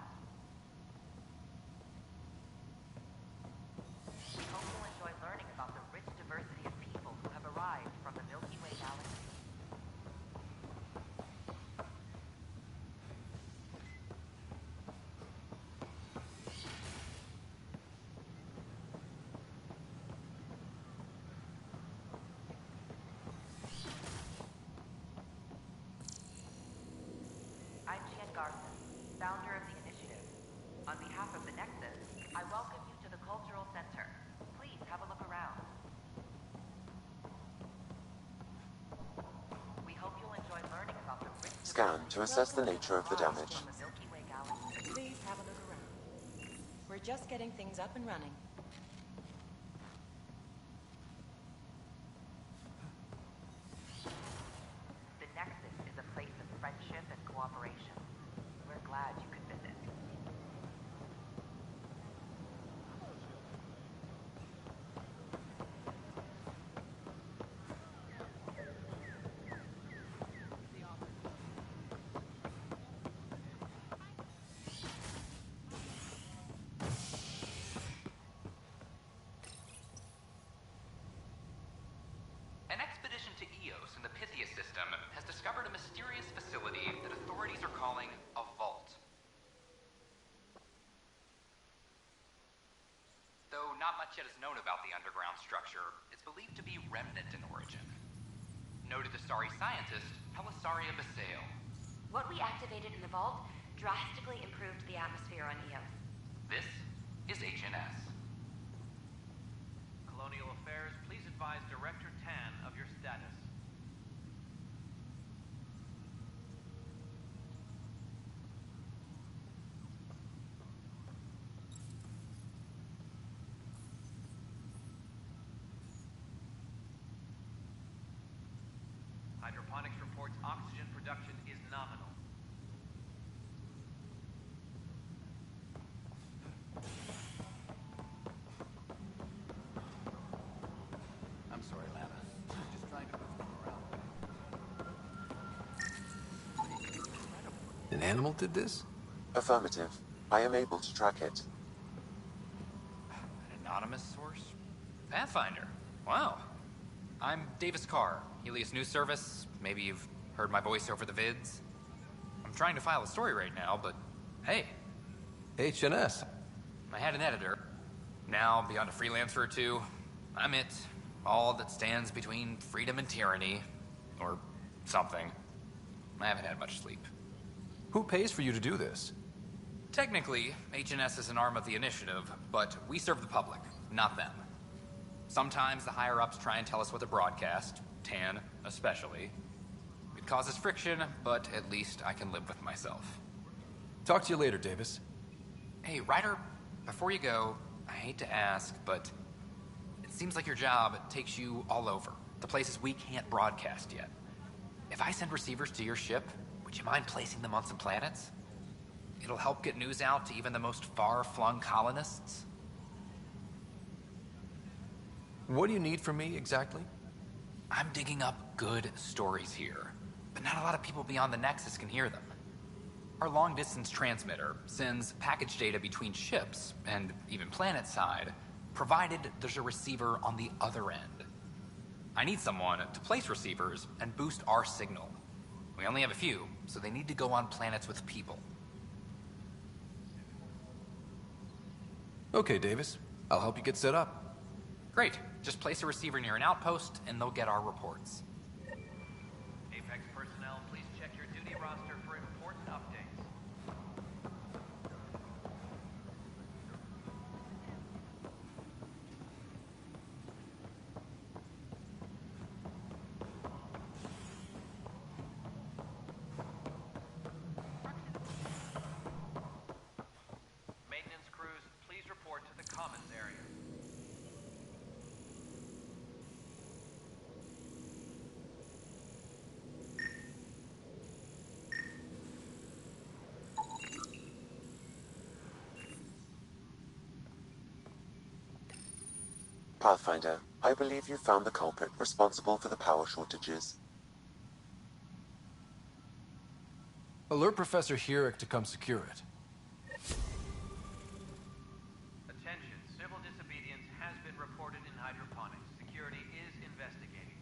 We hope you'll enjoy learning about the rich diversity of people who have arrived from the Milky Way galaxy. I'm Gian Garson, founder of the initiative. On behalf of the Nexus, I welcome you to the Cultural Center. Please have a look around. We hope you'll enjoy learning about the rich... Scan to assess the nature of the damage. from the Milky Way galaxy. Please have a look around. We're just getting things up and running. The Nexus is a place of friendship and cooperation. We're glad you could visit. in the Pythia system has discovered a mysterious facility that authorities are calling a vault. Though not much yet is known about the underground structure, it's believed to be remnant in origin. Noted Asari scientist Helisaria Basale. What we activated in the vault drastically improved the atmosphere on Eos. This is HNS. Colonial Affairs, please advise Director Tan of your status. Hydroponics reports oxygen production is nominal. I'm sorry, Lana. Just trying to move them around. An animal did this? Affirmative. I am able to track it. An anonymous source? Pathfinder. Wow. I'm Davis Carr, Helios News Service. Maybe you've heard my voice over the vids. I'm trying to file a story right now, but hey. HNS. I had an editor. Now, beyond a freelancer or two, I'm it. All that stands between freedom and tyranny. Or something. I haven't had much sleep. Who pays for you to do this? Technically, HNS is an arm of the initiative, but we serve the public, not them. Sometimes the higher-ups try and tell us what to broadcast, Tan especially. It causes friction, but at least I can live with myself. Talk to you later, Davis. Hey, Ryder, before you go, I hate to ask, but it seems like your job takes you all over, the places we can't broadcast yet. If I send receivers to your ship, would you mind placing them on some planets? It'll help get news out to even the most far-flung colonists. What do you need from me, exactly? I'm digging up good stories here, but not a lot of people beyond the Nexus can hear them. Our long-distance transmitter sends package data between ships, and even planet-side, provided there's a receiver on the other end. I need someone to place receivers and boost our signal. We only have a few, so they need to go on planets with people. Okay, Davis. I'll help you get set up. Great. Just place a receiver near an outpost, and they'll get our reports. Apex personnel, please check your duty roster for important updates. Maintenance crews, please report to the commons area. Pathfinder, I believe you found the culprit responsible for the power shortages. Alert Professor Hurek to come secure it. Attention, civil disobedience has been reported in hydroponics. Security is investigating.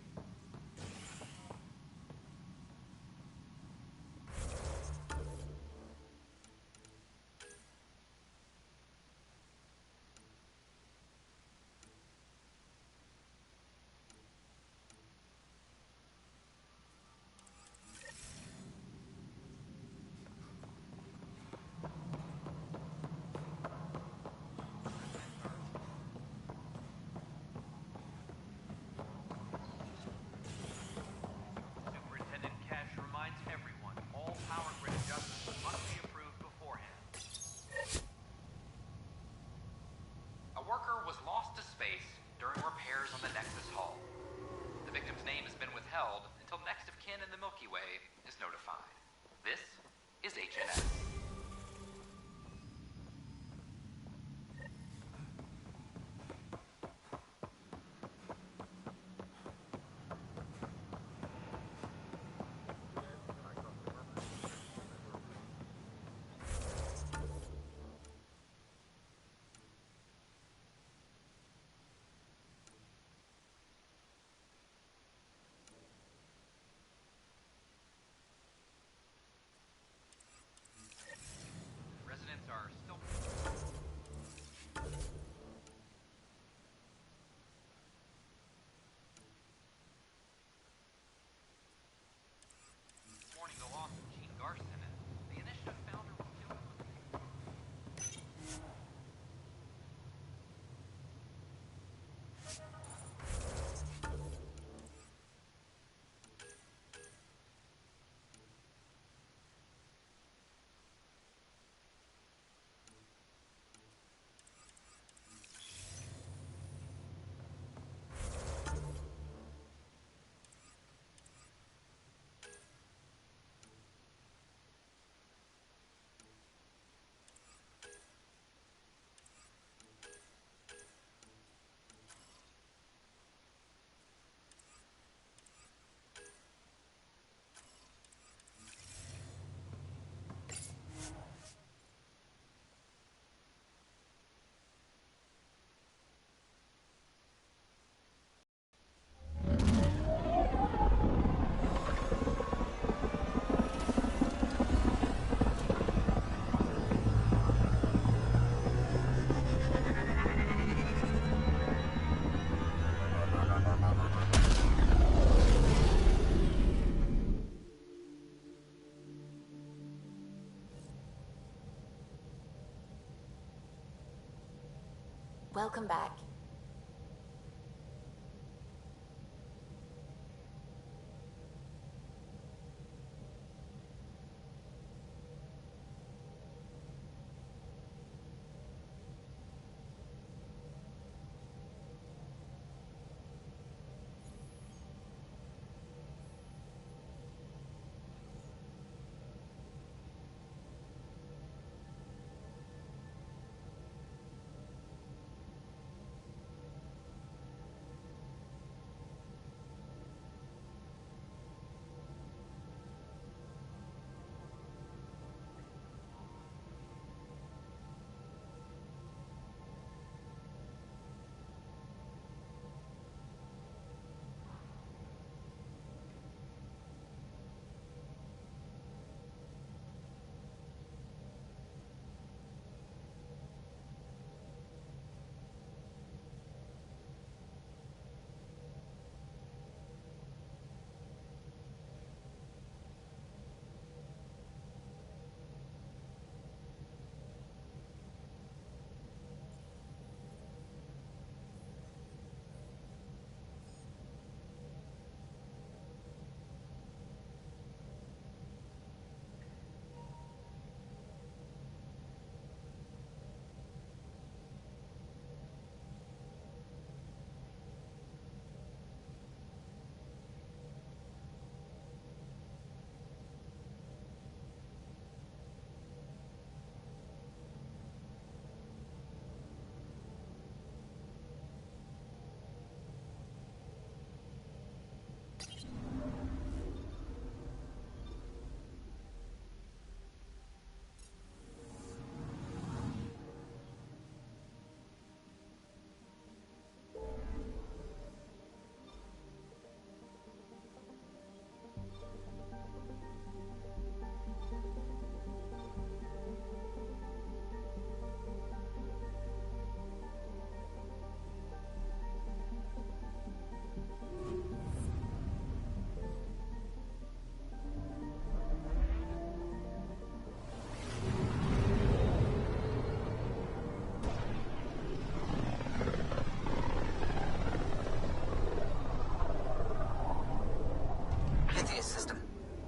Welcome back.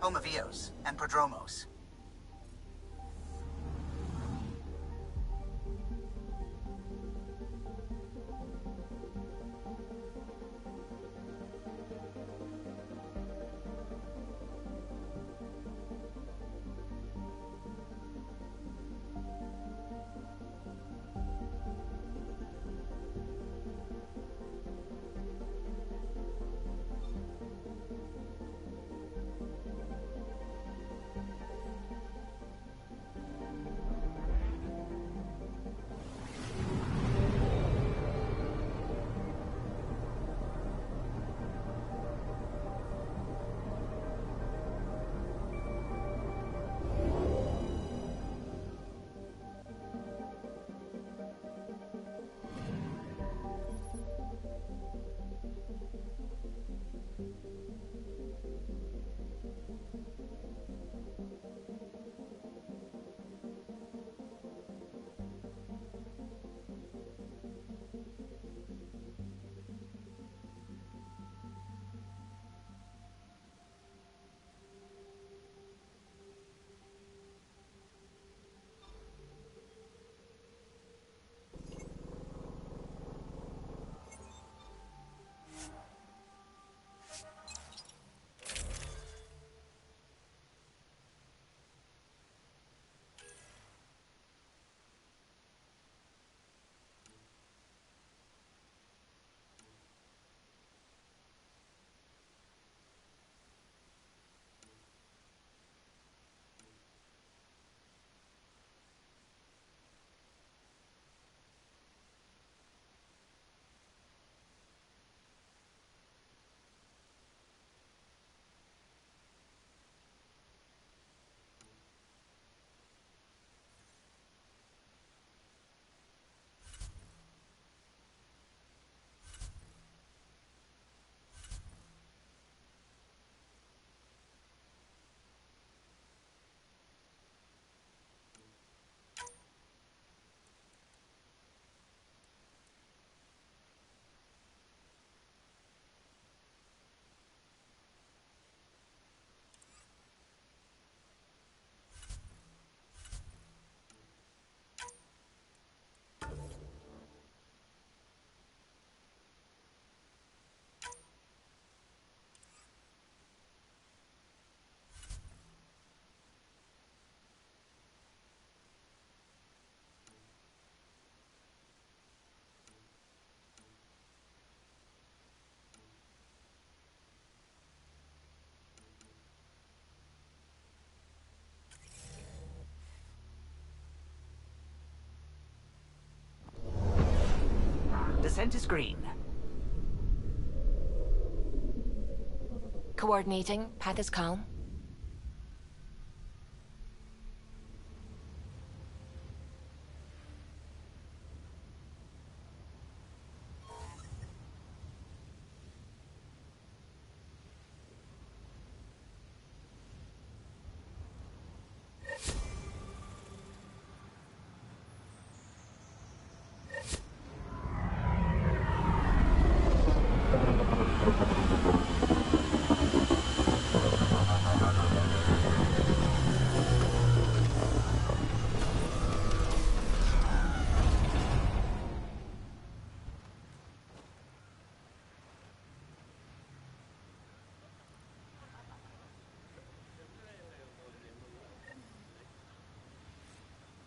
Home of Eos and Prodromos. Descent is green. Coordinating. Path is calm.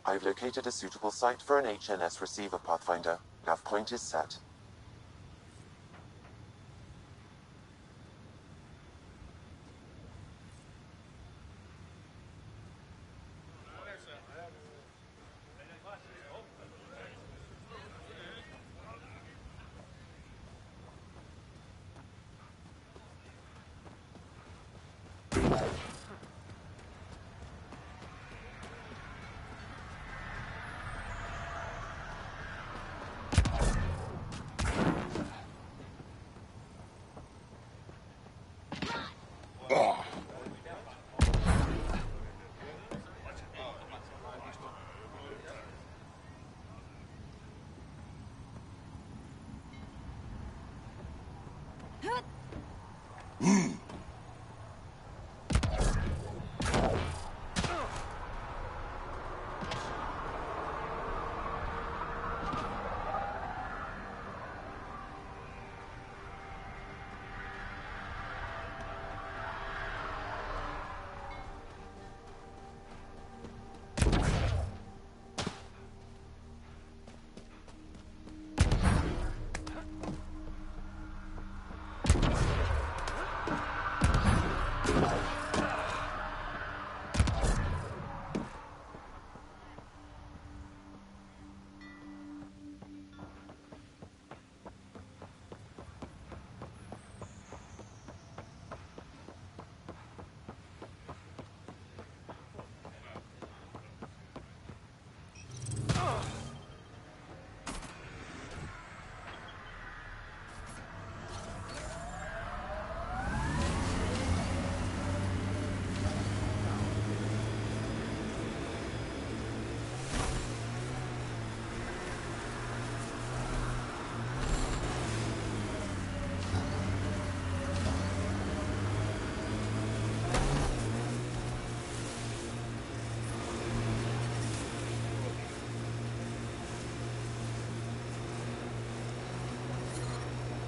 I've located a suitable site for an HNS receiver, Pathfinder. Nav point is set.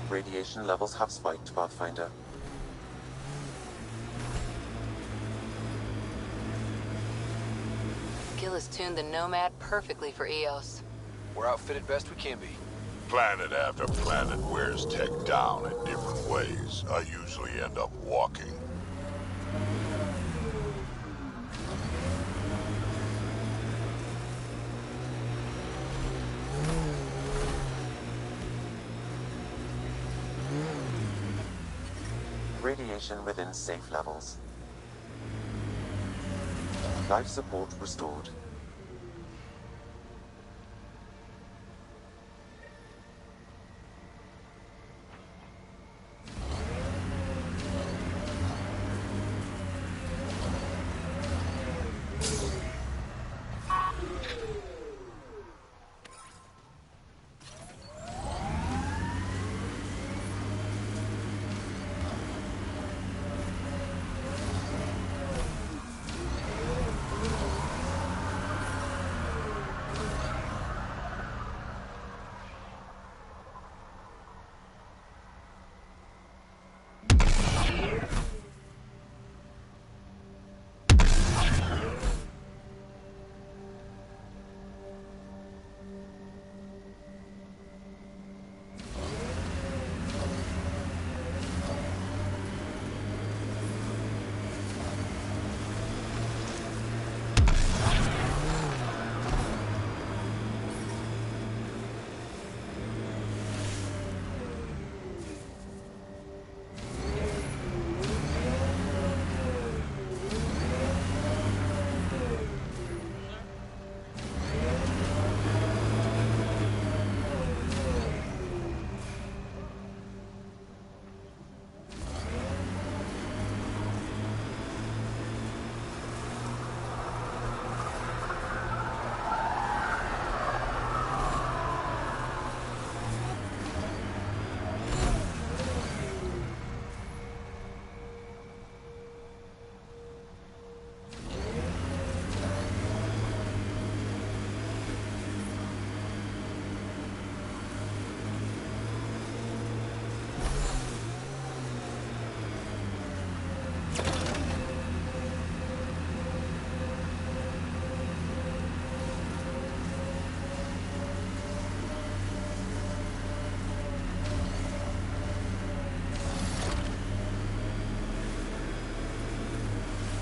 Radiation levels have spiked, Pathfinder. Gil has tuned the Nomad perfectly for EOS. We're outfitted best we can be. Planet after planet wears tech down in different ways. I usually end up walking. Radiation within safe levels. Life support restored.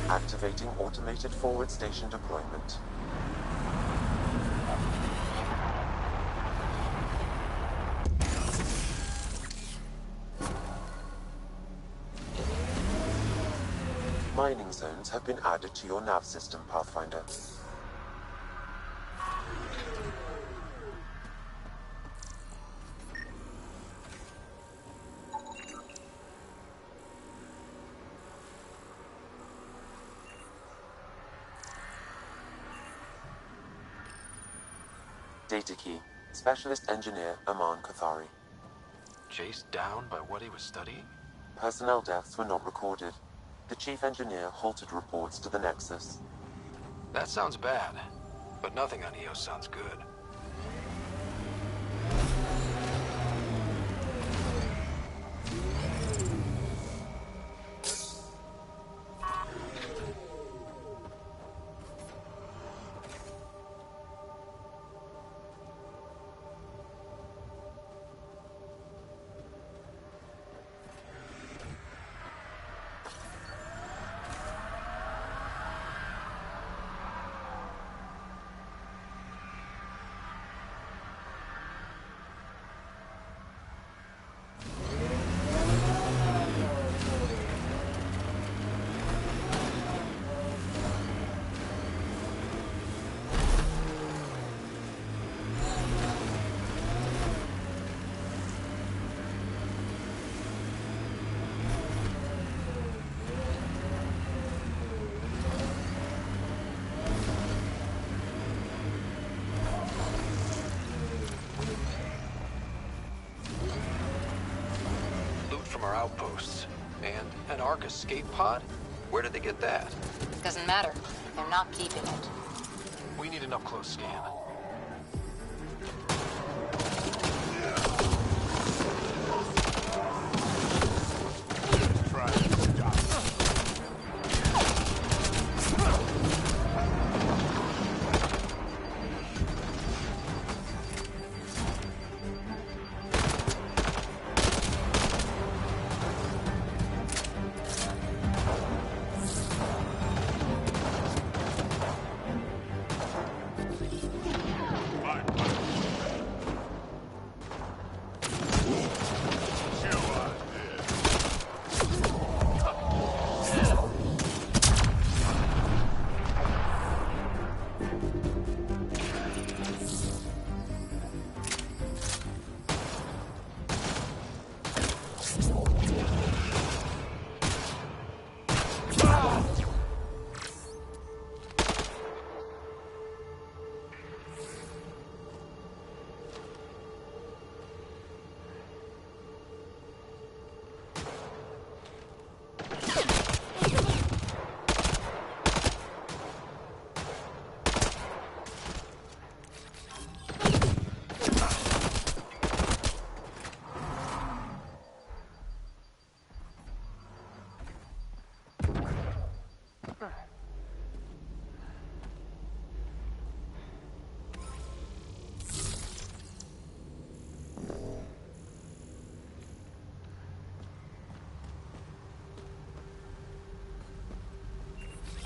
Activating automated forward station deployment. Mining zones have been added to your nav system, Pathfinder. Data key. Specialist Engineer Aman Kathari. Chased down by what he was studying? Personnel deaths were not recorded. The Chief Engineer halted reports to the Nexus. That sounds bad, but nothing on EOS sounds good. Our outposts. And an Ark escape pod? Where did they get that? Doesn't matter. They're not keeping it. We need an up-close scan.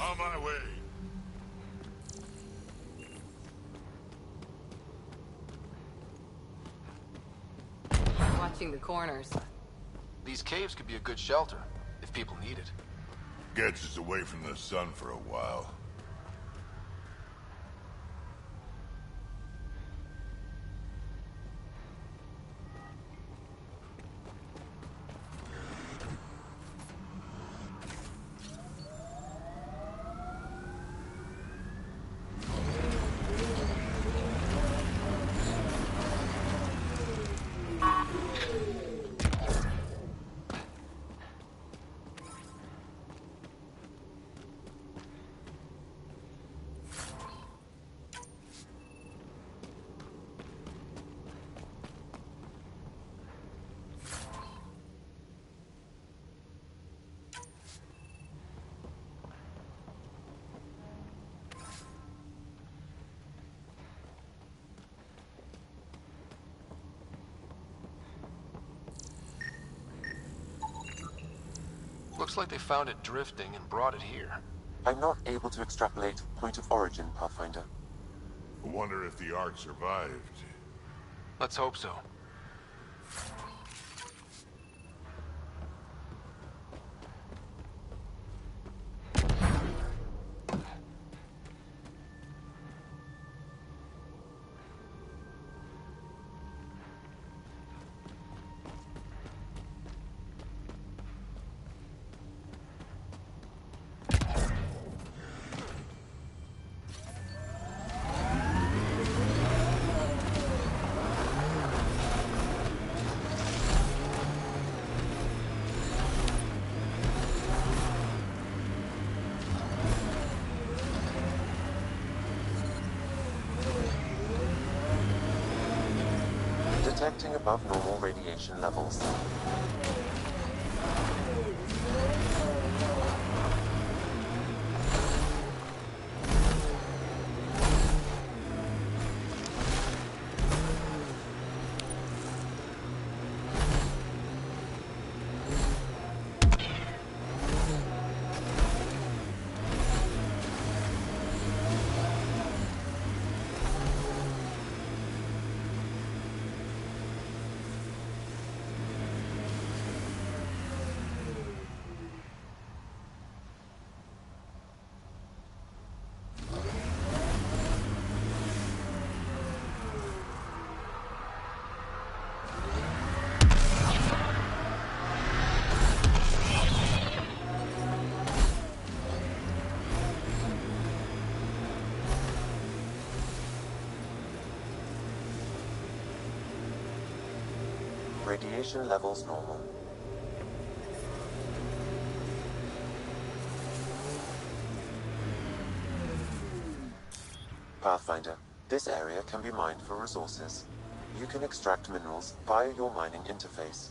On my way. Watching the corners. These caves could be a good shelter, if people need it. Gets us away from the sun for a while. Looks like they found it drifting and brought it here. I'm not able to extrapolate point of origin, Pathfinder. I wonder if the Ark survived. Let's hope so. Detecting above normal radiation levels. Radiation levels normal. Pathfinder, this area can be mined for resources. You can extract minerals via your mining interface.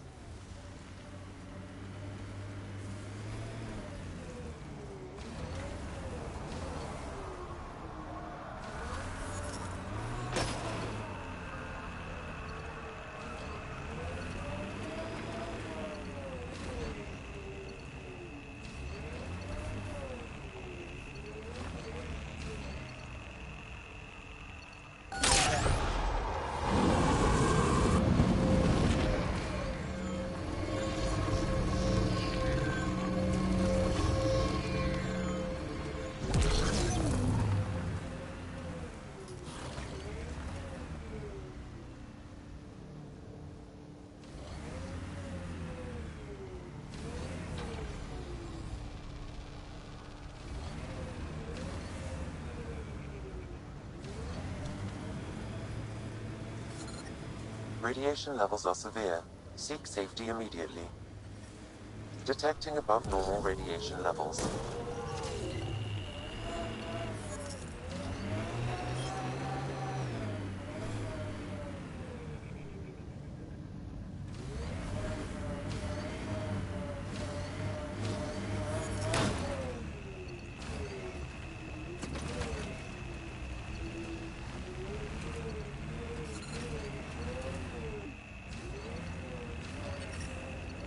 Radiation levels are severe. Seek safety immediately. Detecting above normal radiation levels.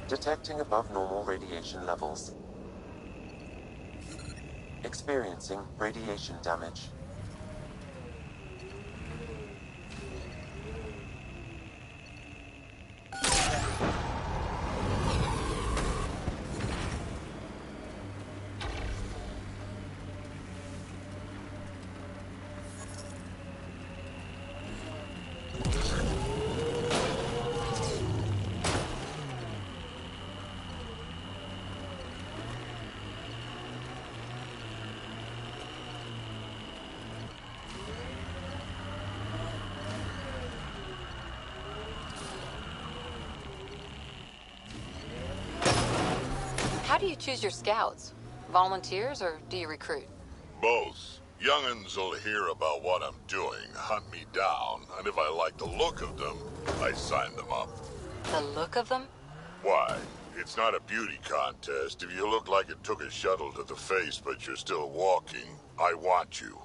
Detecting above normal radiation levels. Experiencing radiation damage. How do you choose your scouts? Volunteers, or do you recruit? Both. Young'uns will hear about what I'm doing, hunt me down, and if I like the look of them, I sign them up. The look of them? Why? It's not a beauty contest. If you look like it took a shuttle to the face, but you're still walking, I want you.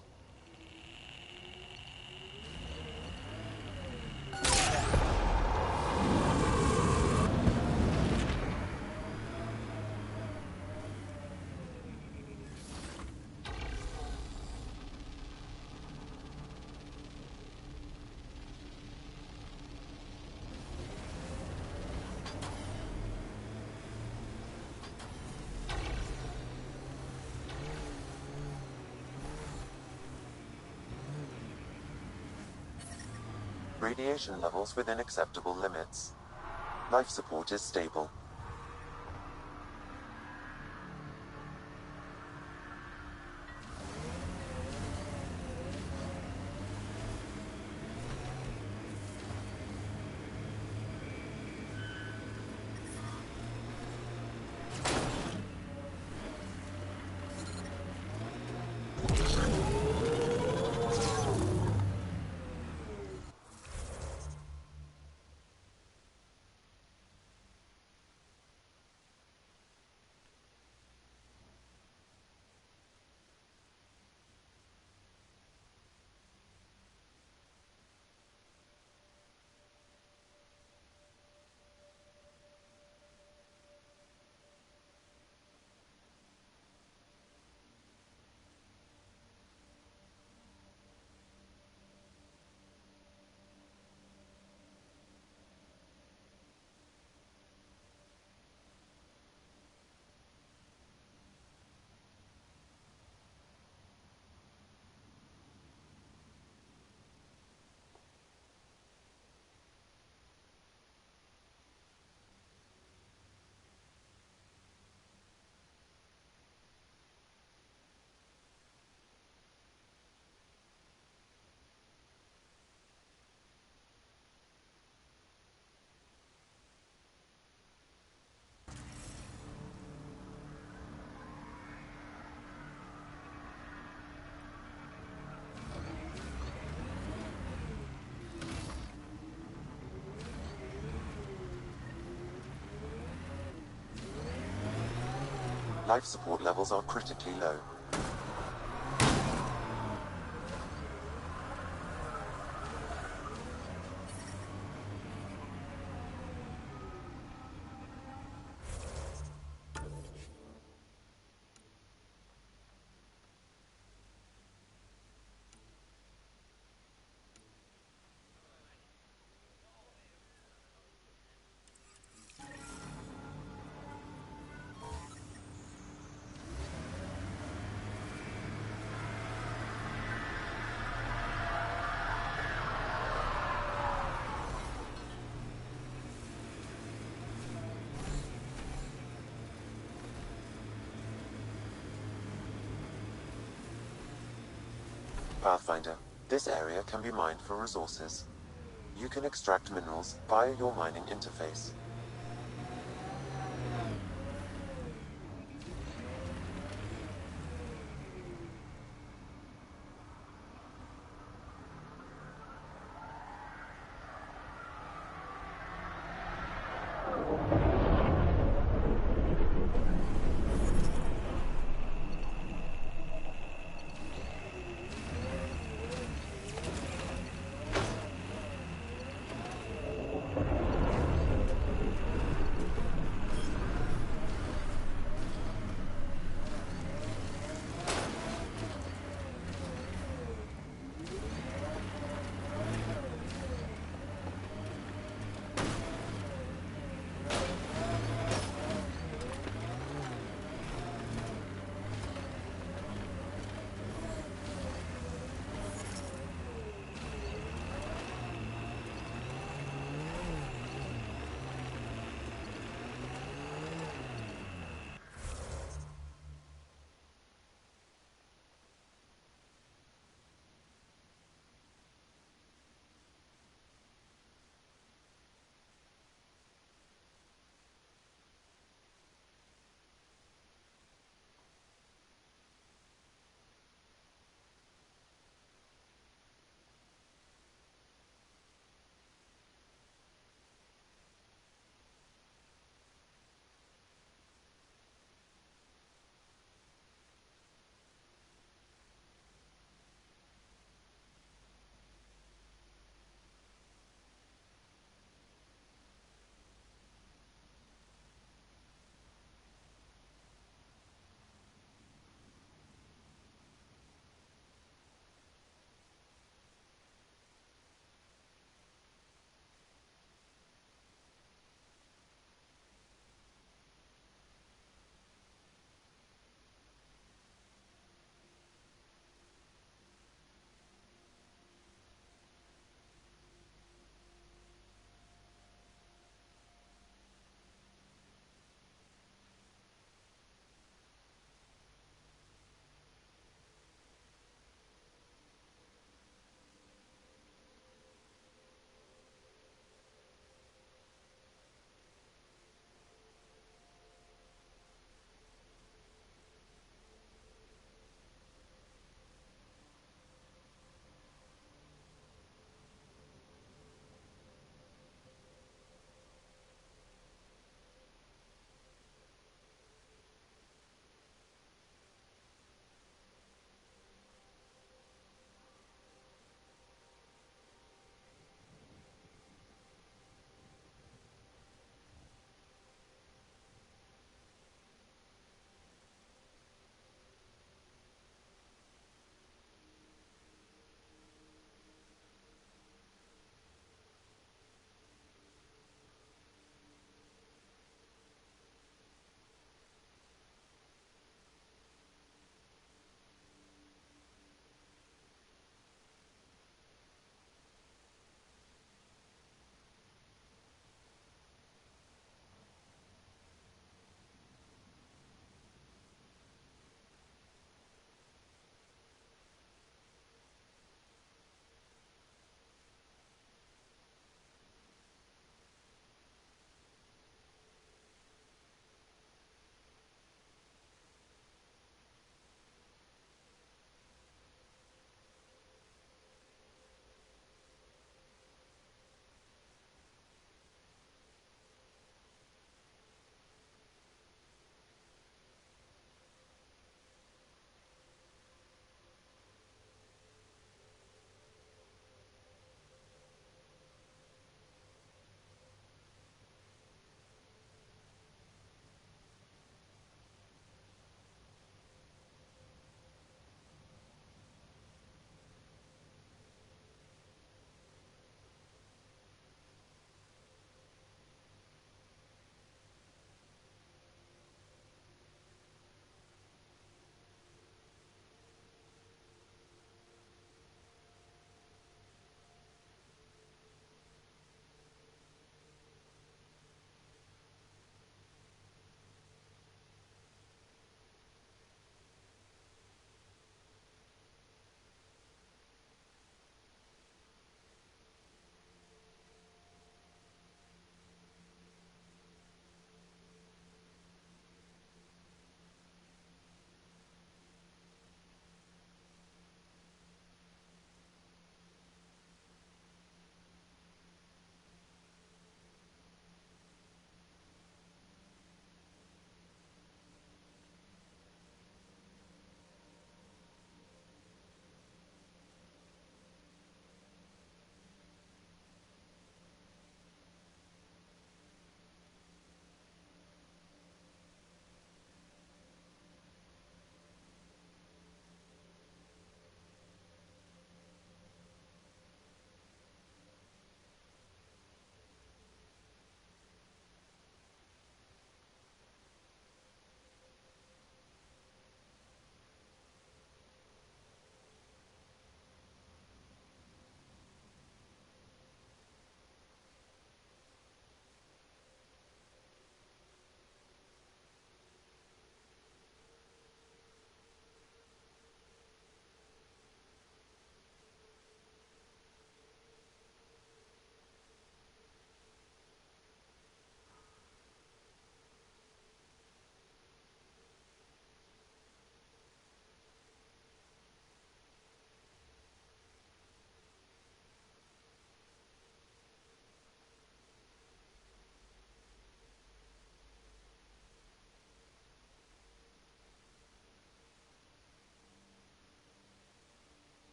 Radiation levels within acceptable limits. Life support is stable. Life support levels are critically low. Pathfinder, this area can be mined for resources. You can extract minerals via your mining interface.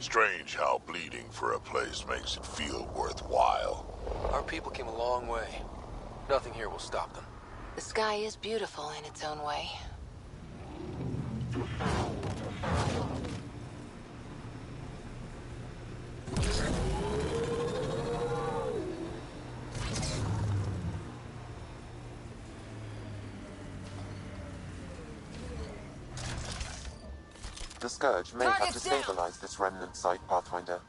Strange how bleeding for a place makes it feel worthwhile. Our people came a long way. Nothing here will stop them. The sky is beautiful in its own way. The Scourge may have to stabilize this remnant site, Pathfinder.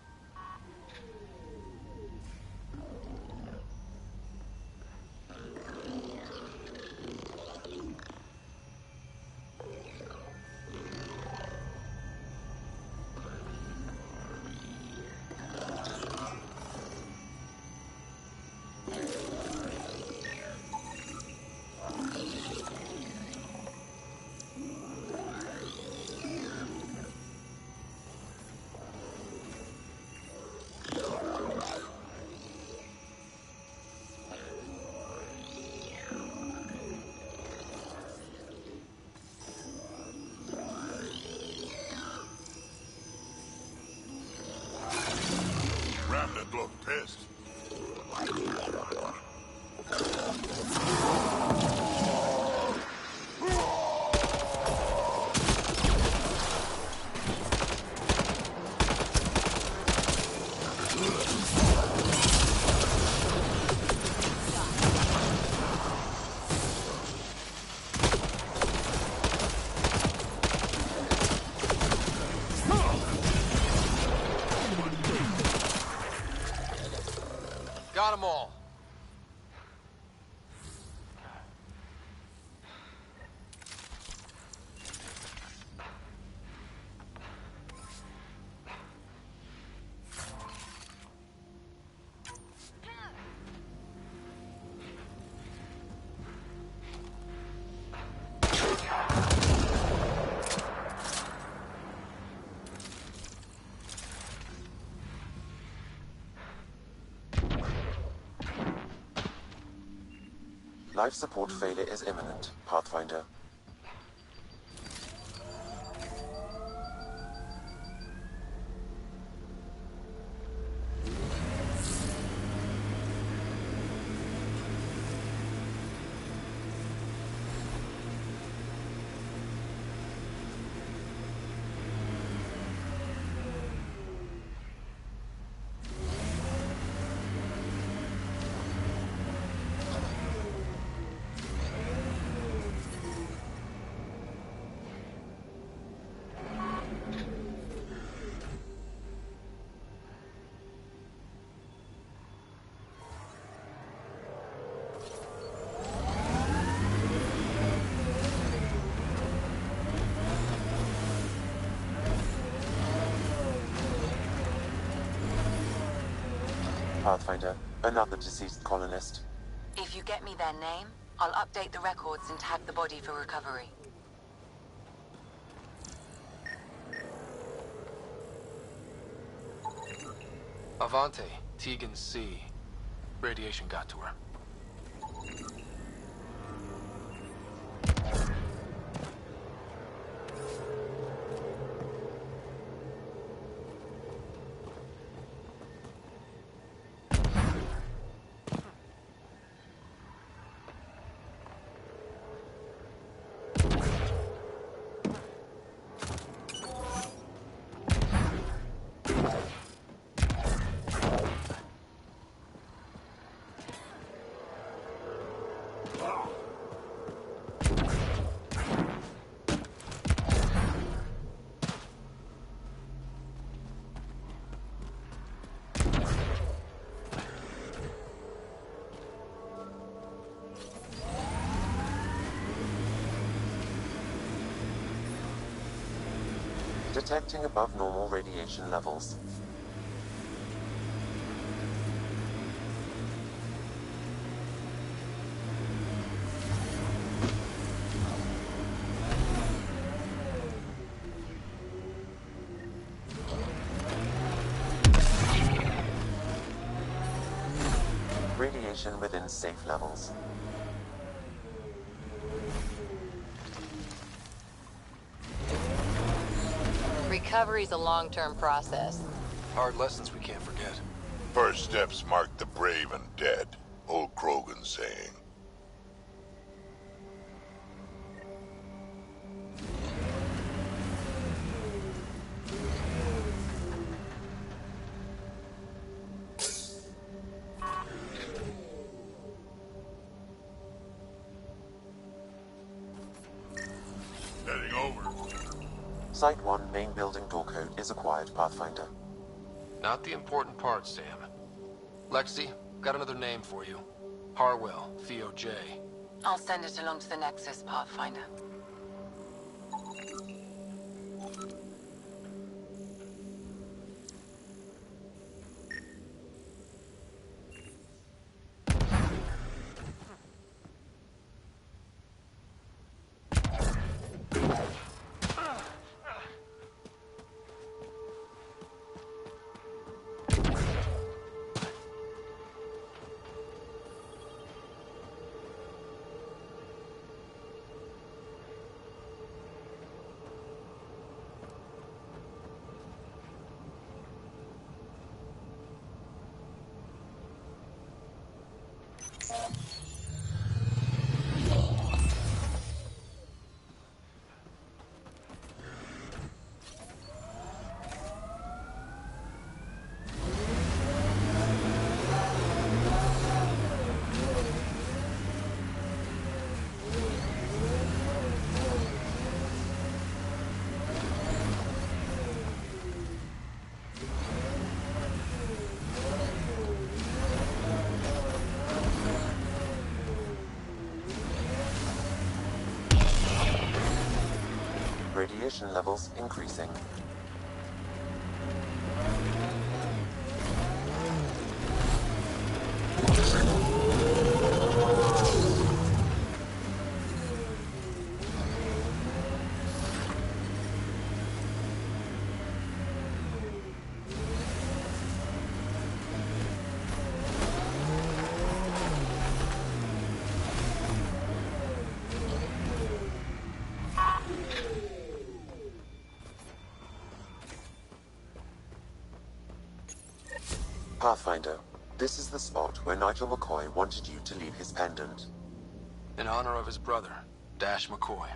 Remnant look pissed. Got them all. Life support failure is imminent, Pathfinder. Pathfinder, another deceased colonist. If you get me their name, I'll update the records and tag the body for recovery. Avante, Tegan C. Radiation got to her. Detecting above normal radiation levels. Radiation within safe levels. Recovery's a long-term process. Hard lessons we can't forget. First steps mark the brave and dead. Old Krogan saying. Heading over. Site 1 main building door code is acquired, Pathfinder. Not the important part, Sam. Lexi, got another name for you. Harwell, Theo J. I'll send it along to the Nexus, Pathfinder. Radiation levels increasing. Pathfinder, this is the spot where Nigel McCoy wanted you to leave his pendant. In honor of his brother, Dash McCoy.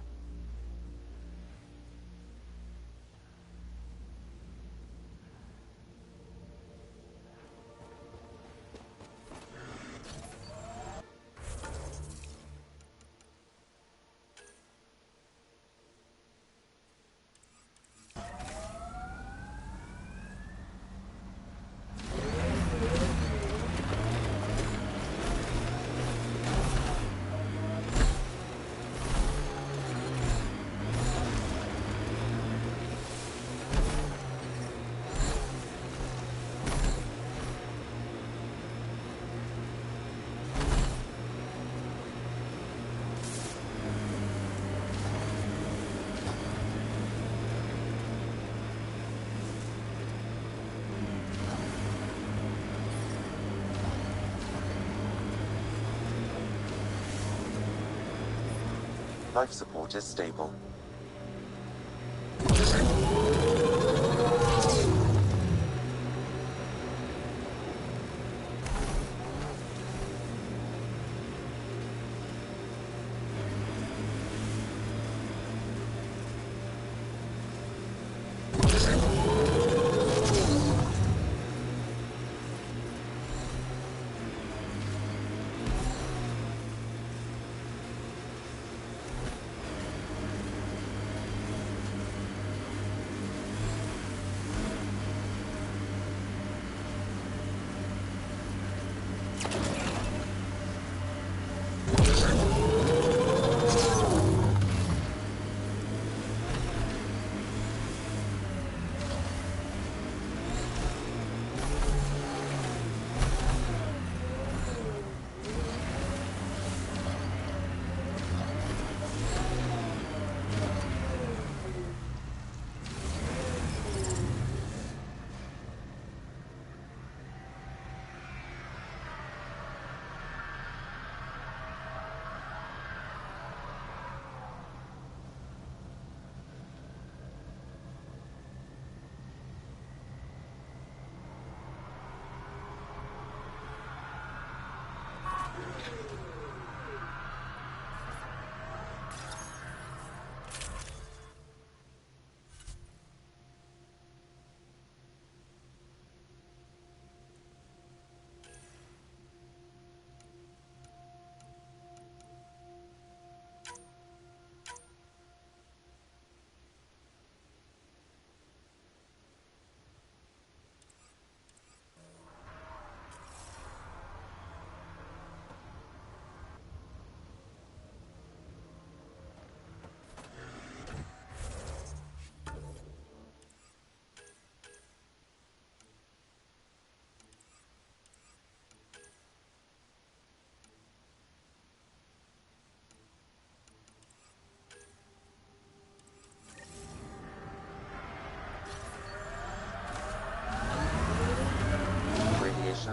Life support is stable.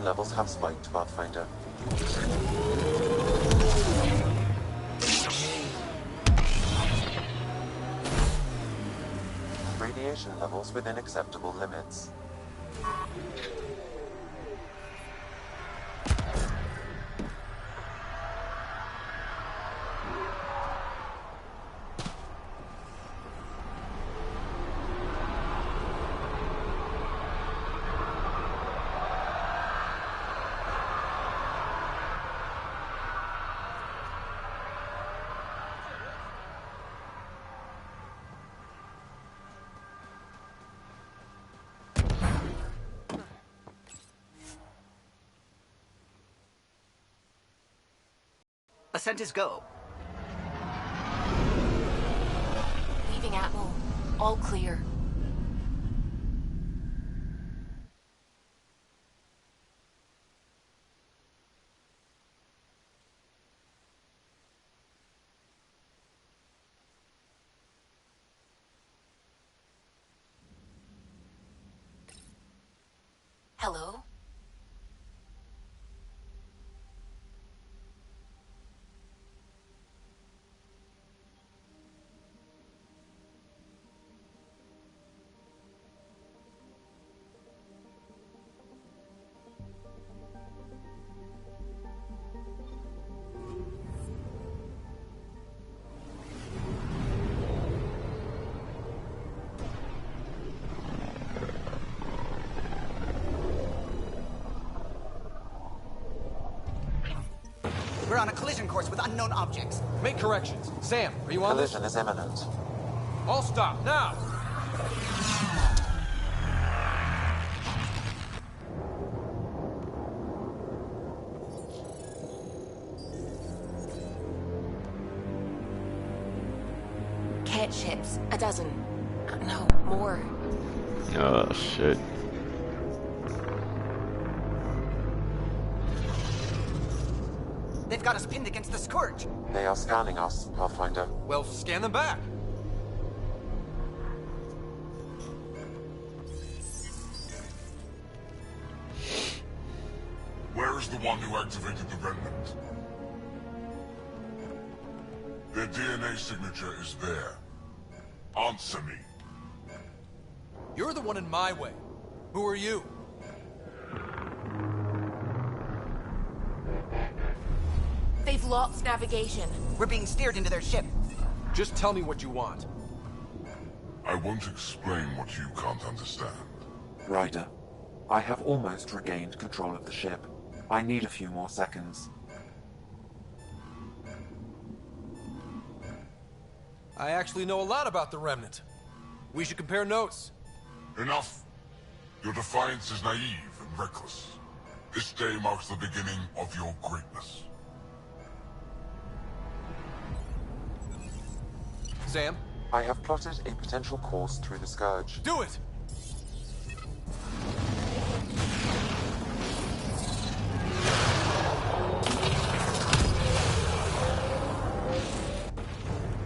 levels have spiked, Pathfinder. Radiation levels within acceptable limits. Ascent is go. Leaving Atmo. All clear. Hello? We're on a collision course with unknown objects. Make corrections. Sam, are you on this? Collision is imminent. All stop, now! Cat ships. A dozen. No, more. Oh, shit. They've got us pinned against the Scourge. They are scanning us, Pathfinder. Well, scan them back. Where is the one who activated the remnant? Their DNA signature is there. Answer me. You're the one in my way. Who are you? They've lost navigation. We're being steered into their ship. Just tell me what you want. I won't explain what you can't understand. Ryder, I have almost regained control of the ship. I need a few more seconds. I actually know a lot about the Remnant. We should compare notes. Enough! Your defiance is naive and reckless. This day marks the beginning of your greatness. Sam? I have plotted a potential course through the Scourge. Do it!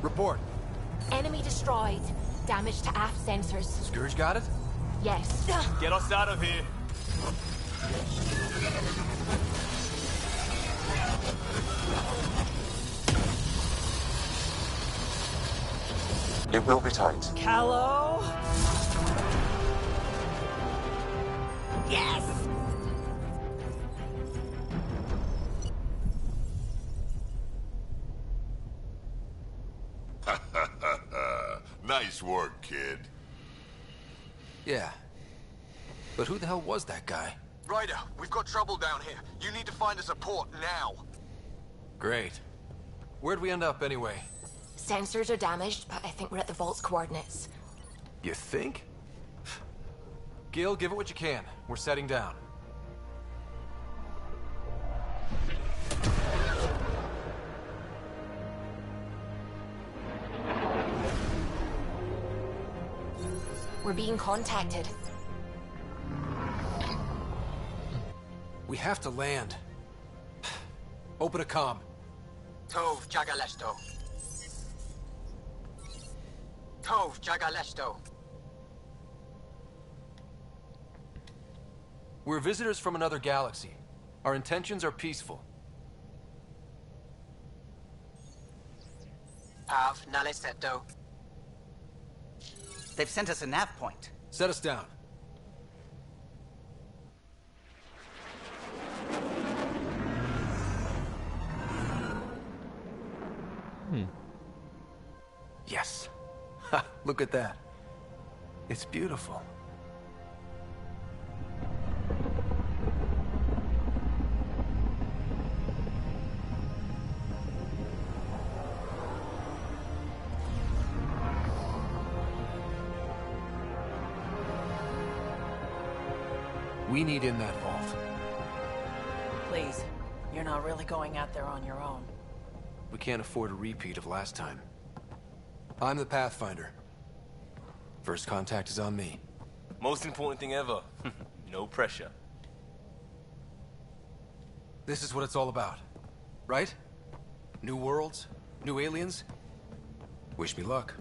Report. Enemy destroyed. Damage to aft sensors. Scourge got it? Yes. Get us out of here. It will be tight. Callow? Yes! Nice work, kid. Yeah. But who the hell was that guy? Ryder, we've got trouble down here. You need to find us a port now. Great. Where'd we end up anyway? Sensors are damaged, but I think we're at the vault's coordinates. You think? Gil, give it what you can. We're setting down. We're being contacted. We have to land. Open a comm. Tov Jagalesto. Tov Jagalesto. We're visitors from another galaxy. Our intentions are peaceful. They've sent us a nav point. Set us down. Yes. Ha, look at that. It's beautiful. We need in that vault. Please, you're not really going out there on your own. We can't afford a repeat of last time. I'm the Pathfinder. First contact is on me. Most important thing ever. No pressure. This is what it's all about, right? New worlds, new aliens. Wish me luck.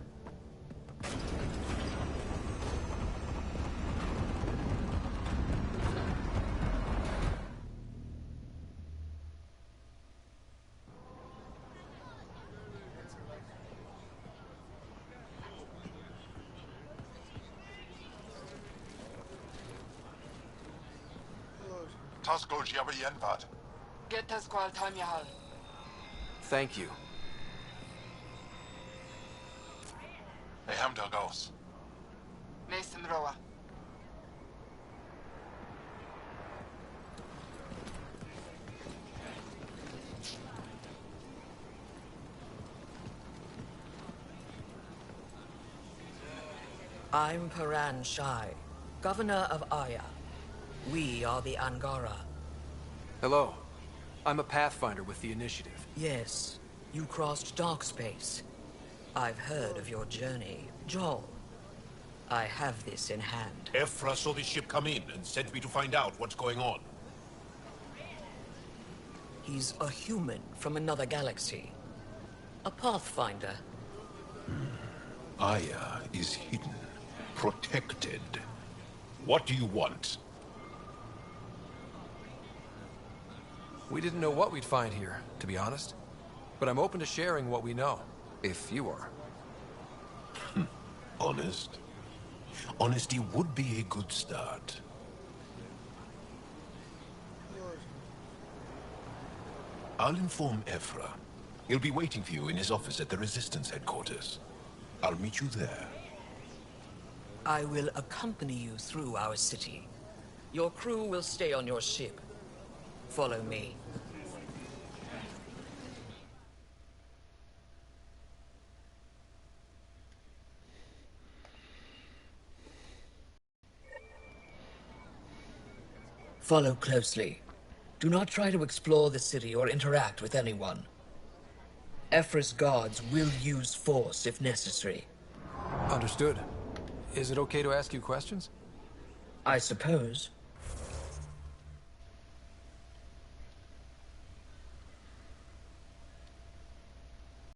Thank you. I'm Paran Shai, Governor of Aya. We are the Angara. Hello. I'm a Pathfinder with the Initiative. Yes, you crossed dark space. I've heard of your journey, Joel. I have this in hand. Ephra saw the ship come in and sent me to find out what's going on. He's a human from another galaxy. A Pathfinder. Aya is hidden, protected. What do you want? We didn't know what we'd find here, to be honest. But I'm open to sharing what we know, if you are. Honest? Honesty would be a good start. I'll inform Ephra. He'll be waiting for you in his office at the Resistance headquarters. I'll meet you there. I will accompany you through our city. Your crew will stay on your ship. Follow me. Follow closely. Do not try to explore the city or interact with anyone. Ephra's guards will use force if necessary. Understood. Is it okay to ask you questions? I suppose.